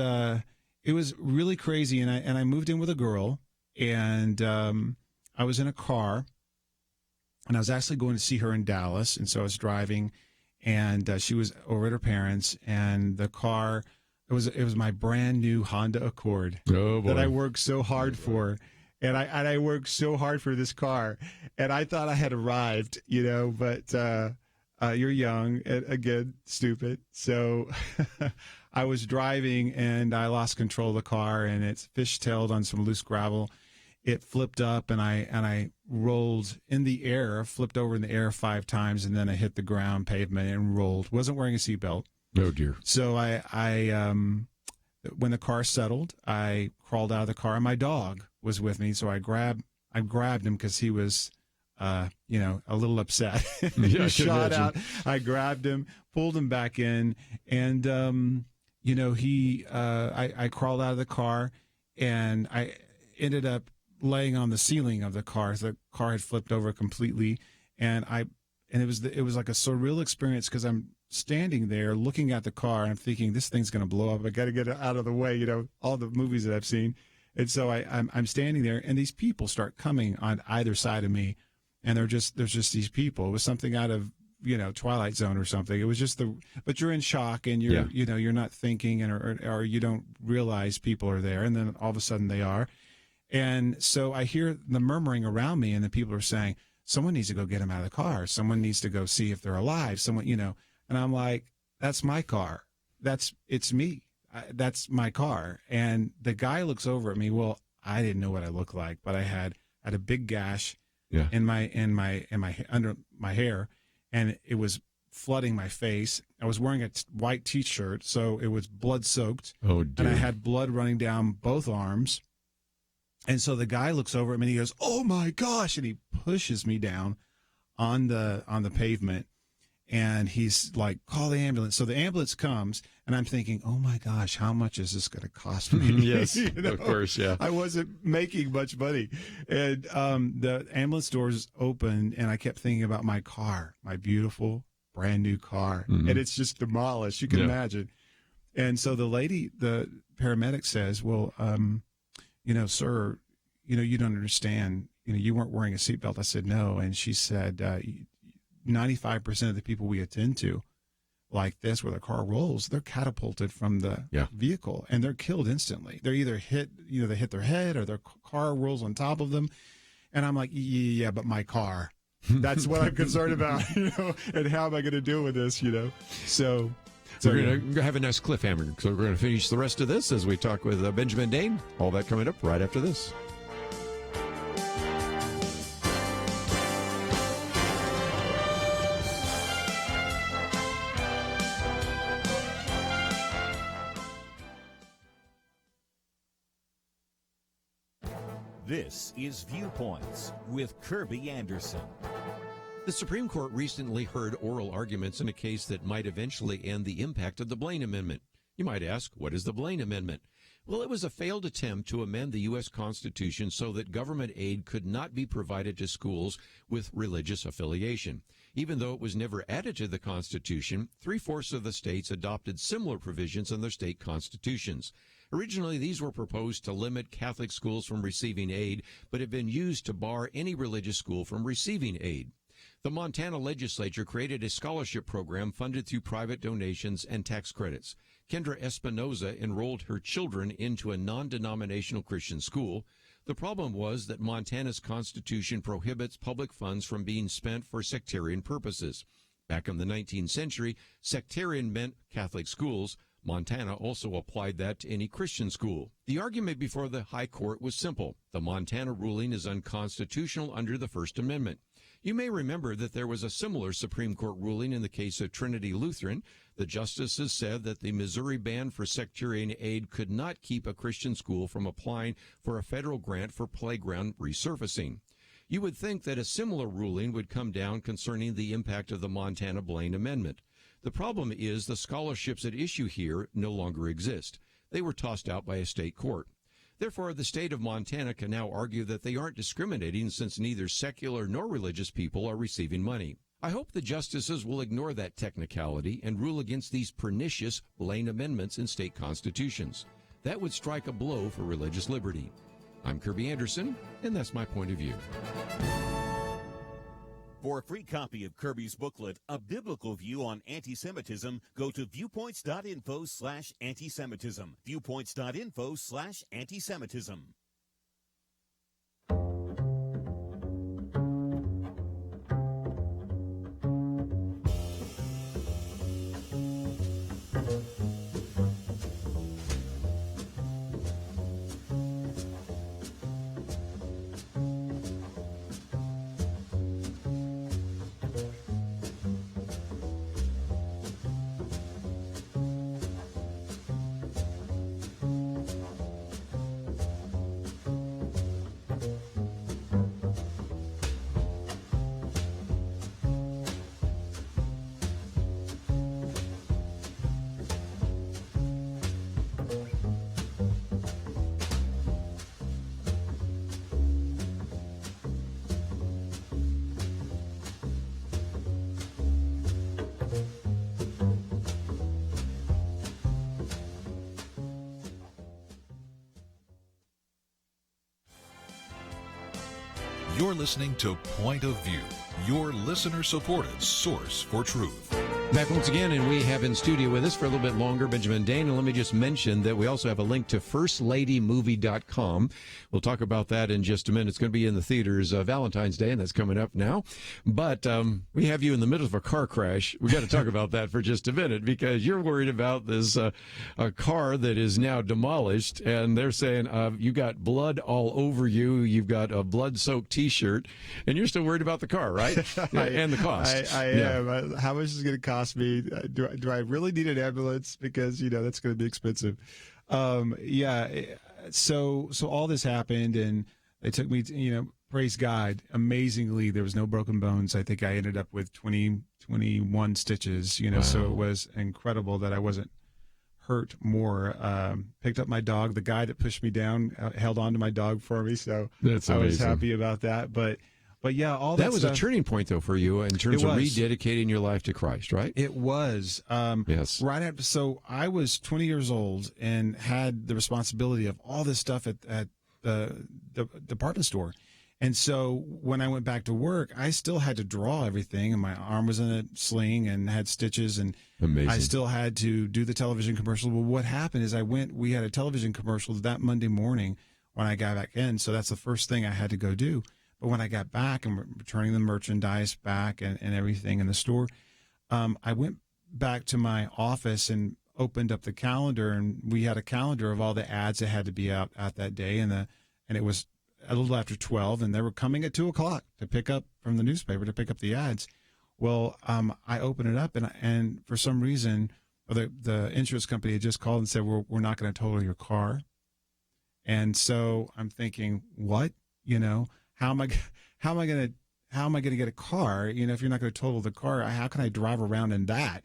really crazy. And I moved in with a girl. And I was in a car, and I was actually going to see her in Dallas. And so I was driving, and she was over at her parents, and the car, it was my brand new Honda Accord that I worked so hard for. And I worked so hard for this car, and I thought I had arrived, but you're young and, again, stupid. So I was driving, and I lost control of the car, and it's fishtailed on some loose gravel. It flipped up, and I rolled in the air, flipped over in the air 5 times, and then I hit the ground pavement and rolled. Wasn't wearing a seatbelt. Oh dear. So I when the car settled, I crawled out of the car, and my dog was with me. So I grabbed him because he was a little upset. Yeah, he shot out. I grabbed him, pulled him back in, and I crawled out of the car, and I ended up laying on the ceiling of the car. The car had flipped over completely, and it was like a surreal experience because I'm standing there looking at the car, and I'm thinking, this thing's going to blow up. I got to get it out of the way. All the movies that I've seen, and so I'm standing there, and these people start coming on either side of me, and there's just these people. It was something out of Twilight Zone or something. It was just but you're in shock, and you're not thinking, or you don't realize people are there, and then all of a sudden they are. And so I hear the murmuring around me, and the people are saying, someone needs to go get them out of the car. Someone needs to go see if they're alive. Someone, and I'm like, that's my car. It's me. That's my car. And the guy looks over at me. Well, I didn't know what I looked like, but I had a big gash in my under my hair, and it was flooding my face. I was wearing a white T-shirt, so it was blood soaked. Oh dear. And I had blood running down both arms. And so the guy looks over at me and he goes, "Oh my gosh!" And he pushes me down on the pavement, and he's like, "Call the ambulance." So the ambulance comes, and I'm thinking, "Oh my gosh, how much is this going to cost me?" Yes, of course, yeah. I wasn't making much money, and the ambulance doors opened, and I kept thinking about my car, my beautiful brand new car, and it's just demolished. You can imagine. And so the paramedic says, "Well, sir, you don't understand. You weren't wearing a seatbelt." I said, "No." And she said, 95% of the people we attend to like this, where the car rolls, they're catapulted from the vehicle, and they're killed instantly. They're either hit, they hit their head, or their car rolls on top of them. And I'm like, yeah, but my car, that's what I'm concerned about, and how am I going to deal with this, So we're going to have a nice cliffhanger. So we're going to finish the rest of this as we talk with Benjamin Dane. All that coming up right after this. This is Viewpoints with Kerby Anderson. The Supreme Court recently heard oral arguments in a case that might eventually end the impact of the Blaine Amendment. You might ask, what is the Blaine Amendment? Well, it was a failed attempt to amend the U.S. Constitution so that government aid could not be provided to schools with religious affiliation. Even though it was never added to the Constitution, 3/4 of the states adopted similar provisions in their state constitutions. Originally, these were proposed to limit Catholic schools from receiving aid, but have been used to bar any religious school from receiving aid. The Montana legislature created a scholarship program funded through private donations and tax credits. Kendra Espinoza enrolled her children into a non-denominational Christian school. The problem was that Montana's constitution prohibits public funds from being spent for sectarian purposes. Back in the 19th century, sectarian meant Catholic schools. Montana also applied that to any Christian school. The argument before the High Court was simple. The Montana ruling is unconstitutional under the First Amendment. You may remember that there was a similar Supreme Court ruling in the case of Trinity Lutheran. The justices said that the Missouri ban for sectarian aid could not keep a Christian school from applying for a federal grant for playground resurfacing. You would think that a similar ruling would come down concerning the impact of the Montana Blaine Amendment. The problem is the scholarships at issue here no longer exist. They were tossed out by a state court. Therefore, the state of Montana can now argue that they aren't discriminating since neither secular nor religious people are receiving money. I hope the justices will ignore that technicality and rule against these pernicious Blaine amendments in state constitutions. That would strike a blow for religious liberty. I'm Kerby Anderson, and that's my point of view. For a free copy of Kerby's booklet, A Biblical View on Anti-Semitism, go to viewpoints.info/anti-Semitism. Viewpoints.info/anti-Semitism. You're listening to Point of View, your listener-supported source for truth. Back once again, and we have in studio with us for a little bit longer Benjamin Dane. And let me just mention that we also have a link to firstladymovie.com. We'll talk about that in just a minute. It's going to be in the theaters Valentine's Day, and that's coming up now. But we have you in the middle of a car crash. We got to talk about that for just a minute because you're worried about this a car that is now demolished, and they're saying you got blood all over you. You've got a blood-soaked T-shirt, and you're still worried about the car, right? And the cost. I am. How much is it going to cost me? Do I really need an ambulance? Because, that's going to be expensive. So all this happened, and they took me to, praise God, amazingly, there was no broken bones. I think I ended up with 21 stitches, wow. So it was incredible that I wasn't hurt more. Picked up my dog. The guy that pushed me down held on to my dog for me, so that's I amazing. was happy about that. But yeah, all that was stuff, a turning point, though, for you in terms of rededicating your life to Christ, right? It was. Yes. Right after, so I was 20 years old and had the responsibility of all this stuff at the department store. And so when I went back to work, I still had to draw everything, and my arm was in a sling and had stitches, and amazing. I still had to do the television commercial. Well, what happened is we had a television commercial that Monday morning when I got back in, so that's the first thing I had to go do. But when I got back and returning the merchandise back and everything in the store, I went back to my office and opened up the calendar, and we had a calendar of all the ads that had to be out that day, and it was a little after 12, and they were coming at 2:00 to pick up from the newspaper to pick up the ads. Well, I opened it up, and for some reason, the insurance company had just called and said, we're not going to total your car. And so I'm thinking, what? How am I going to get a car? If you're not going to total the car, how can I drive around in that?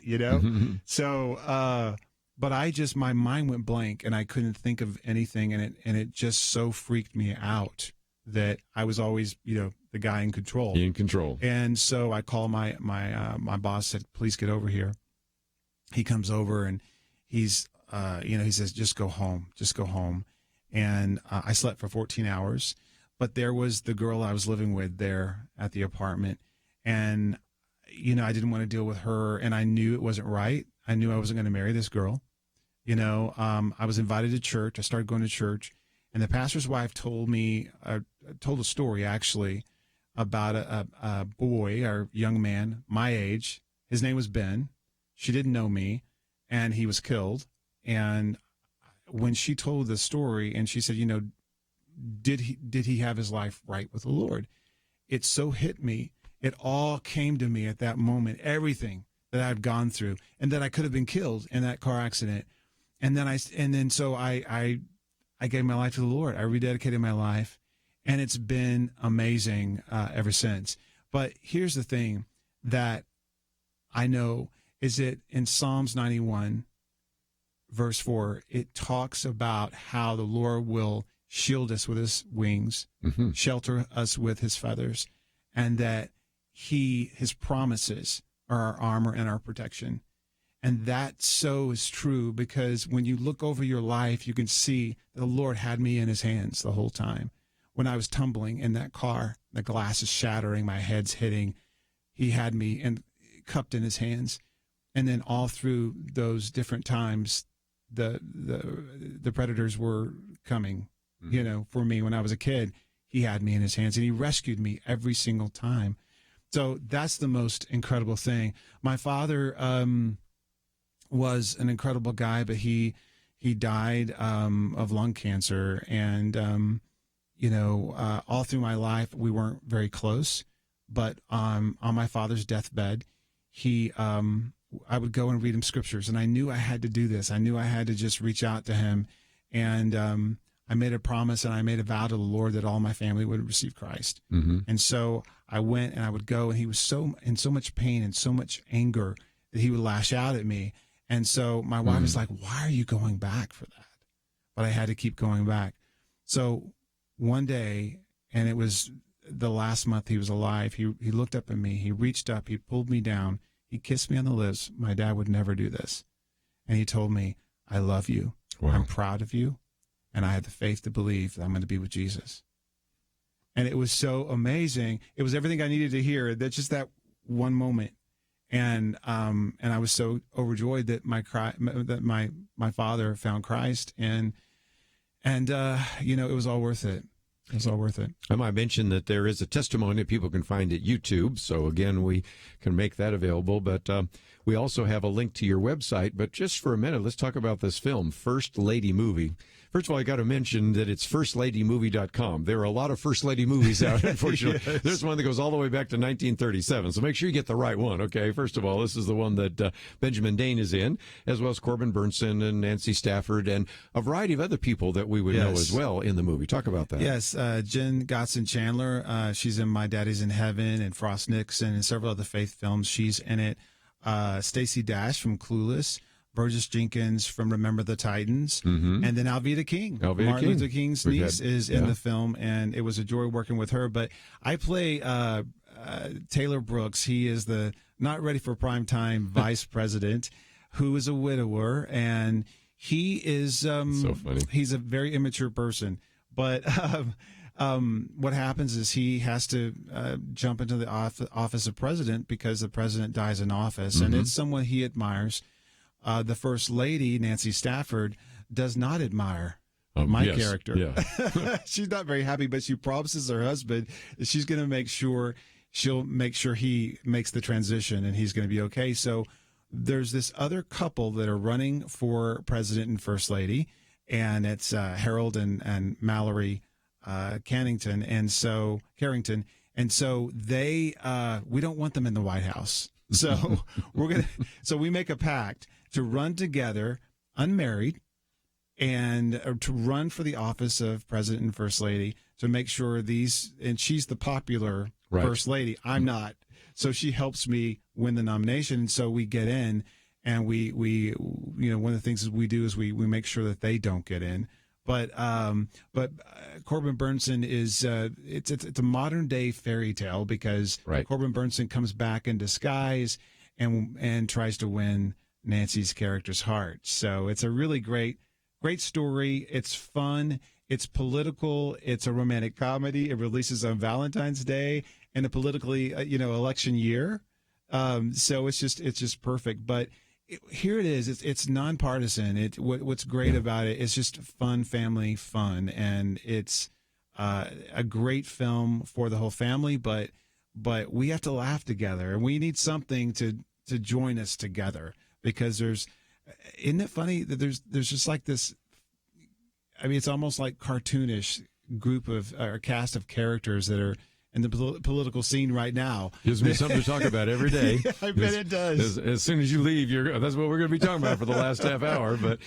So but my mind went blank and I couldn't think of anything, and it just so freaked me out that I was always, the guy in control. In control. And so I called my boss, said, please get over here. He comes over and he's, he says, just go home. And I slept for 14 hours, but there was the girl I was living with there at the apartment. And, I didn't want to deal with her, and I knew it wasn't right. I knew I wasn't going to marry this girl. I was invited to church. I started going to church, and the pastor's wife told a story actually about a boy or young man my age. His name was Ben. She didn't know me, and he was killed. And when she told the story, and she said, did he have his life right with the Lord? It so hit me. It all came to me at that moment, everything that I'd gone through, and that I could have been killed in that car accident. And then so I gave my life to the Lord. I rededicated my life, and it's been amazing ever since. But here's the thing that I know is that in Psalms 91, verse 4, it talks about how the Lord will shield us with his wings, shelter us with his feathers, and that his promises are our armor and our protection. And that so is true, because when you look over your life, you can see that the Lord had me in his hands the whole time. When I was tumbling in that car, the glass is shattering, my head's hitting, he had me cupped in his hands. And then all through those different times, the predators were coming, for me. When I was a kid, he had me in his hands, and he rescued me every single time. So that's the most incredible thing. My father was an incredible guy, but he died of lung cancer. And, all through my life, we weren't very close. But on my father's deathbed, I would go and read him scriptures. And I knew I had to do this. I knew I had to just reach out to him. And I made a promise and I made a vow to the Lord that all my family would receive Christ. Mm-hmm. And so I went and I would go, and he was in so much pain and so much anger that he would lash out at me. And so my wife was like, why are you going back for that? But I had to keep going back. So one day, and it was the last month he was alive, he looked up at me, he reached up, he pulled me down, he kissed me on the lips. My dad would never do this. And he told me, I love you. Wow. I'm proud of you. And I have the faith to believe that I'm going to be with Jesus. And it was so amazing. It was everything I needed to hear. That's just that one moment. And I was so overjoyed that my father found Christ, and it was all worth it. It was all worth it. I might mention that there is a testimony people can find at YouTube. So again, we can make that available, but we also have a link to your website. But just for a minute, let's talk about this film, First Lady Movie. First of all, I got to mention that it's firstladymovie.com. There are a lot of First Lady movies out, unfortunately. Yes. There's one that goes all the way back to 1937, so make sure you get the right one, okay? First of all, this is the one that Benjamin Dane is in, as well as Corbin Burnson and Nancy Stafford and a variety of other people that we would know as well in the movie. Talk about that. Yes, Jen Gotson Chandler, she's in My Daddy's in Heaven, and Frost Nixon, and several other faith films. She's in it. Stacey Dash from Clueless. Burgess Jenkins from Remember the Titans, and then Alveda King. Martin Luther King's niece is in the film, and it was a joy working with her. But I play Taylor Brooks. He is the not ready for prime time vice president, who is a widower, and he is so funny. He's a very immature person, but what happens is he has to jump into the office of president because the president dies in office, and it's someone he admires. The First Lady, Nancy Stafford, does not admire my character. Yeah. She's not very happy, but she promises her husband that she's going to make sure he makes the transition and he's going to be okay. So there's this other couple that are running for president and First Lady, and it's Harold and Mallory Carrington. And so they we don't want them in the White House. So we make a pact to run together, unmarried, and to run for the office of president and First Lady to make sure and she's the popular First Lady. I'm not. So she helps me win the nomination. And so we get in, and we one of the things we do is we make sure that they don't get in. But Corbin Burnson is it's a modern day fairy tale because Corbin Burnson comes back in disguise and tries to win Nancy's character's heart. So it's a really great story. It's fun. It's political. It's a romantic comedy. It releases on Valentine's Day and a politically election year. So it's just perfect. But here it is. It's nonpartisan. What's great about it is just fun, family fun, and it's a great film for the whole family. But we have to laugh together, and we need something to join us together, because isn't it funny that there's just like this. I mean, it's almost like cartoonish group of or cast of characters that are in the political scene right now. Gives me something to talk about every day. I bet it does. As soon as you leave, that's what we're going to be talking about for the last half hour. But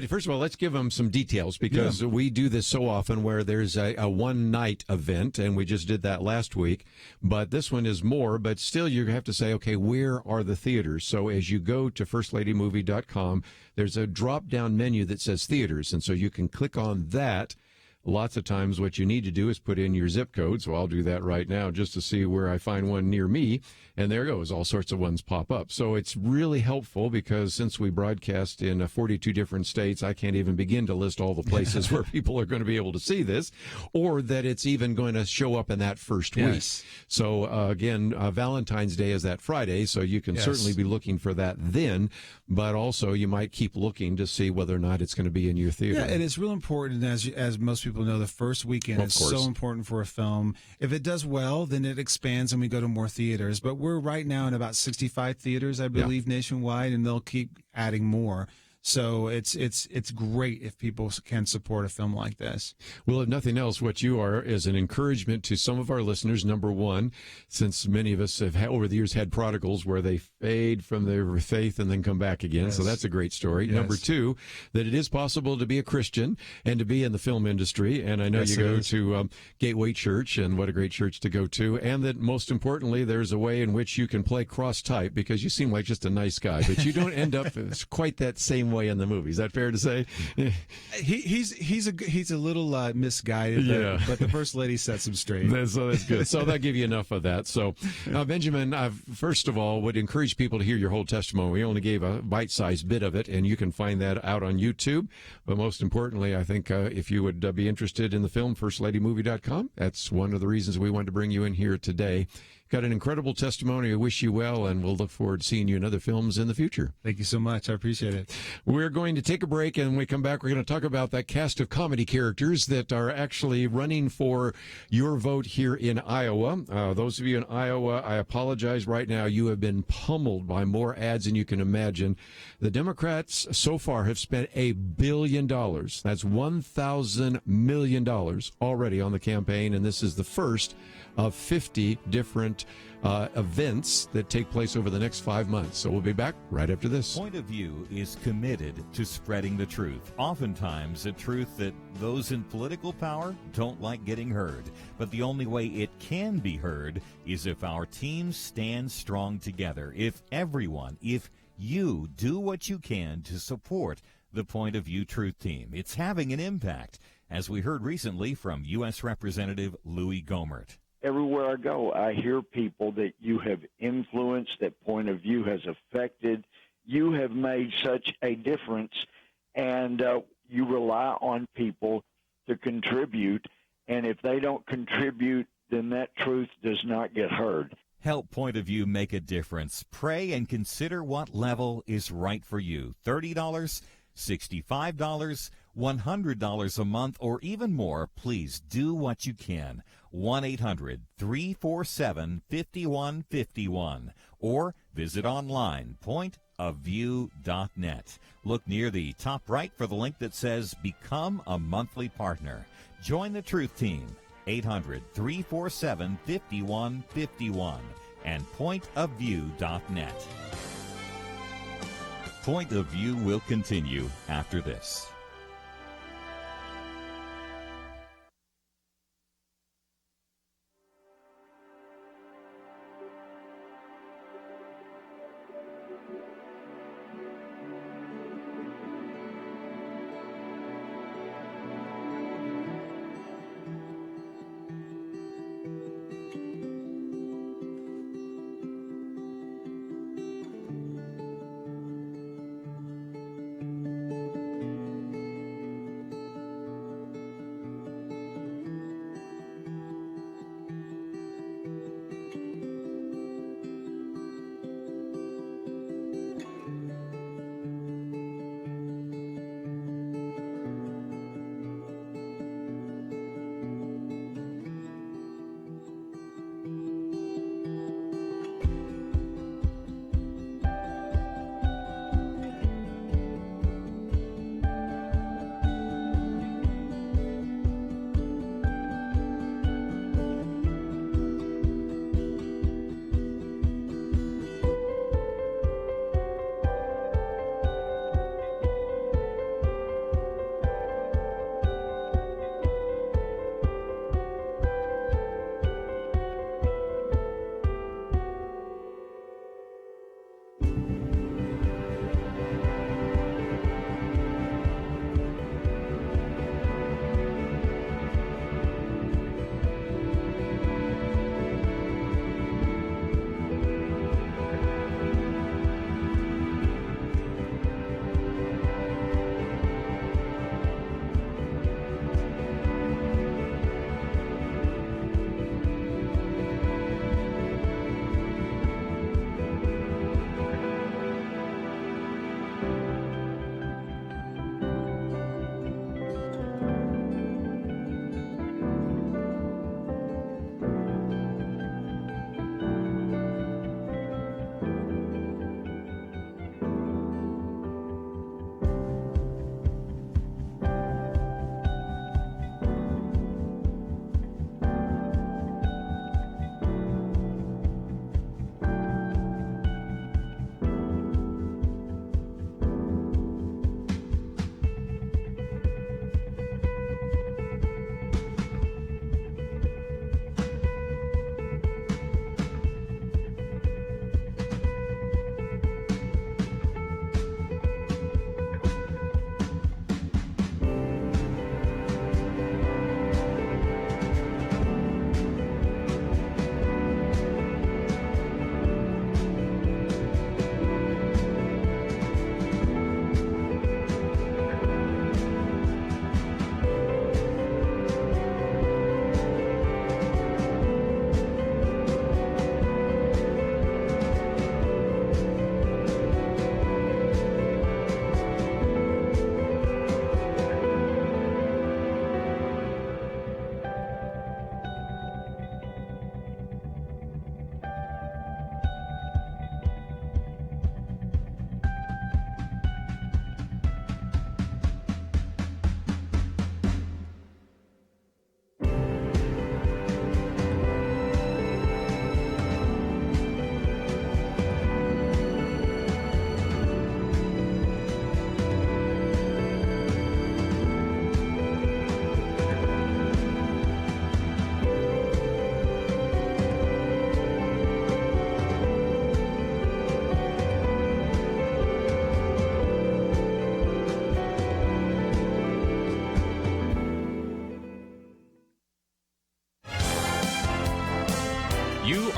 first of all, let's give them some details, because we do this so often where there's a one-night event, and we just did that last week. But this one is more, but still you have to say, okay, where are the theaters? So as you go to firstladymovie.com, there's a drop-down menu that says theaters, and so you can click on that. Lots of times what you need to do is put in your zip code, so I'll do that right now just to see where I find one near me, and there goes. All sorts of ones pop up. So it's really helpful, because since we broadcast in 42 different states, I can't even begin to list all the places where people are going to be able to see this, or that it's even going to show up in that first week. So again, Valentine's Day is that Friday, so you can certainly be looking for that then, but also you might keep looking to see whether or not it's going to be in your theater. Yeah, and it's real important, as most people know, the first weekend is so important for a film. If it does well, then it expands and we go to more theaters. But we're right now in about 65 theaters, I believe, nationwide, and they'll keep adding more. So it's great if people can support a film like this. Well, if nothing else, what you are is an encouragement to some of our listeners. Number one, since many of us have over the years had prodigals where they fade from their faith and then come back again. So that's a great story. Number two, that it is possible to be a Christian and to be in the film industry. And I know you go to Gateway Church, and what a great church to go to. And that most importantly, there's a way in which you can play cross-type, because you seem like just a nice guy, but you don't end up quite that same way in the movie. Is that fair to say? He's a little misguided, but the First Lady sets him straight. So that's good. So that'll give you enough of that. So, Benjamin, I first of all would encourage people to hear your whole testimony. We only gave a bite-sized bit of it, and you can find that out on YouTube. But most importantly, I think if you would be interested in the film, firstladymovie.com, that's one of the reasons we wanted to bring you in here today. Got an incredible testimony. I wish you well, and we'll look forward to seeing you in other films in the future. Thank you so much. I appreciate it. We're going to take a break, and when we come back, we're going to talk about that cast of comedy characters that are actually running for your vote here in Iowa. Those of you in Iowa, I apologize right now. You have been pummeled by more ads than you can imagine. The Democrats so far have spent $1 billion. That's $1,000 million already on the campaign, and this is the first of 50 different events that take place over the next 5 months. So we'll be back right after this. Point of View is committed to spreading the truth, oftentimes a truth that those in political power don't like getting heard. But the only way it can be heard is if our teams stand strong together, if you do what you can to support the Point of View Truth Team. It's having an impact, as we heard recently from U.S. Representative Louis Gohmert. Everywhere I go, I hear people that you have influenced, that Point of View has affected. You have made such a difference, and you rely on people to contribute. And if they don't contribute, then that truth does not get heard. Help Point of View make a difference. Pray and consider what level is right for you. $30, $65, $100 a month, or even more. Please do what you can. 1-800-347-5151, or visit online, pointofview.net. Look near the top right for the link that says Become a Monthly Partner. Join the Truth Team, 800-347-5151, and pointofview.net. Point of View will continue after this.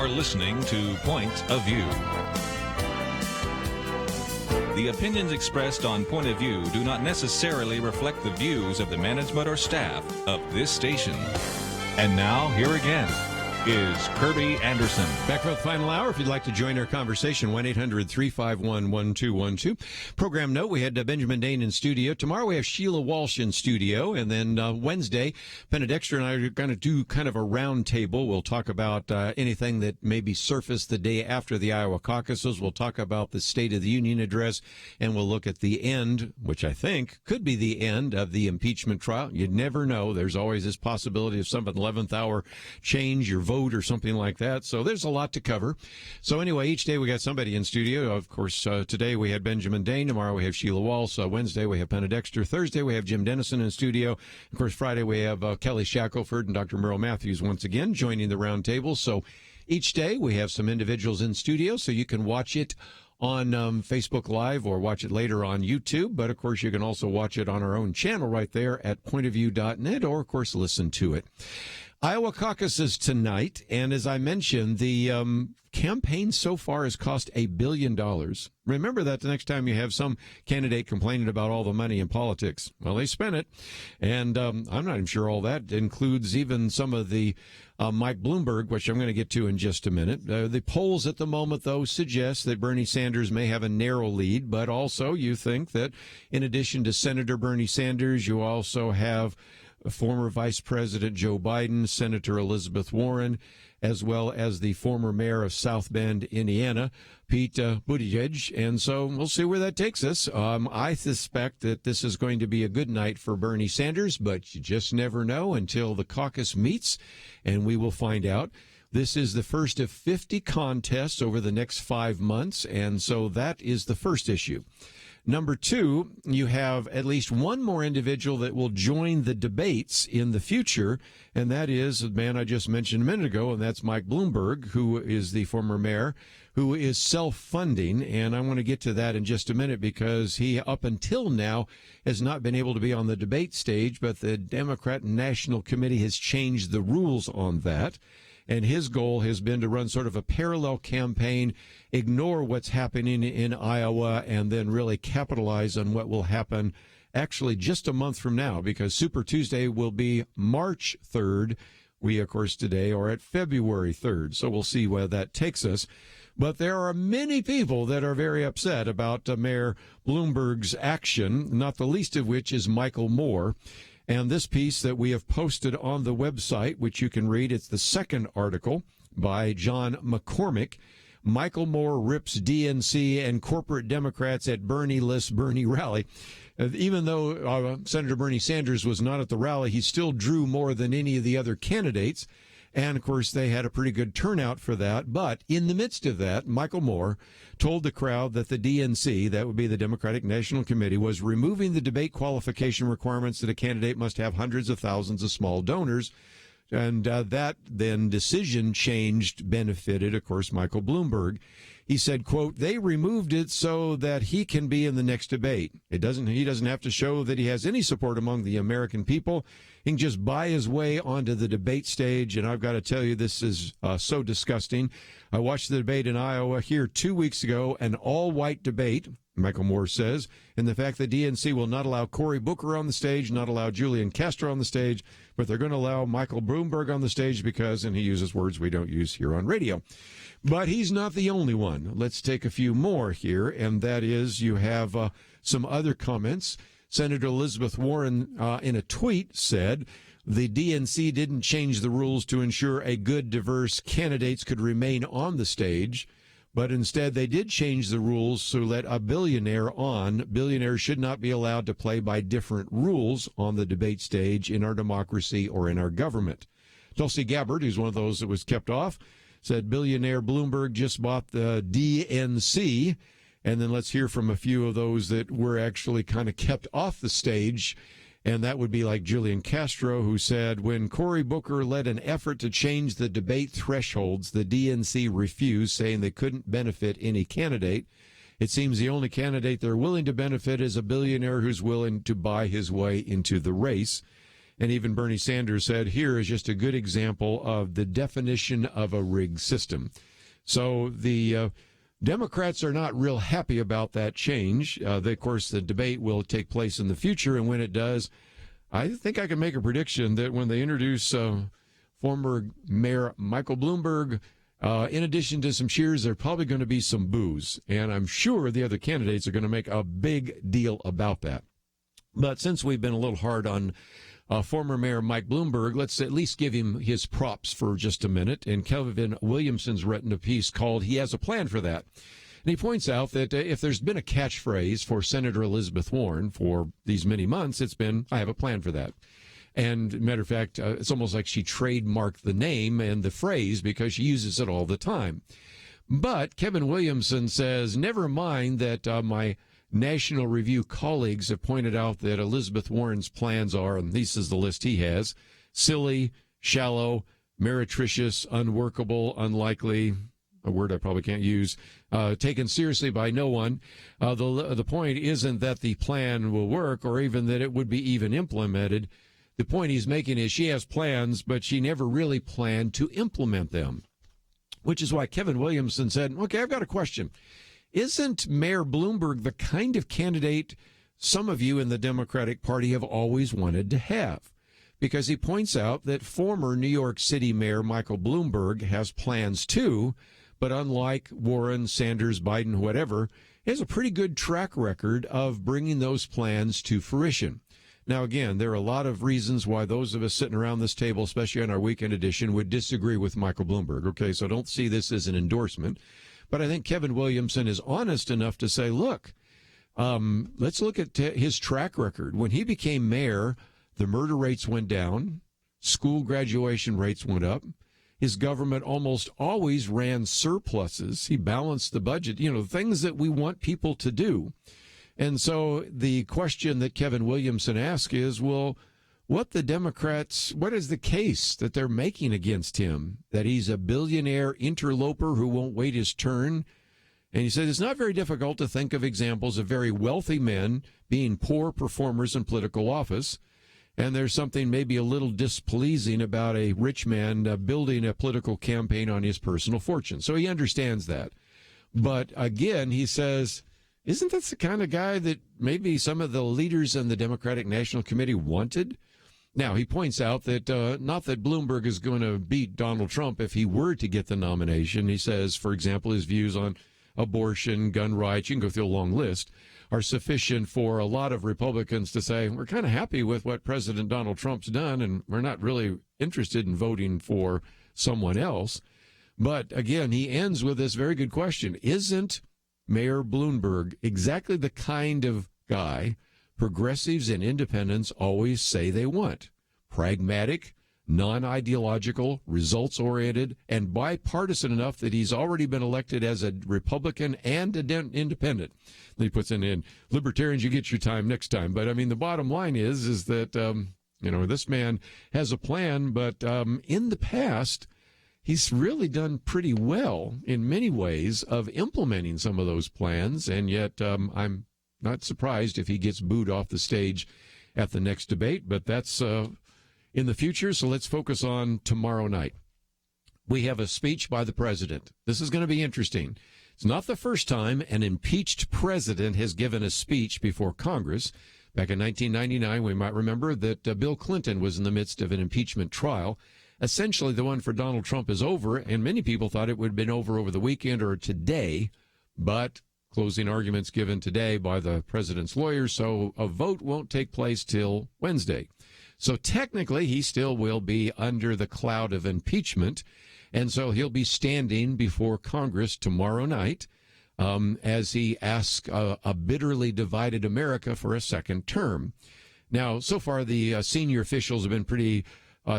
You're listening to Point of View. The opinions expressed on Point of View do not necessarily reflect the views of the management or staff of this station. And now, here again is Kerby Anderson. Back for the final hour. If you'd like to join our conversation, 1-800-351-1212. Program note, we had Benjamin Dane in studio. Tomorrow we have Sheila Walsh in studio. And then Wednesday, Penna Dexter and I are going to do kind of a round table. We'll talk about anything that maybe surfaced the day after the Iowa caucuses. We'll talk about the State of the Union address. And we'll look at the end, which I think could be the end of the impeachment trial. You'd never know. There's always this possibility of some 11th hour change your vote or something like that. So there's a lot to cover. So anyway, each day we got somebody in studio. Of course, today we had Benjamin Dane. Tomorrow we have Sheila Walsh. Wednesday we have Penna Dexter. Thursday we have Jim Dennison in studio. Of course, Friday we have Kelly Shackelford and Dr. Merle Matthews once again joining the round table. So each day we have some individuals in studio, so you can watch it on Facebook Live or watch it later on YouTube. But, of course, you can also watch it on our own channel right there at pointofview.net or, of course, listen to it. Iowa caucuses tonight, and as I mentioned, the campaign so far has cost $1 billion. Remember that the next time you have some candidate complaining about all the money in politics. Well, they spent it, and I'm not even sure all that includes even some of the Mike Bloomberg, which I'm going to get to in just a minute. The polls at the moment, though, suggest that Bernie Sanders may have a narrow lead, but also you think that in addition to Senator Bernie Sanders, you also have former Vice President Joe Biden, Senator Elizabeth Warren, as well as the former mayor of South Bend, Indiana, Pete Buttigieg. And so we'll see where that takes us. I suspect that this is going to be a good night for Bernie Sanders, but you just never know until the caucus meets, and we will find out. This is the first of 50 contests over the next 5 months, and so that is the first issue. Number two, you have at least one more individual that will join the debates in the future, and that is the man I just mentioned a minute ago, and that's Mike Bloomberg, who is the former mayor, who is self-funding, and I want to get to that in just a minute because he, up until now, has not been able to be on the debate stage, but the Democrat National Committee has changed the rules on that. And his goal has been to run sort of a parallel campaign, ignore what's happening in Iowa, and then really capitalize on what will happen actually just a month from now, because Super Tuesday will be March 3rd. We, of course, today are at February 3rd, so we'll see where that takes us. But there are many people that are very upset about Mayor Bloomberg's action, not the least of which is Michael Moore. And this piece that we have posted on the website, which you can read, it's the second article by John McCormick. Michael Moore rips DNC and corporate Democrats at Bernie-less Bernie rally. Even though Senator Bernie Sanders was not at the rally, he still drew more than any of the other candidates. And, of course, they had a pretty good turnout for that. But in the midst of that, Michael Moore told the crowd that the DNC, that would be the Democratic National Committee, was removing the debate qualification requirements that a candidate must have hundreds of thousands of small donors. And that then decision benefited, of course, Michael Bloomberg. He said, quote, they removed it so that he can be in the next debate. He doesn't have to show that he has any support among the American people. He can just buy his way onto the debate stage. And I've got to tell you, this is so disgusting. I watched the debate in Iowa here 2 weeks ago, an all-white debate, Michael Moore says, and the fact that DNC will not allow Cory Booker on the stage, not allow Julian Castro on the stage, but they're going to allow Michael Bloomberg on the stage because, and he uses words we don't use here on radio. But he's not the only one. Let's take a few more here, and that is you have some other comments. Senator Elizabeth Warren, in a tweet, said the DNC didn't change the rules to ensure a good, diverse candidates could remain on the stage, but instead they did change the rules to let a billionaire on. Billionaires should not be allowed to play by different rules on the debate stage in our democracy or in our government. Tulsi Gabbard, who's one of those that was kept off, said billionaire Bloomberg just bought the DNC. And then let's hear from a few of those that were actually kind of kept off the stage. And that would be like Julian Castro, who said, when Cory Booker led an effort to change the debate thresholds, the DNC refused, saying they couldn't benefit any candidate. It seems the only candidate they're willing to benefit is a billionaire who's willing to buy his way into the race. And even Bernie Sanders said, here is just a good example of the definition of a rigged system. So the Democrats are not real happy about that change. Of course, the debate will take place in the future, and when it does, I think I can make a prediction that when they introduce former Mayor Michael Bloomberg, in addition to some cheers, there's probably going to be some boos. And I'm sure the other candidates are going to make a big deal about that. But since we've been a little hard on former Mayor Mike Bloomberg, let's at least give him his props for just a minute. And Kevin Williamson's written a piece called He Has a Plan for That. And he points out that if there's been a catchphrase for Senator Elizabeth Warren for these many months, it's been, I have a plan for that. And matter of fact, it's almost like she trademarked the name and the phrase because she uses it all the time. But Kevin Williamson says, never mind that my National Review colleagues have pointed out that Elizabeth Warren's plans are, and this is the list he has, silly, shallow, meretricious, unworkable, unlikely, a word I probably can't use, taken seriously by no one. The point isn't that the plan will work or even that it would be even implemented. The point he's making is she has plans, but she never really planned to implement them, which is why Kevin Williamson said, okay, I've got a question. Isn't Mayor Bloomberg the kind of candidate some of you in the Democratic Party have always wanted to have? Because he points out that former New York City Mayor Michael Bloomberg has plans too, but unlike Warren, Sanders, Biden, whatever, he has a pretty good track record of bringing those plans to fruition. Now, again, there are a lot of reasons why those of us sitting around this table, especially on our weekend edition, would disagree with Michael Bloomberg. Okay, so don't see this as an endorsement. But I think Kevin Williamson is honest enough to say, look, let's look at his track record. When he became mayor, the murder rates went down, school graduation rates went up. His government almost always ran surpluses. He balanced the budget, things that we want people to do. And so the question that Kevin Williamson asked is, well, what is the case that they're making against him? That he's a billionaire interloper who won't wait his turn? And he said it's not very difficult to think of examples of very wealthy men being poor performers in political office. And there's something maybe a little displeasing about a rich man building a political campaign on his personal fortune. So he understands that. But again, he says, isn't that the kind of guy that maybe some of the leaders in the Democratic National Committee wanted? Now, he points out that not that Bloomberg is going to beat Donald Trump if he were to get the nomination. He says, for example, his views on abortion, gun rights, you can go through a long list, are sufficient for a lot of Republicans to say, we're kind of happy with what President Donald Trump's done, and we're not really interested in voting for someone else. But again, he ends with this very good question. Isn't Mayor Bloomberg exactly the kind of guy progressives and independents always say they want? Pragmatic, non-ideological, results-oriented, and bipartisan enough that he's already been elected as a Republican and an independent. Then he puts in libertarians, you get your time next time. But, I mean, the bottom line is that, this man has a plan, but in the past, he's really done pretty well in many ways of implementing some of those plans, and yet I'm not surprised if he gets booed off the stage at the next debate, but that's in the future, so let's focus on tomorrow night. We have a speech by the president. This is going to be interesting. It's not the first time an impeached president has given a speech before Congress. Back in 1999, we might remember that Bill Clinton was in the midst of an impeachment trial. Essentially, the one for Donald Trump is over, and many people thought it would have been over the weekend or today, but closing arguments given today by the president's lawyers, so a vote won't take place till Wednesday. So technically, he still will be under the cloud of impeachment, and so he'll be standing before Congress tomorrow night as he asks a bitterly divided America for a second term. Now, so far, the senior officials have been pretty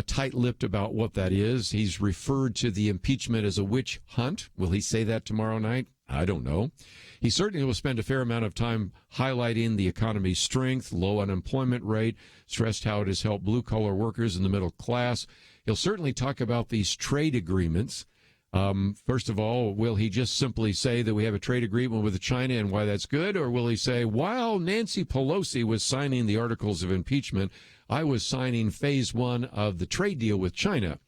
tight-lipped about what that is. He's referred to the impeachment as a witch hunt. Will he say that tomorrow night? I don't know. He certainly will spend a fair amount of time highlighting the economy's strength, low unemployment rate, stressed how it has helped blue-collar workers and the middle class. He'll certainly talk about these trade agreements. First of all, will he just simply say that we have a trade agreement with China and why that's good? Or will he say, while Nancy Pelosi was signing the articles of impeachment, I was signing phase 1 of the trade deal with China.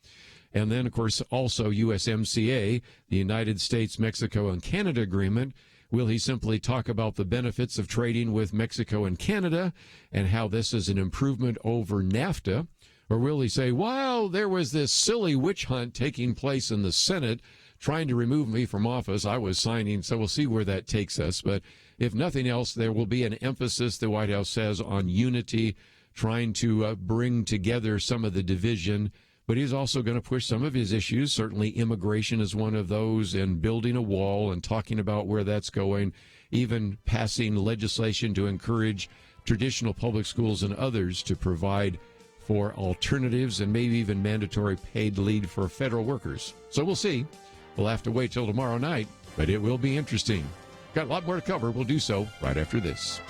And then, of course, also USMCA, the United States, Mexico, and Canada agreement. Will he simply talk about the benefits of trading with Mexico and Canada and how this is an improvement over NAFTA? Or will he say, wow, there was this silly witch hunt taking place in the Senate trying to remove me from office. I was signing, so we'll see where that takes us. But if nothing else, there will be an emphasis, the White House says, on unity, trying to bring together some of the division. But he's also going to push some of his issues. Certainly immigration is one of those, and building a wall and talking about where that's going, even passing legislation to encourage traditional public schools and others to provide for alternatives and maybe even mandatory paid leave for federal workers. So we'll see. We'll have to wait till tomorrow night, but it will be interesting. Got a lot more to cover. We'll do so right after this.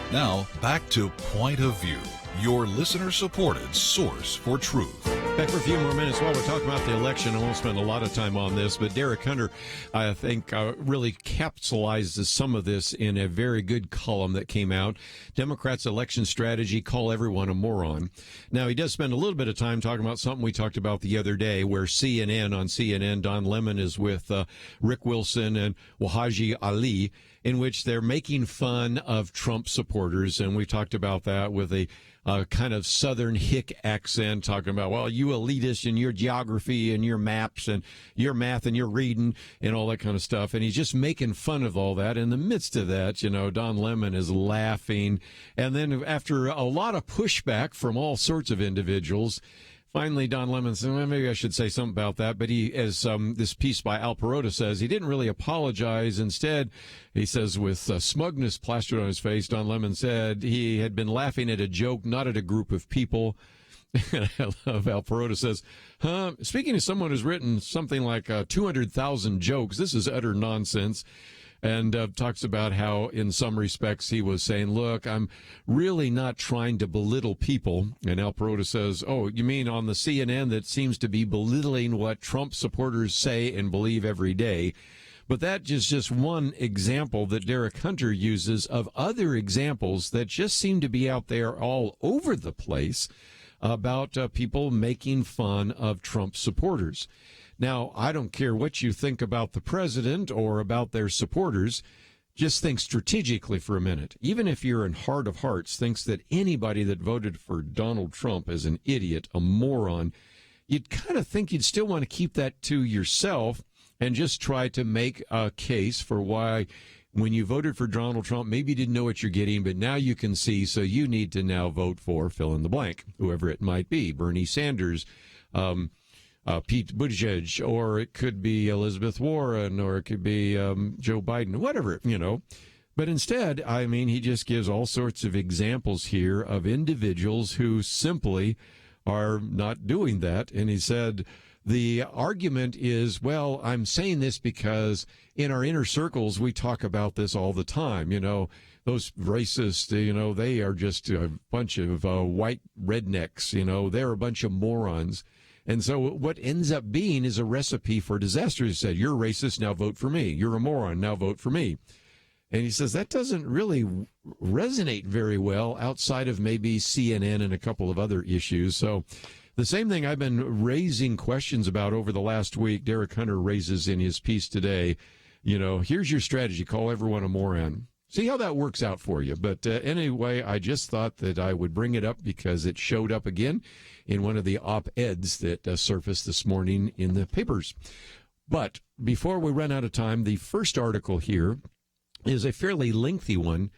Now, back to Point of View, your listener-supported source for truth. Back for a few more minutes while we're talking about the election. I won't spend a lot of time on this, but Derek Hunter, I think, really capsulizes some of this in a very good column that came out. Democrats' election strategy, call everyone a moron. Now, he does spend a little bit of time talking about something we talked about the other day, where on CNN, Don Lemon is with Rick Wilson and Wahaji Ali, in which they're making fun of Trump supporters. And we talked about that with a kind of Southern hick accent, talking about, well, you elitist and your geography and your maps and your math and your reading and all that kind of stuff. And he's just making fun of all that. In the midst of that, you know, Don Lemon is laughing. And then after a lot of pushback from all sorts of individuals, Finally, Don Lemon said, well, maybe I should say something about that. But he, as this piece by Al Perota says, he didn't really apologize. Instead, he says, with smugness plastered on his face, Don Lemon said he had been laughing at a joke, not at a group of people. I love Al Perota says, speaking to someone who's written something like 200,000 jokes, this is utter nonsense. And talks about how, in some respects, he was saying, look, I'm really not trying to belittle people. And Al Perota says, oh, you mean on the CNN that seems to be belittling what Trump supporters say and believe every day? But that is just one example that Derek Hunter uses of other examples that just seem to be out there all over the place about people making fun of Trump supporters. Now, I don't care what you think about the president or about their supporters. Just think strategically for a minute. Even if you're in heart of hearts thinks that anybody that voted for Donald Trump is an idiot, a moron, you'd kind of think you'd still want to keep that to yourself and just try to make a case for why when you voted for Donald Trump, maybe you didn't know what you're getting, but now you can see, so you need to now vote for fill in the blank, whoever it might be, Bernie Sanders, Pete Buttigieg, or it could be Elizabeth Warren, or it could be Joe Biden, whatever, you know. But instead, I mean, he just gives all sorts of examples here of individuals who simply are not doing that. And he said, the argument is, well, I'm saying this because in our inner circles, we talk about this all the time. You know, those racists, you know, they are just a bunch of white rednecks. You know, they're a bunch of morons. And so what ends up being is a recipe for disaster. He said, you're racist, now vote for me. You're a moron, now vote for me. And he says that doesn't really resonate very well outside of maybe CNN and a couple of other issues. So the same thing I've been raising questions about over the last week, Derek Hunter raises in his piece today. You know, here's your strategy. Call everyone a moron. See how that works out for you. But anyway, I just thought that I would bring it up because it showed up again in one of the op-eds that surfaced this morning in the papers. But before we run out of time, the first article here is a fairly lengthy one,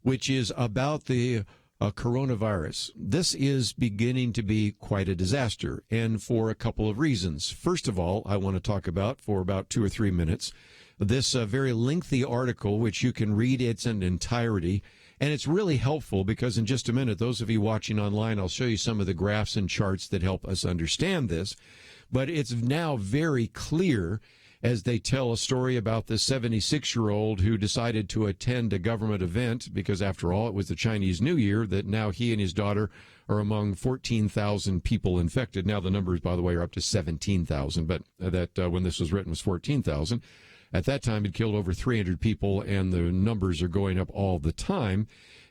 which is about the coronavirus. This is beginning to be quite a disaster, and for a couple of reasons. First of all, I want to talk about, for about 2 or 3 minutes, this very lengthy article, which you can read its in entirety. And it's really helpful because in just a minute, those of you watching online, I'll show you some of the graphs and charts that help us understand this. But it's now very clear as they tell a story about this 76-year-old who decided to attend a government event because, after all, it was the Chinese New Year, that now he and his daughter are among 14,000 people infected. Now the numbers, by the way, are up to 17,000, but that when this was written was 14,000. At that time, it killed over 300 people, and the numbers are going up all the time.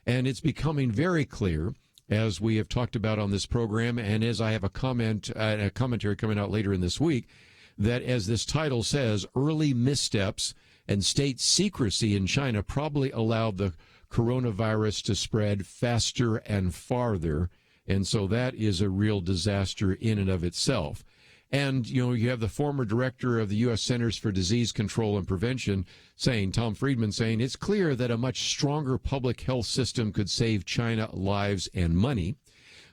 And it's becoming very clear, as we have talked about on this program, and as I have a commentary coming out later in this week, that as this title says, early missteps and state secrecy in China probably allowed the coronavirus to spread faster and farther. And so that is a real disaster in and of itself. And, you know, you have the former director of the U.S. Centers for Disease Control and Prevention saying, Tom Friedman saying, it's clear that a much stronger public health system could save China lives and money.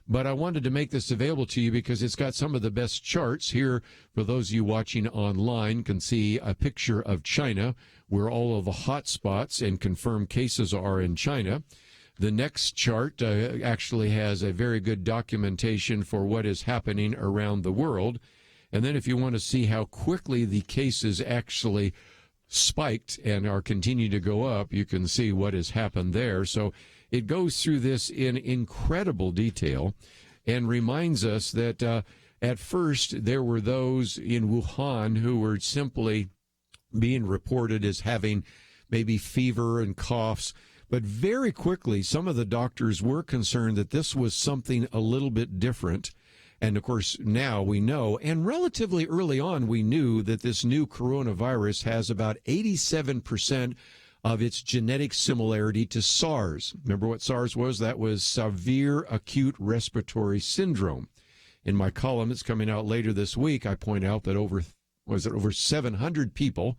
But I wanted to make this available to you because it's got some of the best charts here. For those of you watching online can see a picture of China where all of the hot spots and confirmed cases are in China. The next chart actually has a very good documentation for what is happening around the world. And then if you want to see how quickly the cases actually spiked and are continuing to go up, you can see what has happened there. So it goes through this in incredible detail and reminds us that at first there were those in Wuhan who were simply being reported as having maybe fever and coughs. But very quickly, some of the doctors were concerned that this was something a little bit different. And, of course, now we know, and relatively early on we knew that this new coronavirus has about 87% of its genetic similarity to SARS. Remember what SARS was? That was severe acute respiratory syndrome. In my column that's coming out later this week, I point out that over 700 people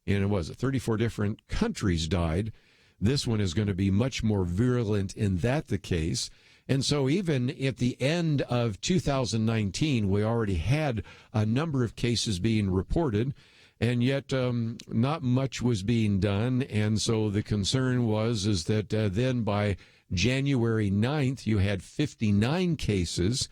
in 34 different countries died. This one is going to be much more virulent in that the case. And so even at the end of 2019, we already had a number of cases being reported, and yet not much was being done. And so the concern is that then by January 9th, you had 59 cases,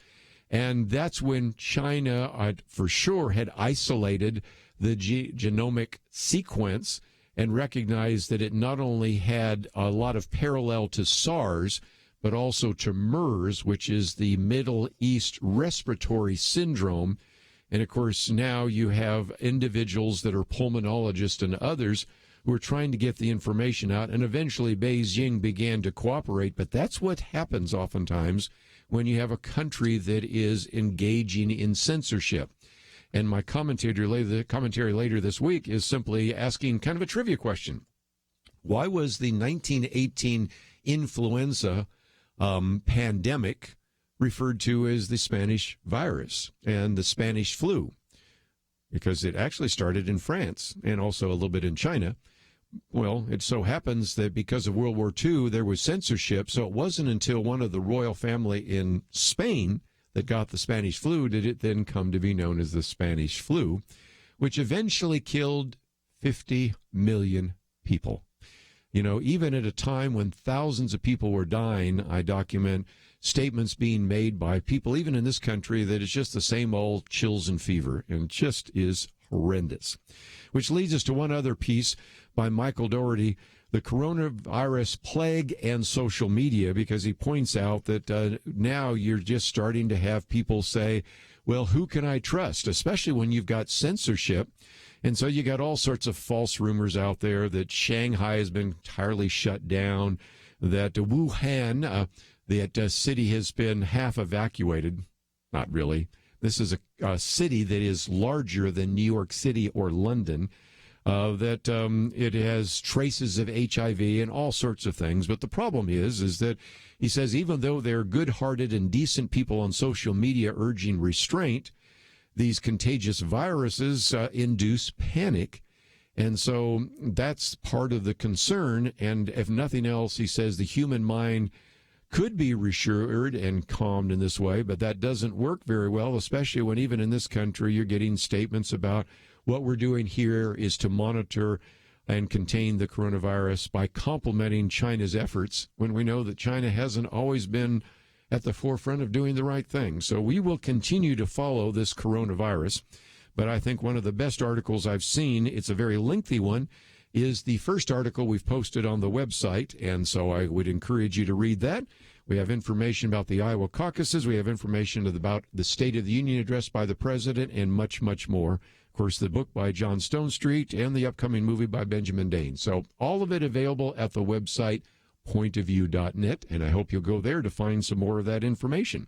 and that's when China for sure had isolated the genomic sequence and recognized that it not only had a lot of parallel to SARS, but also to MERS, which is the Middle East Respiratory Syndrome. And, of course, now you have individuals that are pulmonologists and others who are trying to get the information out, and eventually Beijing began to cooperate. But that's what happens oftentimes when you have a country that is engaging in censorship. And my commentary later this week is simply asking kind of a trivia question. Why was the 1918 influenza pandemic referred to as the Spanish virus and the Spanish flu? Because it actually started in France and also a little bit in China. Well, it so happens that because of World War II, there was censorship, so it wasn't until one of the royal family in Spain that got the Spanish flu did it then come to be known as the Spanish flu, which eventually killed 50 million people. You know, even at a time when thousands of people were dying, I document statements being made by people, even in this country, that it's just the same old chills and fever, and just is horrendous. Which leads us to one other piece by Michael Dougherty, The Coronavirus Plague and Social Media, because he points out that now you're just starting to have people say, well, who can I trust, especially when you've got censorship. And so you got all sorts of false rumors out there that Shanghai has been entirely shut down, that Wuhan, that city has been half evacuated. Not really. This is a city that is larger than New York City or London, that it has traces of HIV and all sorts of things. But the problem is that he says even though they're good-hearted and decent people on social media urging restraint, these contagious viruses induce panic. And so that's part of the concern. And if nothing else, he says the human mind could be reassured and calmed in this way, but that doesn't work very well, especially when even in this country you're getting statements about what we're doing here is to monitor and contain the coronavirus by complementing China's efforts, when we know that China hasn't always been at the forefront of doing the right thing. So we will continue to follow this coronavirus. But I think one of the best articles I've seen, it's a very lengthy one, is the first article we've posted on the website. And so I would encourage you to read that. We have information about the Iowa caucuses. We have information about the State of the Union address by the president and much, much more. Of course, the book by John Stonestreet and the upcoming movie by Benjamin Dane. So all of it available at the website pointofview.net, and I hope you'll go there to find some more of that information.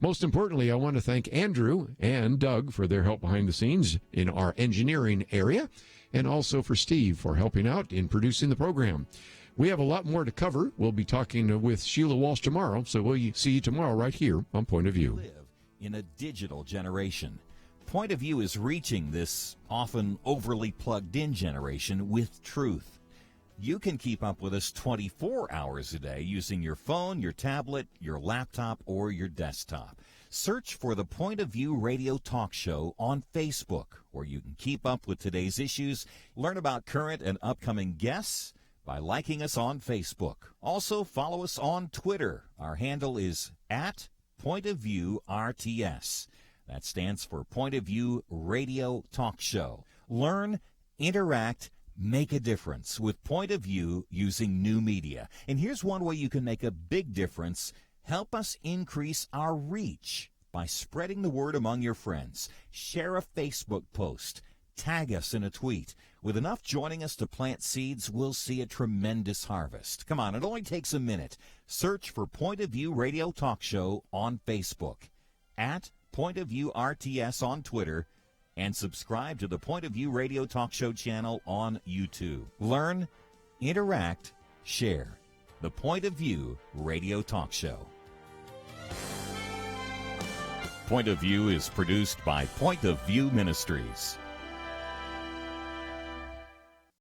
Most importantly, I want to thank Andrew and Doug for their help behind the scenes in our engineering area, and also for Steve for helping out in producing the program. We have a lot more to cover. We'll be talking with Sheila Walsh tomorrow, so we'll see you tomorrow right here on Point of View. Live in a digital generation. Point of View is reaching this often overly plugged-in generation with truth. You can keep up with us 24 hours a day using your phone, your tablet, your laptop, or your desktop. Search for the Point of View radio talk show on Facebook, where you can keep up with today's issues, learn about current and upcoming guests by liking us on Facebook. Also, follow us on Twitter. Our handle is @PointOfViewRTS. That stands for Point of View Radio Talk Show. Learn, interact, make a difference with Point of View using new media. And here's one way you can make a big difference. Help us increase our reach by spreading the word among your friends. Share a Facebook post. Tag us in a tweet. With enough joining us to plant seeds, we'll see a tremendous harvest. Come on, it only takes a minute. Search for Point of View Radio Talk Show on Facebook, @PointOfViewRTS on Twitter, and subscribe to the Point of View Radio Talk Show channel on YouTube. Learn, interact, share. The Point of View Radio Talk Show. Point of View is produced by Point of View Ministries.